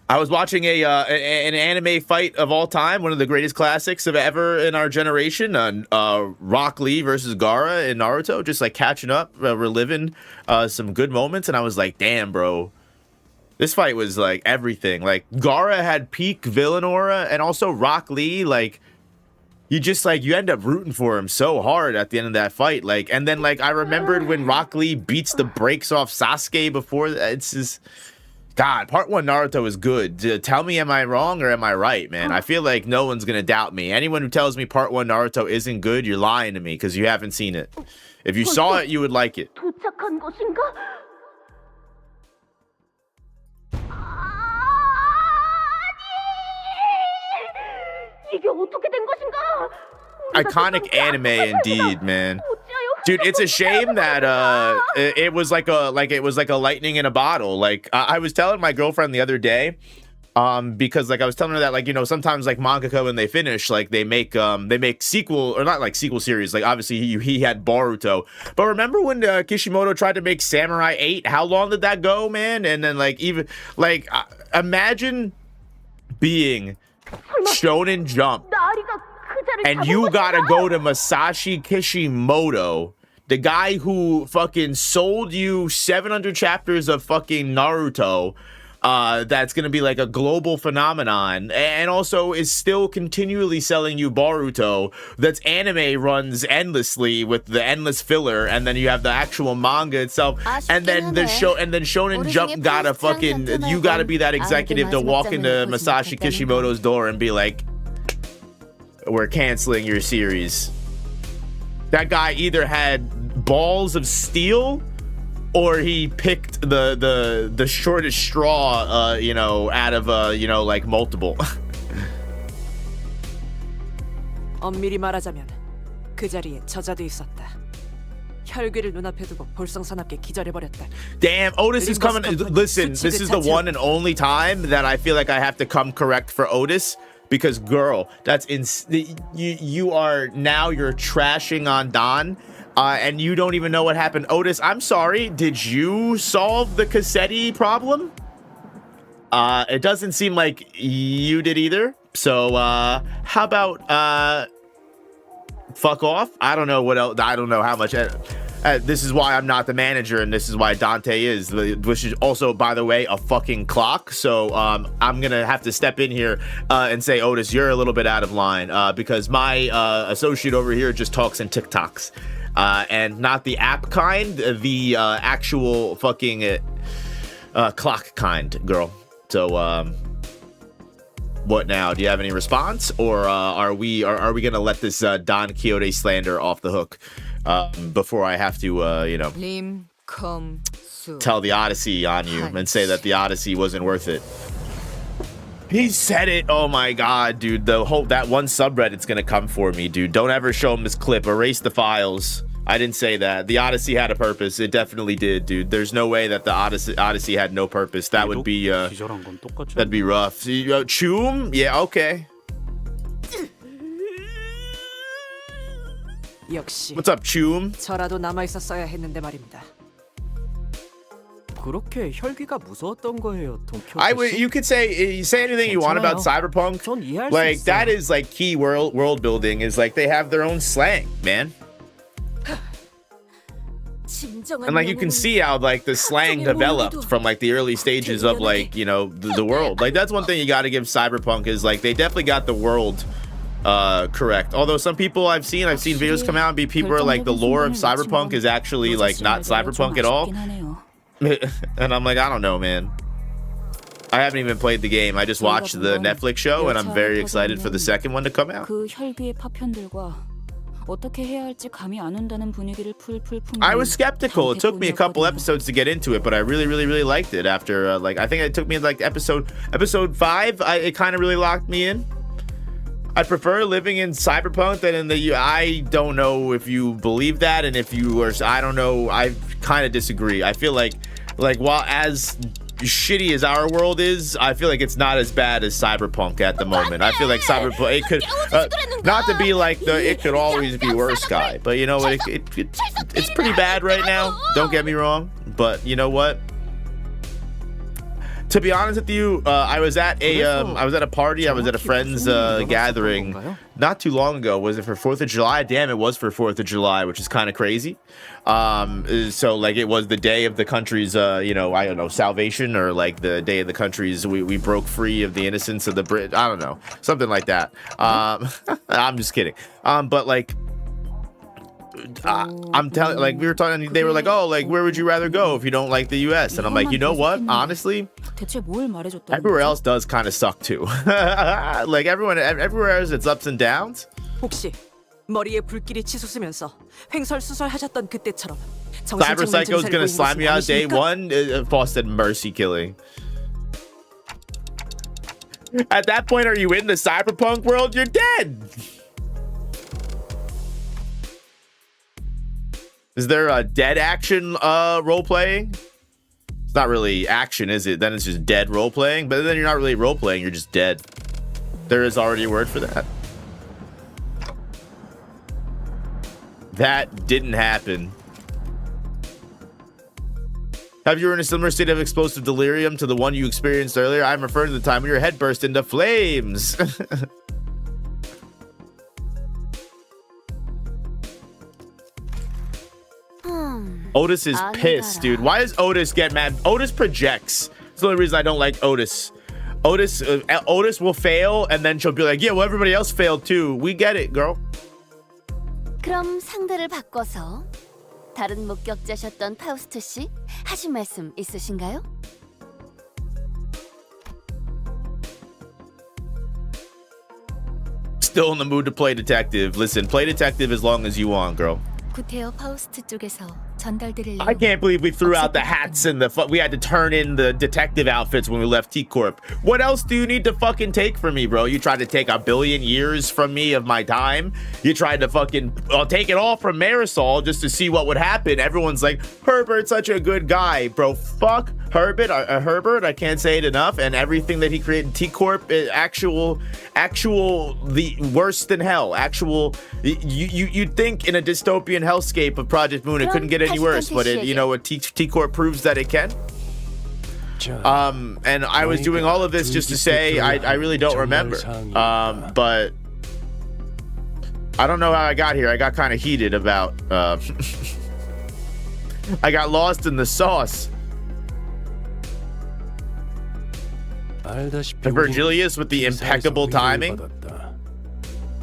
I was watching an anime fight of all time, one of the greatest classics of ever in our generation, Rock Lee versus Gaara in Naruto, just like catching up, reliving some good moments, and I was like, damn, bro. This fight was like everything. Like Gaara had peak villain aura, and also Rock Lee, like you just like you end up rooting for him so hard at the end of that fight. Like, and then like I remembered when Rock Lee beats the brakes off Sasuke before. It's just God. Part 1 Naruto is good. Tell me, am I wrong or am I right, man? I feel like no one's gonna doubt me. Anyone who tells me Part 1 Naruto isn't good, you're lying to me because you haven't seen it. If you saw it, you would like it. 도착한 것인가? 이게 어떻게 된 것인가? Iconic anime indeed, man. Dude, it's a shame that it was like a lightning in a bottle. Like I was telling my girlfriend the other day, because like I was telling her that, like, you know, sometimes like mangaka when they finish, like they make sequel, or not like sequel series. Like obviously he had Boruto, but remember when Kishimoto tried to make Samurai 8? How long did that go, man? And then like even like imagine being Shonen Jump and you gotta go to Masashi Kishimoto, the guy who fucking sold you 700 chapters of fucking Naruto, that's gonna be like a global phenomenon, and also is still continually selling you Boruto, that's anime runs endlessly with the endless filler, and then you have the actual manga itself, and then the show, and then Shonen Jump gotta fucking, you gotta be that executive to walk into Masashi Kishimoto's door and be like, we're canceling your series. That guy either had balls of steel or he picked the shortest straw, you know, out of you know, like multiple. 엄밀히 말하자면 그 자리에 저자도 있었다. 혈귀를 눈앞에 두고 볼썽사납게 기절해버렸다. Damn, Otis is coming. Listen, this is the one and only time that I feel like I have to come correct for Otis. Because girl, that's you are now you're trashing on Don, and you don't even know what happened. Otis, I'm sorry. Did you solve the Cassetti problem? It doesn't seem like you did either. So how about fuck off? I don't know what else. I don't know how much. This is why I'm not the manager, and this is why Dante is, which is also, by the way, a fucking clock. So I'm gonna have to step in here and say, Otis, you're a little bit out of line, because my associate over here just talks in TikToks, and not the app kind, the actual fucking clock kind, girl. So what now? Do you have any response, or are we gonna let this Don Quixote slander off the hook? Before I have to, you know, tell the Odyssey on you and say that the Odyssey wasn't worth it. He said it. Oh my God, dude. That one subreddit's gonna come for me, dude. Don't ever show him this clip. Erase the files. I didn't say that. The Odyssey had a purpose. It definitely did, dude. There's no way that the Odyssey had no purpose. That would be, that'd be rough. Choom? Yeah, okay. 역시 What's up, Choom? 저라도 남아 있었어야 했는데 말입니다. 그렇게 혈기가 무서웠던 거예요, You could say anything you want about Cyberpunk. Like that is like key world building. Is like they have their own slang, man. And like you can see how like the slang developed from like the early stages of like, you know, the world. Like that's one thing you got to give Cyberpunk is like they definitely got the world correct. Although some people I've seen videos come out and people are like the lore of Cyberpunk is actually like not Cyberpunk at all. And I'm like, I don't know, man. I haven't even played the game. I just watched the Netflix show and I'm very excited for the second one to come out. I was skeptical. It took me a couple episodes to get into it, but I really liked it after like I think it took me like episode 5. It kind of really locked me in. I prefer living in Cyberpunk than in the I don't know if you believe that, and if you are, I don't know, I kind of disagree. I feel like while as shitty as our world is, I feel like it's not as bad as Cyberpunk at the moment. I feel like Cyberpunk, it could not to be like it could always be worse, guy, but you know what, it's pretty bad right now, don't get me wrong, but you know what, To be honest with you, I was at a party. I was at a friend's gathering not too long ago. Was it for 4th of July? Damn, it was for 4th of July, which is kind of crazy. So like it was the day of the country's, I don't know, salvation, or like the day of the country's we broke free of the innocence of the Brit. I don't know, something like that. I'm just kidding. But like. I'm telling, like, we were talking, they were like, oh, like, where would you rather go if you don't like the US? And I'm like, you know what, honestly, everywhere else does kind of suck too. Like everywhere has its ups and downs. 혹시 머리에 불길이 치솟으면서 횡설수설하셨던 그때처럼 Cyber Psycho's gonna slime you out day one. Foss said mercy killing. At that point, are you in the cyberpunk world? You're dead. Is there a dead action role playing? It's not really action, is it? Then it's just dead role playing. But then you're not really role playing, you're just dead. There is already a word for that. That didn't happen. Have you were in a similar state of explosive delirium to the one you experienced earlier? I'm referring to the time when your head burst into flames. Otis is pissed, dude. Why does Otis get mad? Otis projects. That's the only reason I don't like Otis. Otis will fail, and then she'll be like, yeah, well, everybody else failed too. We get it, girl. 그럼 상대를 바꿔서 다른 목격자셨던 파우스트 씨 하신 말씀 있으신가요? Still in the mood to play detective. Listen, play detective as long as you want, girl. 구테어 파우스트 쪽에서 전달드릴 I can't believe we threw out the hats and we had to turn in the detective outfits when we left T-Corp. What else do you need to fucking take from me, bro? You tried to take 1 billion years from me of my time. You tried to fucking take it all from Marisol just to see what would happen. Everyone's like, Herbert's such a good guy, bro. Fuck Herbert. Herbert, I can't say it enough. And everything that he created, T-Corp, actual, the worse than hell. Actual, you'd think in a dystopian hellscape of Project Moon, it couldn't get any worse, but it, T-Corp proves that it can. And I was doing all of this just to say I really don't remember. But I don't know how I got here. I got kind of heated about I got lost in the sauce. And Virgilius with the impeccable timing.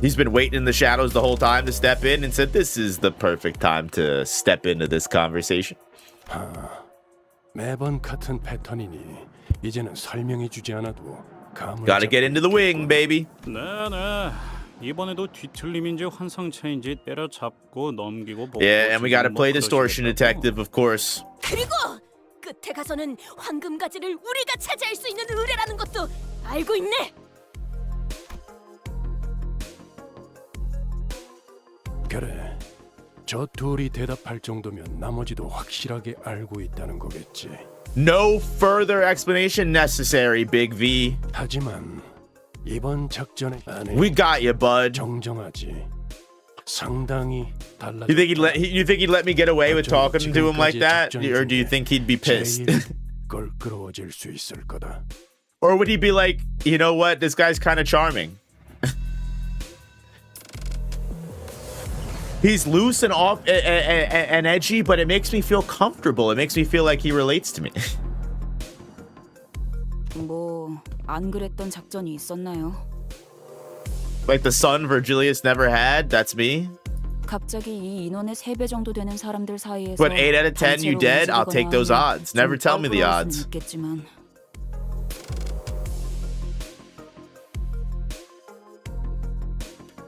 He's been waiting in the shadows the whole time to step in and said, this is the perfect time to step into this conversation. Gotta get into the wing, baby. 네네. 이번에도 뒤틀림인지 환상체인지 때려잡고 넘기고 Yeah, and we gotta play distortion detective, of course. 그리고 끝에 가서는 황금 가지를 우리가 차지할 수 있는 의뢰라는 것도 알고 있네. 그래. 저 둘이 대답할 정도면 나머지도 확실하게 알고 있다는 거겠지. No further explanation necessary, Big V. 하지만 이번 작전에 We got you, bud. 정정하지. 상당히 달라. You think he'd let me get away with talking to him like that, or do you think he'd be pissed? 껄끄러워질 수 있을 거다. Or would he be like, you know what, this guy's kind of charming. He's loose and off and edgy, but it makes me feel comfortable. It makes me feel like he relates to me. 뭐 안 그랬던 작전이 있었나요? Like the son Virgilius never had. That's me. 갑자기 이 인원의 3배 정도 되는 사람들 사이에서 But 8 out of 10 you dead? I'll take those odds. Never tell me the odds. 있겠지만.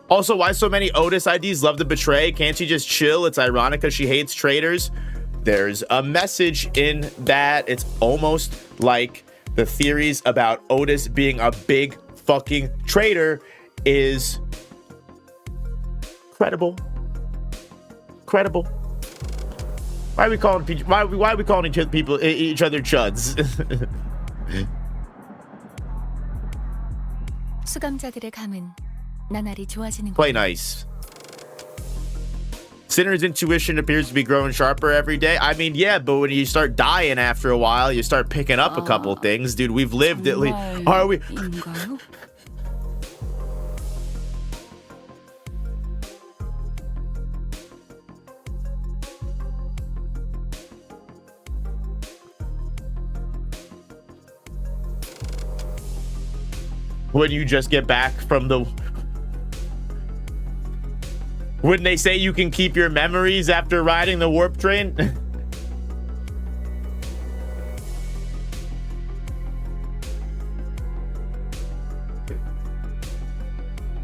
Also, why so many Otis IDs love to betray? Can't she just chill? It's ironic because she hates traitors. There's a message in that. It's almost like the theories about Otis being a big fucking traitor is credible. Why are we calling each other chuds? 수감자들의 감은 나날이 좋아지는 Play nice. Sinner's intuition appears to be growing sharper every day. I mean, yeah, but when you start dying after a while, you start picking up a couple things. Dude, we've lived at least... Are we... 인가요? When you just get back from the... Wouldn't they say you can keep your memories after riding the warp train?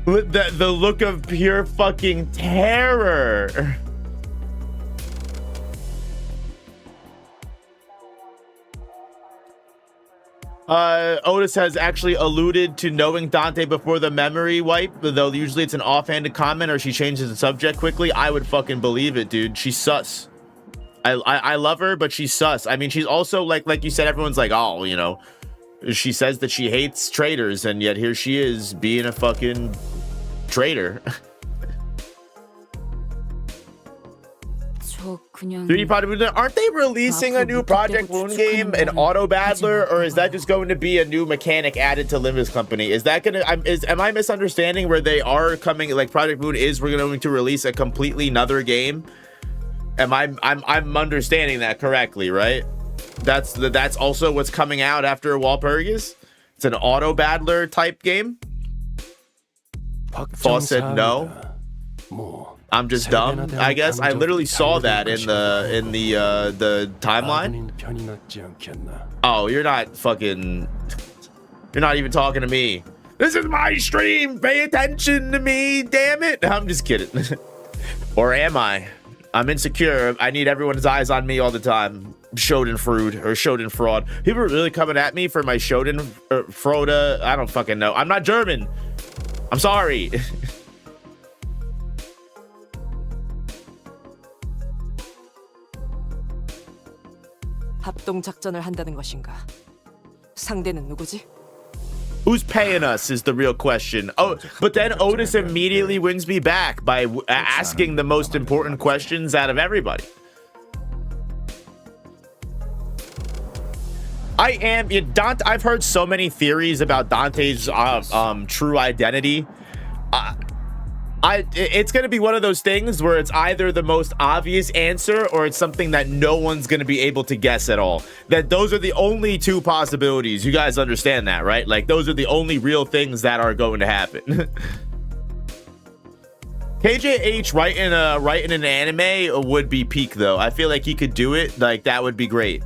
The look of pure fucking terror. Otis has actually alluded to knowing Dante before the memory wipe, though usually it's an offhanded comment or she changes the subject quickly. I would fucking believe it, dude. She's sus. I love her, but she's sus. I mean, she's also like you said, everyone's like, oh, you know, she says that she hates traitors, and yet here she is being a fucking traitor. 3D Project Moon, aren't they releasing a new Project Moon game, an auto battler, or is that just going to be a new mechanic added to Limbus Company? Is that gonna? Am I misunderstanding where they are coming? Like Project Moon is we're going to release a completely another game? I'm understanding that correctly, right? That's also what's coming out after Walpurgis. It's an auto battler type game. Foss said no. I'm just dumb, I guess. I literally saw that in the timeline. Oh, you're not even talking to me. This is my stream. Pay attention to me, damn it. I'm just kidding. Or am I? I'm insecure. I need everyone's eyes on me all the time. Schadenfreude. People are really coming at me for my Schadenfreude. I don't fucking know. I'm not German. I'm sorry. 합동 작전을 한다는 것인가? 상대는 누구지? Who's paying us is the real question. Oh, but then Otis immediately wins me back by asking the most important questions out of everybody. Dante. I've heard so many theories about Dante's true identity. It's going to be one of those things where it's either the most obvious answer or it's something that no one's going to be able to guess at all. That those are the only two possibilities. You guys understand that, right? Like, those are the only real things that are going to happen. KJH writing an anime would be peak, though. I feel like he could do it. Like, that would be great.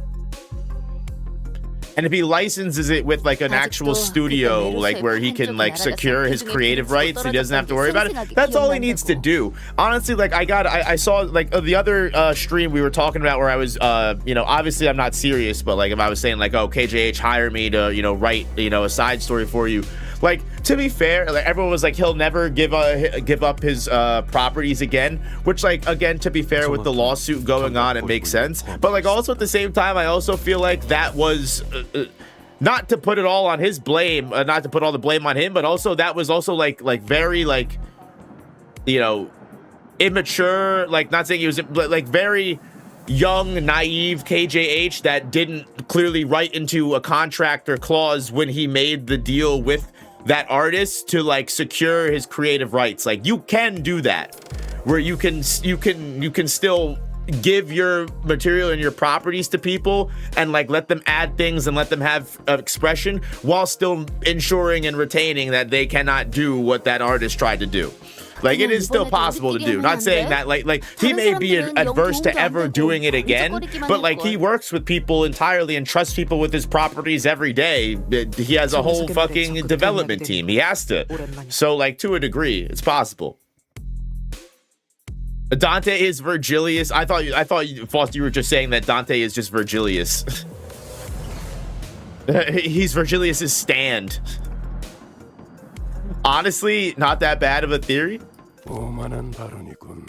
And if he licenses it with like an actual studio, like where he can like secure his creative rights, he doesn't have to worry about it. That's all he needs to do. Honestly, like I saw like the other stream we were talking about where I was, you know, obviously I'm not serious, but like if I was saying like, oh, KJH, hire me to, you know, write, you know, a side story for you. Like, to be fair, like everyone was like, he'll never give up his properties again, which, like, again, to be fair, with the lawsuit going on, it makes sense. But like also at the same time, I also feel like that was not to put it all on his blame, not to put all the blame on him, but also that was also like very like, you know, immature, like not saying he was like very young, naive KJH that didn't clearly write into a contract or clause when he made the deal with that artist to like secure his creative rights. Like, you can do that where you can still give your material and your properties to people and like let them add things and let them have expression while still ensuring and retaining that they cannot do what that artist tried to do. Like, it is still possible to do. Not saying that like he may be adverse to ever doing it again, but like he works with people entirely and trusts people with his properties every day. He has a whole fucking development team. He has to. So like, to a degree, it's possible. Dante is Virgilius. I thought Foster, you were just saying that Dante is just Virgilius. He's Virgilius's stand. Honestly, not that bad of a theory. 오만한 발언이군.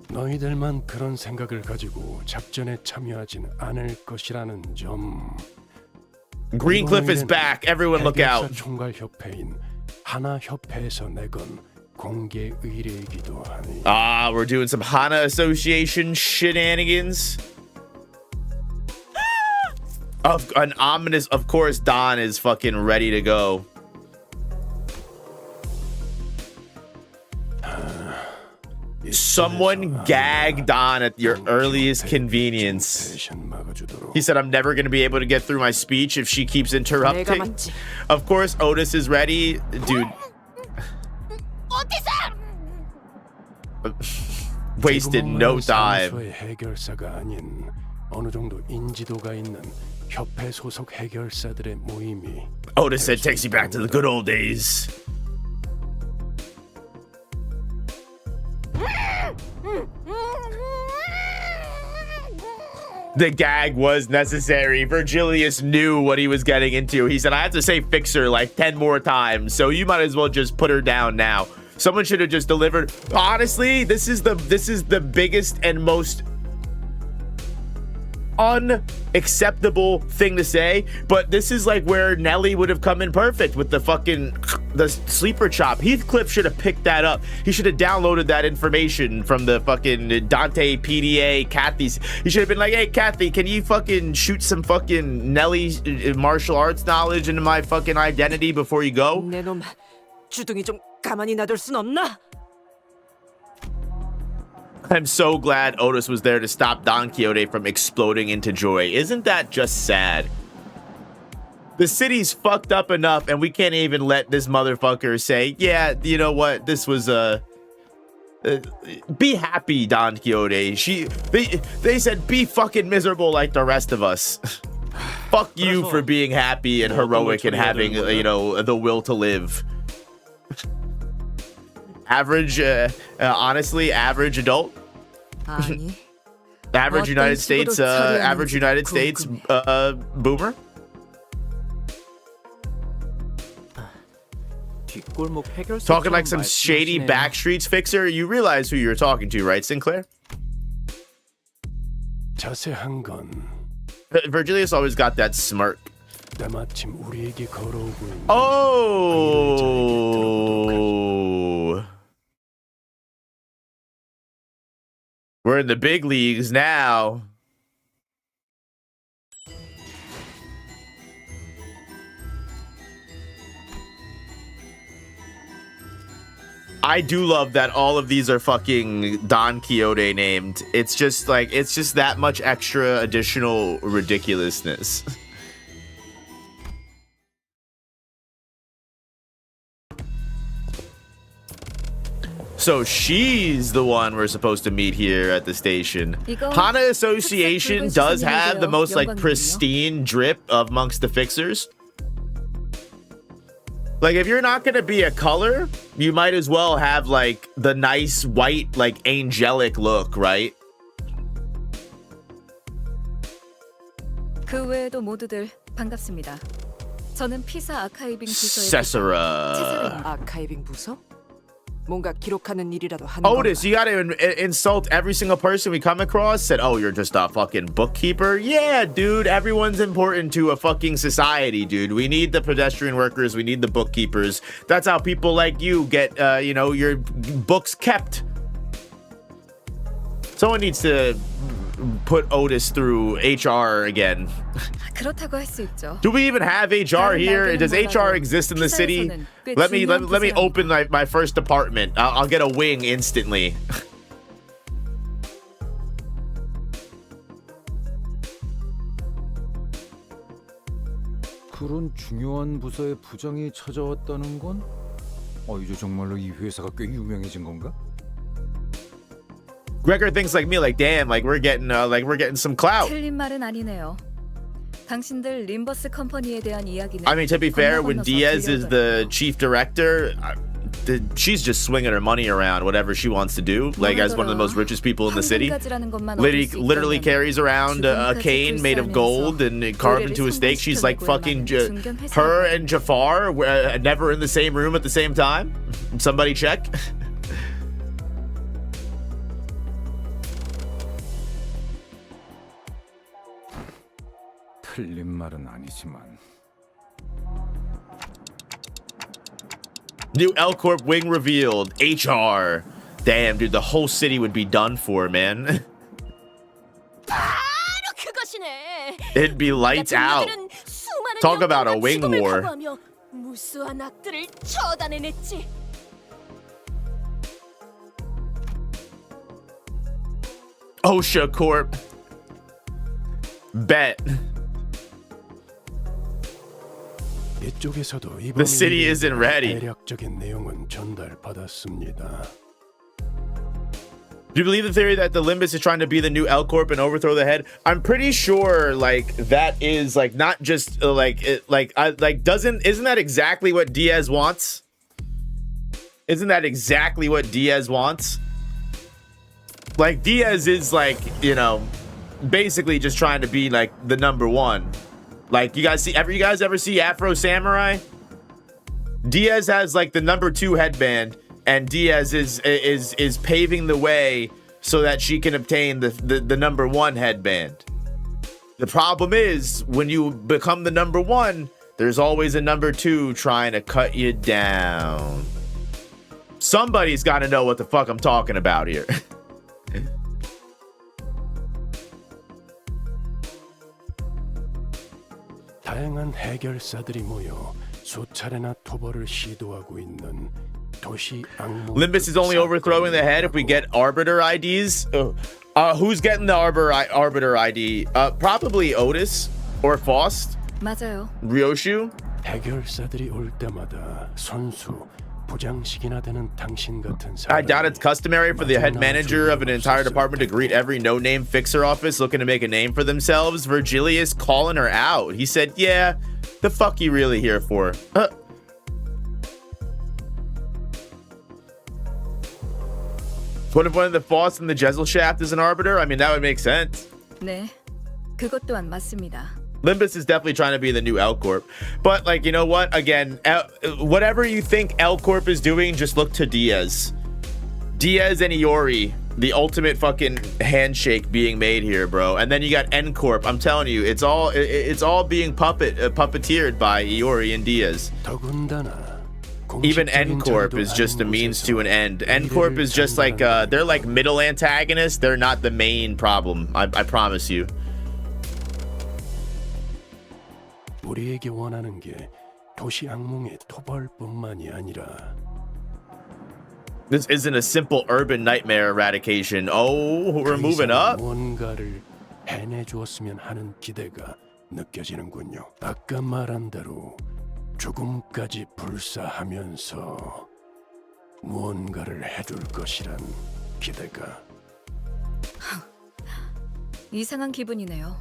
너희들만 그런 생각을 가지고 작전에 참여하진 않을 것이라는 점. Greencliff is back. Everyone look out. 총괄 협회인 하나 협회에서 내건 공개 의뢰이기도 하니. Ah, we're doing some Hana Association shenanigans. Of an ominous, of course, Don is fucking ready to go. Someone gag Don at your earliest convenience. He said, I'm never going to be able to get through my speech if she keeps interrupting. Of course, Otis is ready. Dude. Wasted no time. 해결사가 아닌 어느 정도 인지도가 있는 협회 소속 해결사들의 모임이. Otis said takes you back to the good old days. The gag was necessary. Virgilius knew what he was getting into. He said, I have to say fixer like 10 more times, so you might as well just put her down now. Someone should have just delivered. Honestly, this is the biggest and most unacceptable thing to say, but this is like where Nelly would have come in perfect with the sleeper chop. Heathcliff should have picked that up. He should have downloaded that information from the fucking Dante PDA Kathy's. He should have been like, hey Kathy, can you fucking shoot some fucking Nelly martial arts knowledge into my fucking identity before you go? 내놈 주둥이 좀 가만히 놔둘 순 없나? I'm so glad Otis was there to stop Don Quixote from exploding into joy. Isn't that just sad? The city's fucked up enough and we can't even let this motherfucker say, yeah, you know what? This was be happy, Don Quixote. They said be fucking miserable like the rest of us. Fuck you for being happy and heroic and having, you know, the will to live. Average, honestly, average adult. Average United States boomer. Talking like some shady backstreets fixer. You realize who you're talking to, right, Sinclair? 자세한 건 Virgilius always got that smirk. 때마침 우리에게 걸어오고 있는 Oh, we're in the big leagues now. I do love that all of these are fucking Don Quixote named. It's just like, it's just that much extra additional ridiculousness. So she's the one we're supposed to meet here at the station. Hana Association does have the most like pristine drip amongst the fixers. Like if you're not gonna be a color, you might as well have like the nice white like angelic look, right? 그 외에도 모두들 반갑습니다. 저는 피사 아카이빙 부서의 Cesara. 아카이빙 부서? 뭔가 기록하는 일이라도 하는 Otis, you gotta insult every single person we come across. Said, oh, you're just a fucking bookkeeper? Yeah, dude, everyone's important to a fucking society, dude. We need the pedestrian workers, we need the bookkeepers. That's how people like you get, you know, your books kept. Someone needs to put Otis through HR again. 그렇다고 할 수 있죠. Do we even have HR here? Does HR exist in the city? Let me open my first department. I'll get a wing instantly. 그런 중요한 부서의 부장이 찾아왔다는 건 이제 정말로 이 회사가 꽤 유명해진 건가? Gregor thinks like me, like damn, like we're getting some clout. 틀린 말은 아니네요. 당신들 림버스 컴퍼니에 대한 이야기는 I mean, to be fair, when Diaz is the chief director, she's just swinging her money around whatever she wants to do. Like as one of the most richest people in the city, literally carries around a cane made of gold and carved into a stake. She's like fucking her and Jafar were never in the same room at the same time. Somebody check. 틀린 말은 아니지만 New L Corp wing revealed. HR. Damn, dude, the whole city would be done for, man. 바로 그것이네. It'd be lights out. Talk about a wing war. 무수한 악들을 처단해냈지. OSHA Corp. Bet. 이쪽에서도 The city isn't ready. 대략적인 내용은 전달받았습니다. Do you believe the theory that the Limbus is trying to be the new L Corp and overthrow the head? I'm pretty sure like that is like not just isn't that exactly what Diaz wants? Isn't that exactly what Diaz wants? Like Diaz is like, you know, basically just trying to be like the number one. Like you guys ever see Afro Samurai? Diaz has like the number 2 headband. And Diaz is paving the way so that she can obtain the number 1 headband. The problem is when you become the number 1, there's always a number 2 trying to cut you down. Somebody's got to know what the fuck I'm talking about here. 다양한 해결사들이 모여 수차례나 토벌을 시도하고 있는 Limbus is only overthrowing the head if we get Arbiter IDs. Who's getting the Arbiter ID? Probably Otis or Faust. 맞아요. Ryoshu. 해결사들이 올 때마다 선수 부장식이나 되는 당신 같은 I doubt it's customary for the head manager of an entire department to greet every no-name fixer office looking to make a name for themselves. Virgilius calling her out. He said, "Yeah, the fuck you really here for?" What if one of the Faust in the Jezzel shaft is an Arbiter? I mean, that would make sense. 네, 그것 또한 맞습니다. Limbus is definitely trying to be the new L Corp. But, like, you know what? Again, whatever you think L Corp is doing, just look to Diaz. Diaz and Iori, the ultimate fucking handshake being made here, bro. And then you got N Corp. I'm telling you, it's all being puppeteered by Iori and Diaz. Even N Corp is just a means to an end. N Corp is just like they're like middle antagonists. They're not the main problem. I promise you. 우리에게 원하는 게 도시 악몽의 토벌뿐만이 아니라 This isn't a simple urban nightmare eradication. Oh, we're moving up. 뭔가를 해내주었으면 하는 기대가 느껴지는군요. 아까 말한 대로 죽음까지 불사하면서 무언가를 해줄 것이란 기대가. 이상한 기분이네요.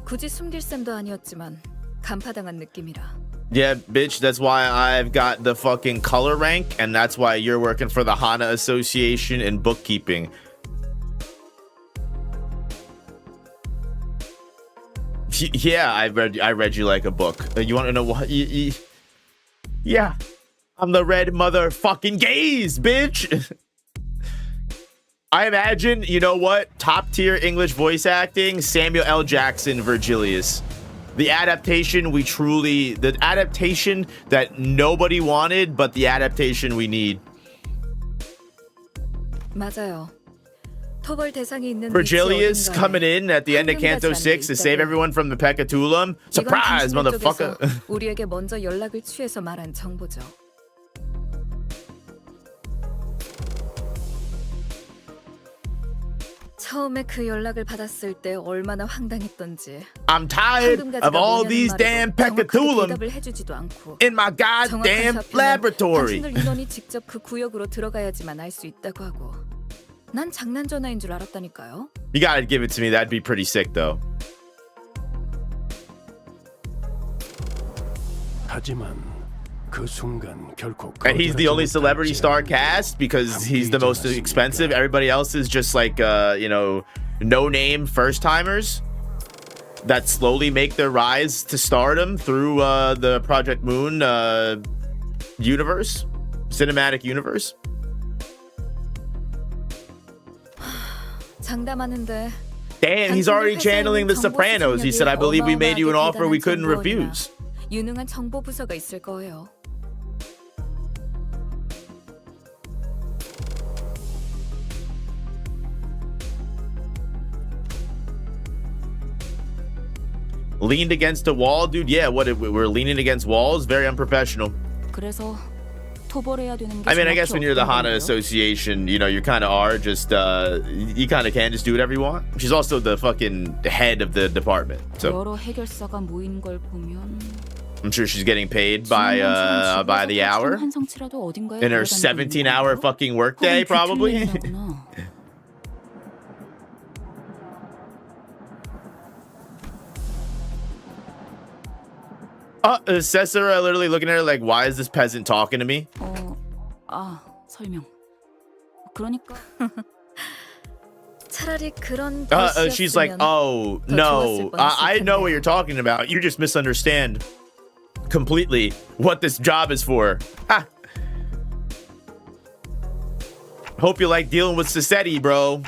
굳이 숨길 셈도 아니었지만 간파당한 느낌이라. Yeah, bitch, that's why I've got the fucking color rank, and that's why you're working for the Hana Association in bookkeeping. Yeah, I read you like a book. You want to know what? Yeah, I'm the red motherfucking gaze, bitch. I imagine, you know what? Top tier English voice acting, Samuel L. Jackson, Virgilius. The adaptation the adaptation that nobody wanted, but the adaptation we need. 맞아요. 토벌 대상이 있는 Virgilius coming in at the end of Canto 6 to save everyone from the Pecatulum. Surprise, motherfucker. 우리에게 먼저 연락을 취해서 말한 정보죠. 처음에 그 연락을 받았을 때 얼마나 황당했던지. I'm tired of all these damn Pecatulum in my goddamn laboratory. 당신들 인원이 직접 그 구역으로 들어가야지만 알 수 있다고 하고. 난 장난 전화인 줄 알았다니까요. You gotta give it to me. That'd be pretty sick, though. 하지만 그 순간 결코. And he's the only celebrity star cast because he's the most expensive. Everybody else is just like, you know, no-name first-timers that slowly make their rise to stardom through the Project Moon universe, cinematic universe. 장담하는데. Damn, he's already channeling The Sopranos. He said, I believe we made you an offer we couldn't refuse. 유능한 정보 부서가 있을 거예요. Leaned against a wall, dude. Yeah, what we're leaning against walls. Very unprofessional. 그래서 토벌해야 되는 게 I mean, I guess 정확히 when you're the 어떤 Hana 건데요? Association, you know, you kind of are just, you kind of can just do whatever you want. She's also the fucking head of the department. So 여러 해결사가 모인 걸 보면 I'm sure she's getting paid by the hour in her 17-hour fucking workday, probably. Cesar literally looking at her like, why is this peasant talking to me? 설명. 그러니까 차라리 그런 she's like, oh no, I know what you're talking about. You just misunderstand completely what this job is for. Hope you like dealing with Sassetti, bro.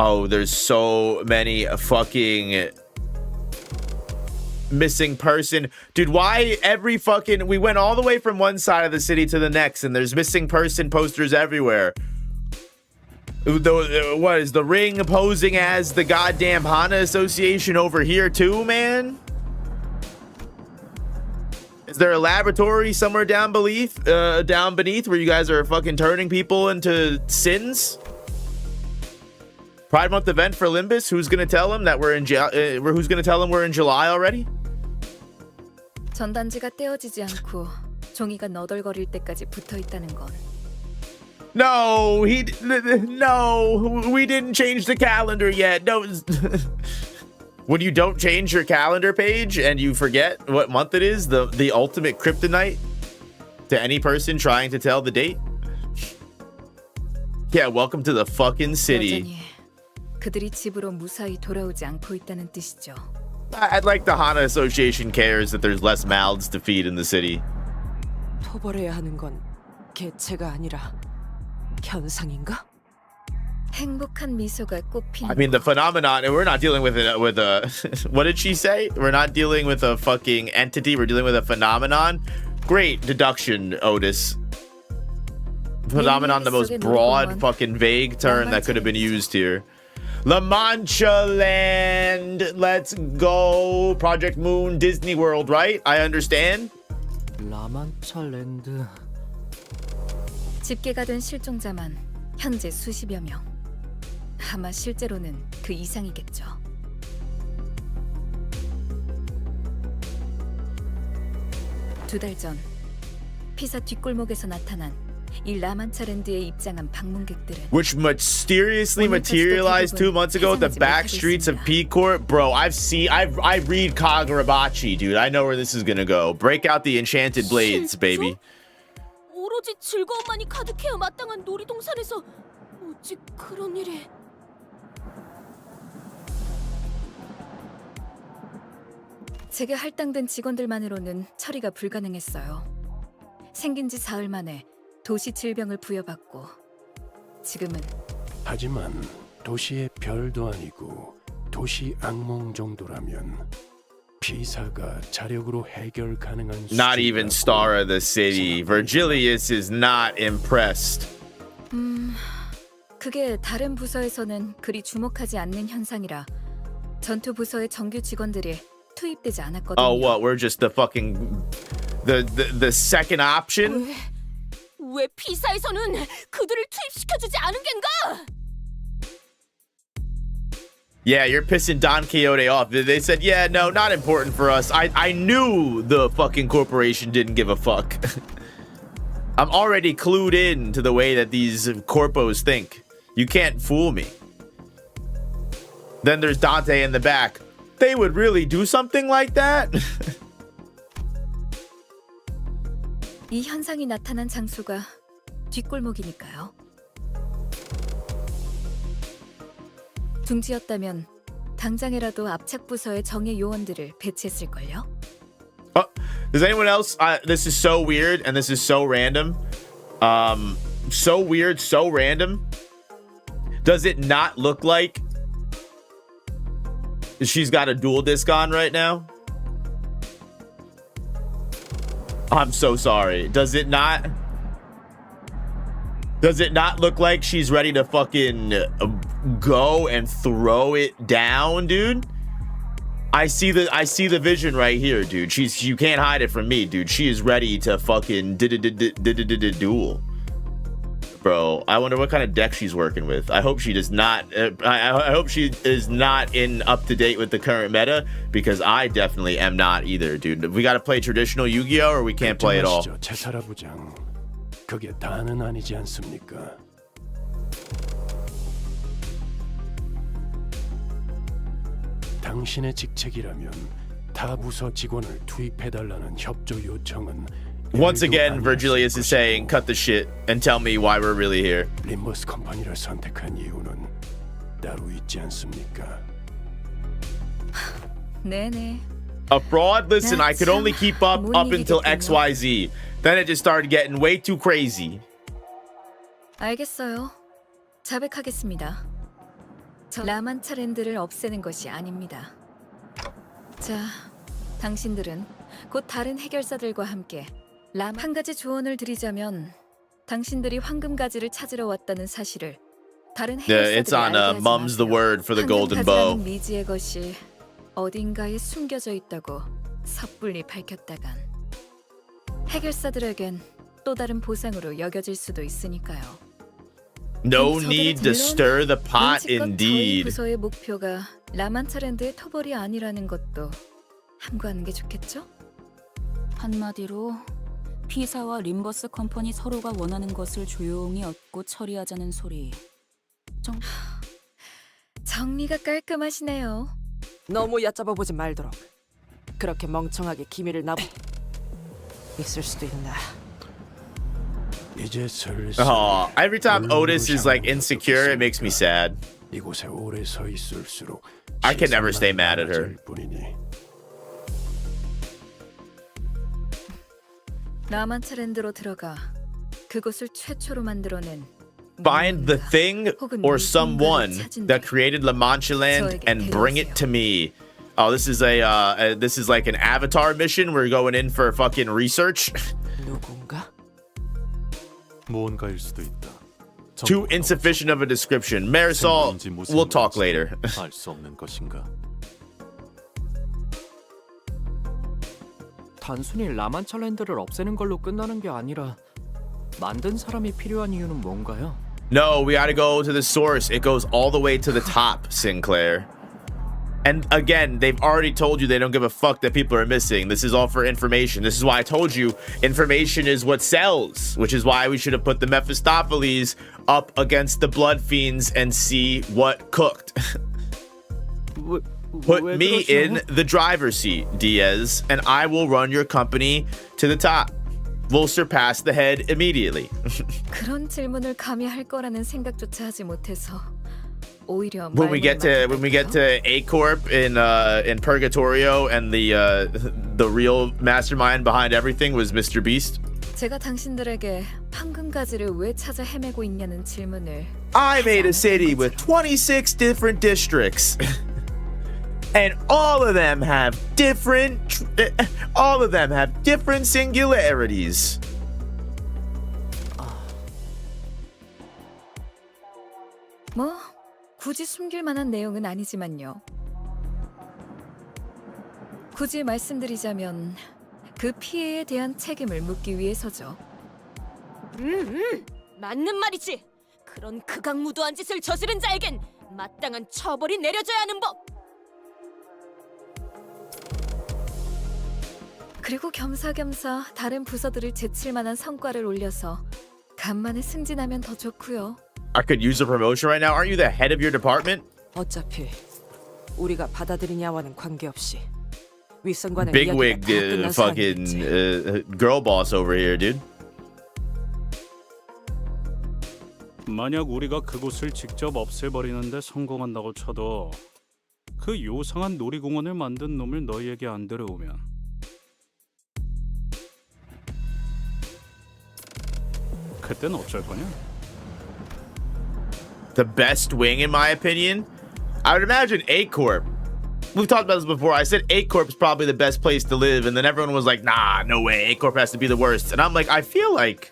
Oh, there's so many fucking missing person. Dude, why every fucking... We went all the way from one side of the city to the next, and there's missing person posters everywhere. What is the ring posing as the goddamn Hana Association over here too, man? Is there a laboratory somewhere down beneath where you guys are fucking turning people into sins? Pride Month event for Limbus. Who's gonna tell him that we're in who's gonna tell him we're in July already? 전단지가 떼어지지 않고 종이가 너덜거릴 때까지 붙어 있다는 건. No, no, we didn't change the calendar yet. No. When you don't change your calendar page and you forget what month it is, the ultimate kryptonite to any person trying to tell the date. Yeah, welcome to the fucking city. 여전히 그들이 집으로 무사히 돌아오지 않고 있다는 뜻이죠. I'd like the Hana Association cares that there's less mouths to feed in the city. 토벌해야 하는 건 개체가 아니라 현상인가? 행복한 미소가 꽃피는. I mean, the phenomenon, and we're not dealing with a what did she say? We're not dealing with a fucking entity, we're dealing with a phenomenon. Great deduction, Otis. Phenomenon, the most broad fucking vague term that could have been used here. La Mancha Land, let's go. Project Moon, Disney World, right? I understand. 라만차 랜드. 집계가 된 실종자만 현재 수십여 명. 아마 실제로는 그 이상이겠죠. 두 달 전 피사 뒷골목에서 나타난 이 라만차랜드에 입장한 방문객들은 which mysteriously materialized 2 months ago at the back streets of P-Court. Bro, I read Kagurabachi, dude. I know where this is gonna go. Break out the enchanted blades, baby. 오로지 즐거움만이 가득해야 마땅한 놀이동산에서 어찌 그런 일이... 제게 할당된 직원들만으로는 처리가 불가능했어요. 생긴 지 사흘 만에 도시 질병을 부여받고 지금은 하지만 도시의 별도 아니고 도시 악몽 정도라면 피사가 자력으로 해결 가능한 Not even star of the city. Virgilius is not impressed. 그게 다른 부서에서는 그리 주목하지 않는 현상이라 전투 부서의 정규 직원들이 투입되지 않았거든요. Oh, what? We're just the fucking the second option? 왜 피사에서는 그들을 투입시켜주지 않은 겐가? Yeah, you're pissing Don Quixote off. They said, yeah, no, not important for us. I knew the fucking corporation didn't give a fuck. I'm already clued in to the way that these corpos think. You can't fool me. Then there's Dante in the back. They would really do something like that? 이 현상이 나타난 장소가 뒷골목이니까요. 둥지였다면 당장이라도 압착 부서의 정예 요원들을 배치했을걸요. Does anyone else? This is so weird and this is so random. So weird, so random. Does it not look like she's got a dual disc on right now? I'm so sorry. Does it not? Does it not look like she's ready to fucking go and throw it down, dude? I see the vision right here, dude. You can't hide it from me, dude. She is ready to fucking duel. Bro, I wonder what kind of deck she's working with. I hope she does not. I hope she is not in up to date with the current meta, because I definitely am not either, dude. We got to play traditional Yu-Gi-Oh, or we can't play at all. 그게 다는 아니지 않습니까? 당신의 직책이라면 타 부서 직원을 투입해달라는 협조 요청은 Once again, Virgilius is saying, cut the shit and tell me why we're really here. 림버스 컴퍼니를 선택한 이유는 따로 있지 않습니까? 네네. A fraud? Listen, I could only keep up until XYZ. Then it just started getting way too crazy. 알겠어요. 자백하겠습니다. 저 라만차랜드를 없애는 것이 아닙니다. 자, 당신들은 곧 다른 해결사들과 함께 한 가지 조언을 드리자면 당신들이 황금가지를 찾으러 왔다는 사실을 다른 해결사들이 It's on 알게 하지 mum's the 마세요. word for the golden bow. 황금가지라는 미지의 것이 어딘가에 숨겨져 있다고 섣불리 밝혔다간 해결사들에겐 또 다른 보상으로 여겨질 수도 있으니까요. No need to stir the pot, 저희 indeed. 부서의 목표가 라만차랜드의 토벌이 아니라는 것도 함구하는 게 좋겠죠? 한마디로 피사와 림버스 컴퍼니 서로가 원하는 것을 조용히 얻고 처리하자는 소리. 정리가 깔끔하시네요. 너무 얕잡아보지 말도록. 그렇게 멍청하게 기밀을 있을 수도 있나. 이제 슬슬 Oh, every time Otis is like insecure, it makes me sad. 이곳에 오래 서 있을수록 I can never stay mad at her. 뿐이니 라만차랜드로 들어가 그곳을 최초로 만들어낸 Find the thing or someone that created La Mancha Land and bring it to me. Oh, this is like an Avatar mission. We're going in for fucking research. 누군가? 무언가일 수도 있다. Too insufficient of a description. Marisol, we'll talk later. 알 수 없는 것인가? 단순히 라만차랜드를 없애는 걸로 끝나는 게 아니라 만든 사람이 필요한 이유는 뭔가요? No, we gotta go to the source. It goes all the way to the top, Sinclair. And again, they've already told you they don't give a fuck that people are missing. This is all for information. This is why I told you information is what sells, which is why we should have put the Mephistopheles up against the Blood Fiends and see what cooked. Put me in the driver's seat, Diaz, and I will run your company to the top. We'll surpass the head immediately. 그런 질문을 감히 할 거라는 생각조차 하지 못해서 오히려 when we get to A Corp in Purgatorio and the real mastermind behind everything was Mr. Beast. 제가 당신들에게 황금가지를 왜 찾아 헤매고 있냐는 질문을 I made a city with 26 different districts. And all of them have different singularities. 뭐 굳이 숨길 만한 내용은 아니지만요. 굳이 말씀드리자면 그 피해에 대한 책임을 묻기 위해서죠. 맞는 말이지. 그런 극악무도한 짓을 저지른 자에겐 마땅한 처벌이 내려져야 하는 법. 그리고 겸사겸사 다른 부서들을 제칠 만한 성과를 올려서 간만에 승진하면 더 좋고요. I could use a promotion right now. Aren't you the head of your department? 어차피 우리가 받아들이냐와는 관계없이 윗선과는 Bigwig, 이야기가 다 끝난 fucking 상황이겠지. girl boss over here, dude. 만약 우리가 그곳을 직접 없애버리는데 성공한다고 쳐도 그 요상한 놀이공원을 만든 놈을 너희에게 안 데려오면 그땐 어쩔 거냐? The best wing, in my opinion, I would imagine A Corp. We've talked about this before. I said A Corp is probably the best place to live, and then everyone was like, "Nah, no way. A Corp has to be the worst." And I'm like, I feel like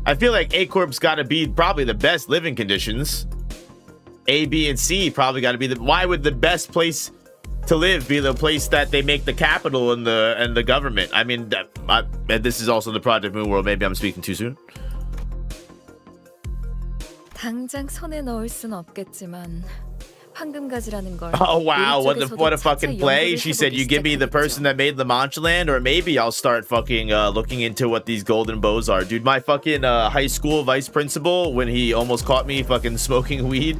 I feel like A Corp's got to be probably the best living conditions. A, B, and C probably got to be the. Why would the best place to live be the place that they make the capital and the government? I mean, this is also the Project Moon world. Maybe I'm speaking too soon. 당장 손에 넣을 순 없겠지만 황금가지라는 걸. Oh wow, what a fucking play. She said, you give me the person that made La Mancha Land, or maybe I'll start fucking looking into what these golden bows are. Dude, my fucking high school vice principal, when he almost caught me fucking smoking weed,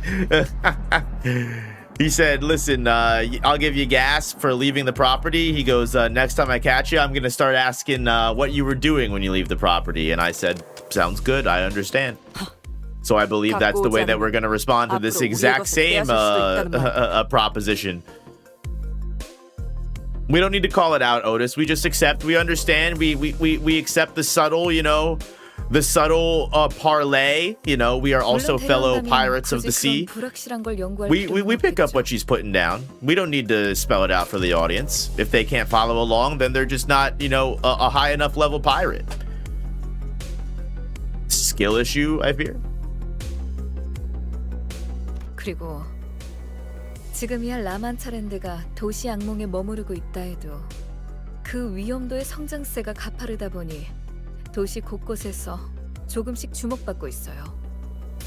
he said, listen, I'll give you gas for leaving the property. He goes, next time I catch you, I'm gonna start asking what you were doing when you leave the property. And I said, sounds good, I understand. So I believe that's the way that we're going to respond to this exact same proposition. We don't need to call it out, Otis. We just accept. We understand. We accept the subtle, you know, the subtle parlay. You know, we are also fellow pirates of the sea. We pick up what she's putting down. We don't need to spell it out for the audience. If they can't follow along, then they're just not, you know, a high enough level pirate. Skill issue, I fear. 그리고 지금이야 라만차랜드가 도시 악몽에 머무르고 있다 해도 그 위험도의 성장세가 가파르다 보니 도시 곳곳에서 조금씩 주목받고 있어요.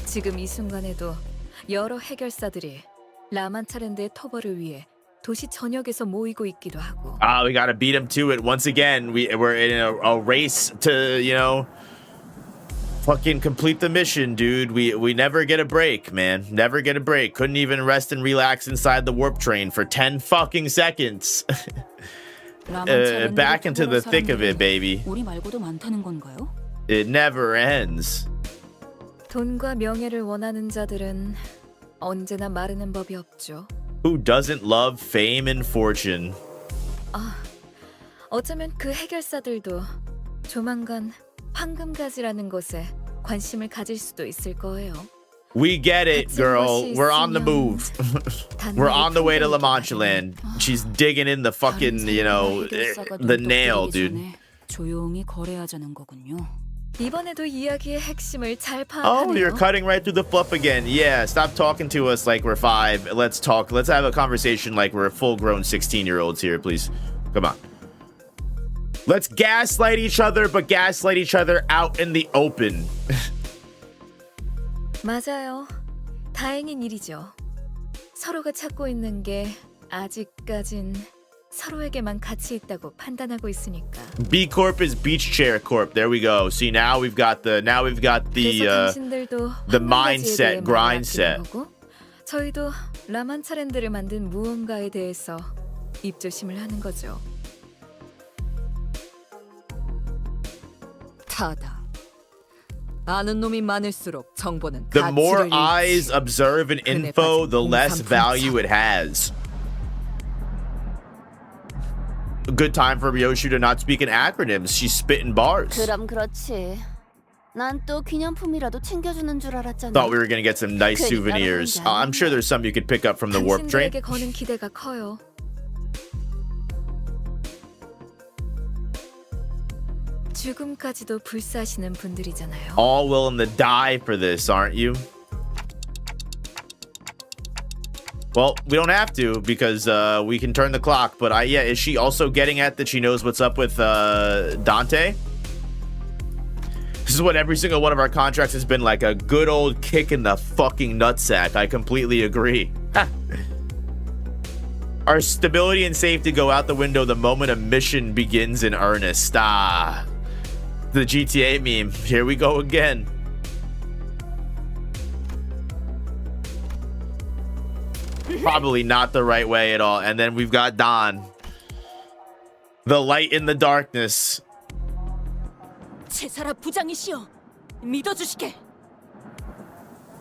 지금 이 순간에도 여러 해결사들이 라만차랜드의 터벌을 위해 도시 전역에서 모이고 있기도 하고. We gotta beat him to it once again. We're in a race to, you know, fucking complete the mission, dude. We never get a break, man. Never get a break. Couldn't even rest and relax inside the warp train for 10 fucking seconds. Back into the thick of it, baby. 우리 말고도 많다는 건가요? It never ends. 돈과 명예를 원하는 자들은 언제나 마르는 법이 없죠. Who doesn't love fame and fortune? 어쩌면 그 해결사들도 조만간 황금가지라는 곳에 관심을 가질 수도 있을 거예요. We get it, girl. We're on the move. We're on the way to La Mancha Land. She's digging in the fucking, you know, the nail, dude. 조용히 거래하자는 거군요. 이번에도 이야기의 핵심을 잘 Oh, 파악하네요. you're cutting right through the fluff again. Yeah, stop talking to us like we're 5. Let's talk. Let's have a conversation like we're full-grown 16-year-olds here, please. Come on. Let's gaslight each other, but gaslight each other out in the open. 맞아요. 다행인 일이죠. 서로가 찾고 있는 게 아직까진 서로에게만 가치 있다고 판단하고 있으니까. B Corp is Beach Chair Corp. There we go. See, now we've got the mindset, grind set. 저희도 라만차랜드를 만든 무언가에 대해서 입조심을 하는 거죠. 타다. 아는 놈이 많을수록 정보는 The more 가치를 eyes observe an info, the less value it has. A good time for Ryoshu to not speak in acronyms. She's spitting bars. 그럼 그렇지. 난 또 기념품이라도 챙겨주는 줄 알았잖아. Thought we were gonna get some nice souvenirs. I'm sure there's some you could pick up from the warp train. 당신들에게 거는 기대가 커요. 죽음까지도 불사하시는 분들이잖아요. All willing to die for this, aren't you? Well, we don't have to because we can turn the clock. But yeah, is she also getting at that she knows what's up with Dante? This is what every single one of our contracts has been like, a good old kick in the fucking nutsack. I completely agree. Our stability and safety go out the window the moment a mission begins in earnest. The GTA meme. Here we go again. Probably not the right way at all. And then we've got Don. The light in the darkness. 제사라 부장이시여, 믿어주시게.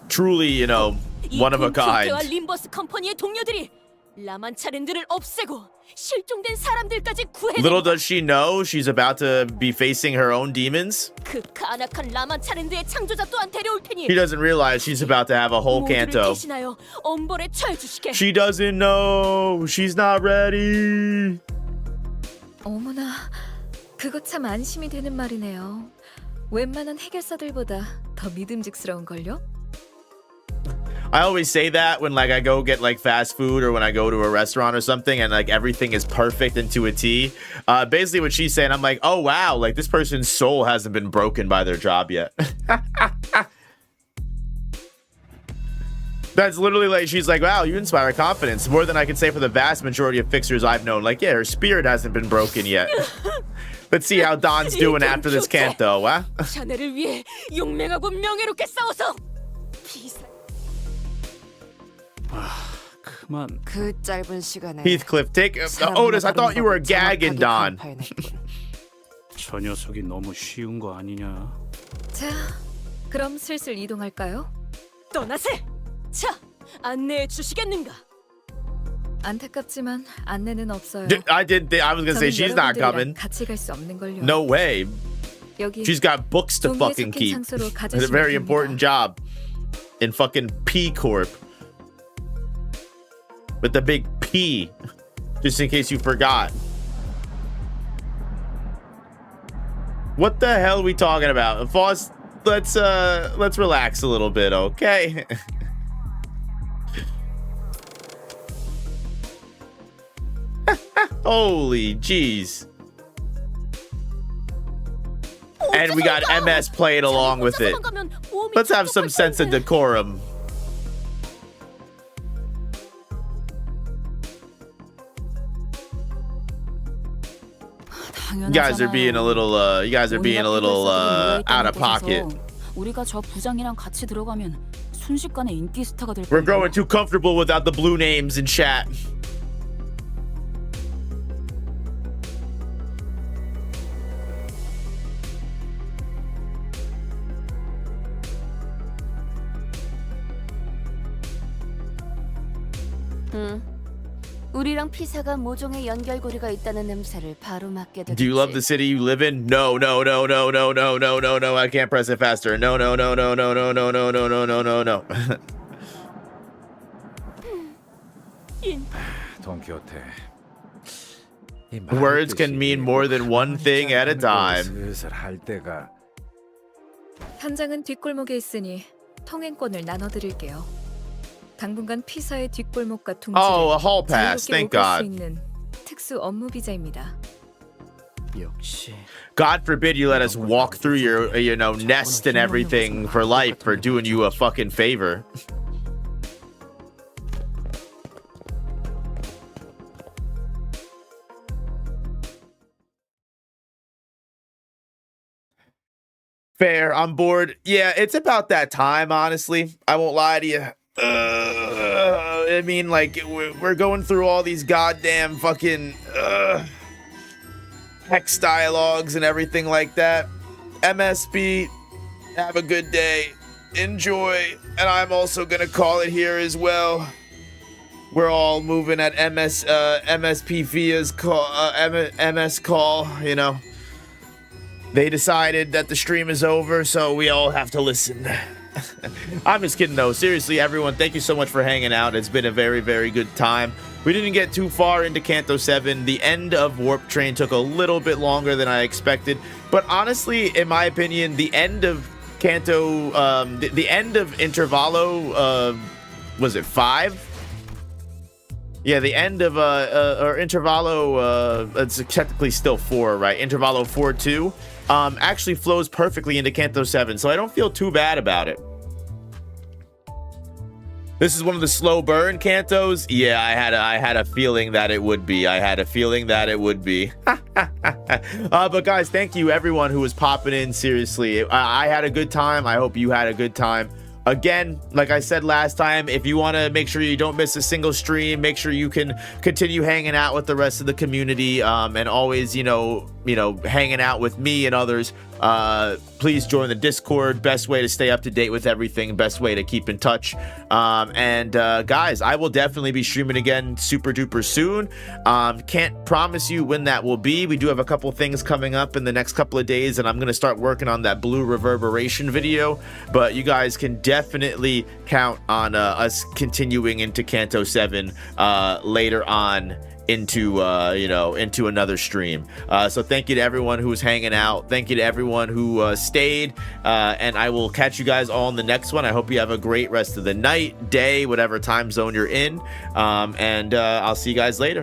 Truly, you know, one of a kind. 콘크리트와 림버스 컴퍼니의 동료들이 라만차랜드를 없애고 실종된 사람들까지 구해내. Little does she know she's about to be facing her own demons. 그 가난한 라만차랜드의 창조자 또한 데려올 테니. She doesn't realize she's about to have a whole 모두를 Canto. 대신하여 엄벌에 처해주시게. She doesn't know. She's not ready. 어머나, 그거 참 안심이 되는 말이네요. 웬만한 해결사들보다 더 믿음직스러운 걸요? I always say that when like I go get like fast food or when I go to a restaurant or something and like everything is perfect and to a T. Basically what she's saying, I'm like, oh wow, like this person's soul hasn't been broken by their job yet. That's literally like, she's like, wow, you inspire confidence more than I can say for the vast majority of fixers I've known. Like, yeah, her spirit hasn't been broken yet. Let's see how Don's doing after this Canto, huh? 자네를 위해 용맹하고 명예롭게 싸워서 그만. 그 짧은 시간에 Heathcliff, take Otis, I thought you were gagging Don. 저 녀석이 너무 쉬운 거 아니냐? 자, 그럼 슬슬 이동할까요? 떠나세. 자, 안내해 주시겠는가? 안타깝지만 안내는 없어요. I was gonna say she's not coming. 같이 갈 수 없는 걸요. No way. 여기 She's got books to fucking keep. It's a very important job in fucking P Corp. With the big P, just in case you forgot. What the hell are we talking about? Foss, let's relax a little bit, okay? Holy jeez. And we got MS playing along with it. Let's have some sense of decorum. You guys are being a little out of pocket. 우리가 저 부장이랑 같이 들어가면 순식간에 인기 스타가 될 We're growing too comfortable without the blue names in chat. 우리랑 피사가 모종의 연결고리가 있다는 냄새를 바로 맡게 되겠지. Do you love the city you live in? No. I can't press it faster. No. 돈키호테. Words can mean more than one thing at a time. 슬슬 할 때가. 현장은 뒷골목에 있으니 통행권을 나눠드릴게요. 당분간 피사의 뒷골목과 둥지를 Oh, a hall pass. Thank 자유롭게 오갈 수 God. 있는 특수 업무 비자입니다. 역시 God forbid you let us walk through your, nest and everything for life for doing you a fucking favor. Fair, I'm bored. Yeah, it's about that time, honestly. I won't lie to you. I mean, like, we're going through all these goddamn fucking hex dialogues and everything like that. MSP, have a good day. Enjoy. And I'm also gonna call it here as well. We're all moving at MSP Via's call, MS call, you know. They decided that the stream is over, so we all have to listen. I'm just kidding though. Seriously, everyone, thank you so much for hanging out. It's been a very, very good time. We didn't get too far into Canto 7. The end of Warp Train took a little bit longer than I expected. But honestly, in my opinion, the end of Canto, the end of Intervallo, was it 5? Yeah, the end of, or Intervallo, it's technically still 4, right? Intervallo 4-2. Actually flows perfectly into Canto 7, so I don't feel too bad about it. This is one of the slow burn Cantos. Yeah, I had a feeling that it would be. But guys, thank you everyone who was popping in. Seriously, I had a good time. I hope you had a good time. Again, like I said last time, if you want to make sure you don't miss a single stream, make sure you can continue hanging out with the rest of the community, and always, you know, hanging out with me and others. Please join the Discord. Best way to stay up to date with everything. Best way to keep in touch. Guys, I will definitely be streaming again super duper soon. Can't promise you when that will be. We do have a couple things coming up in the next couple of days, and I'm going to start working on that blue reverberation video. But you guys can definitely count on us continuing into Canto 7 later on into you know, into another stream. So thank you to everyone who's hanging out. Thank you to everyone who stayed, and I will catch you guys all in the next one. I hope you have a great rest of the night, day, whatever time zone you're in, and I'll see you guys later.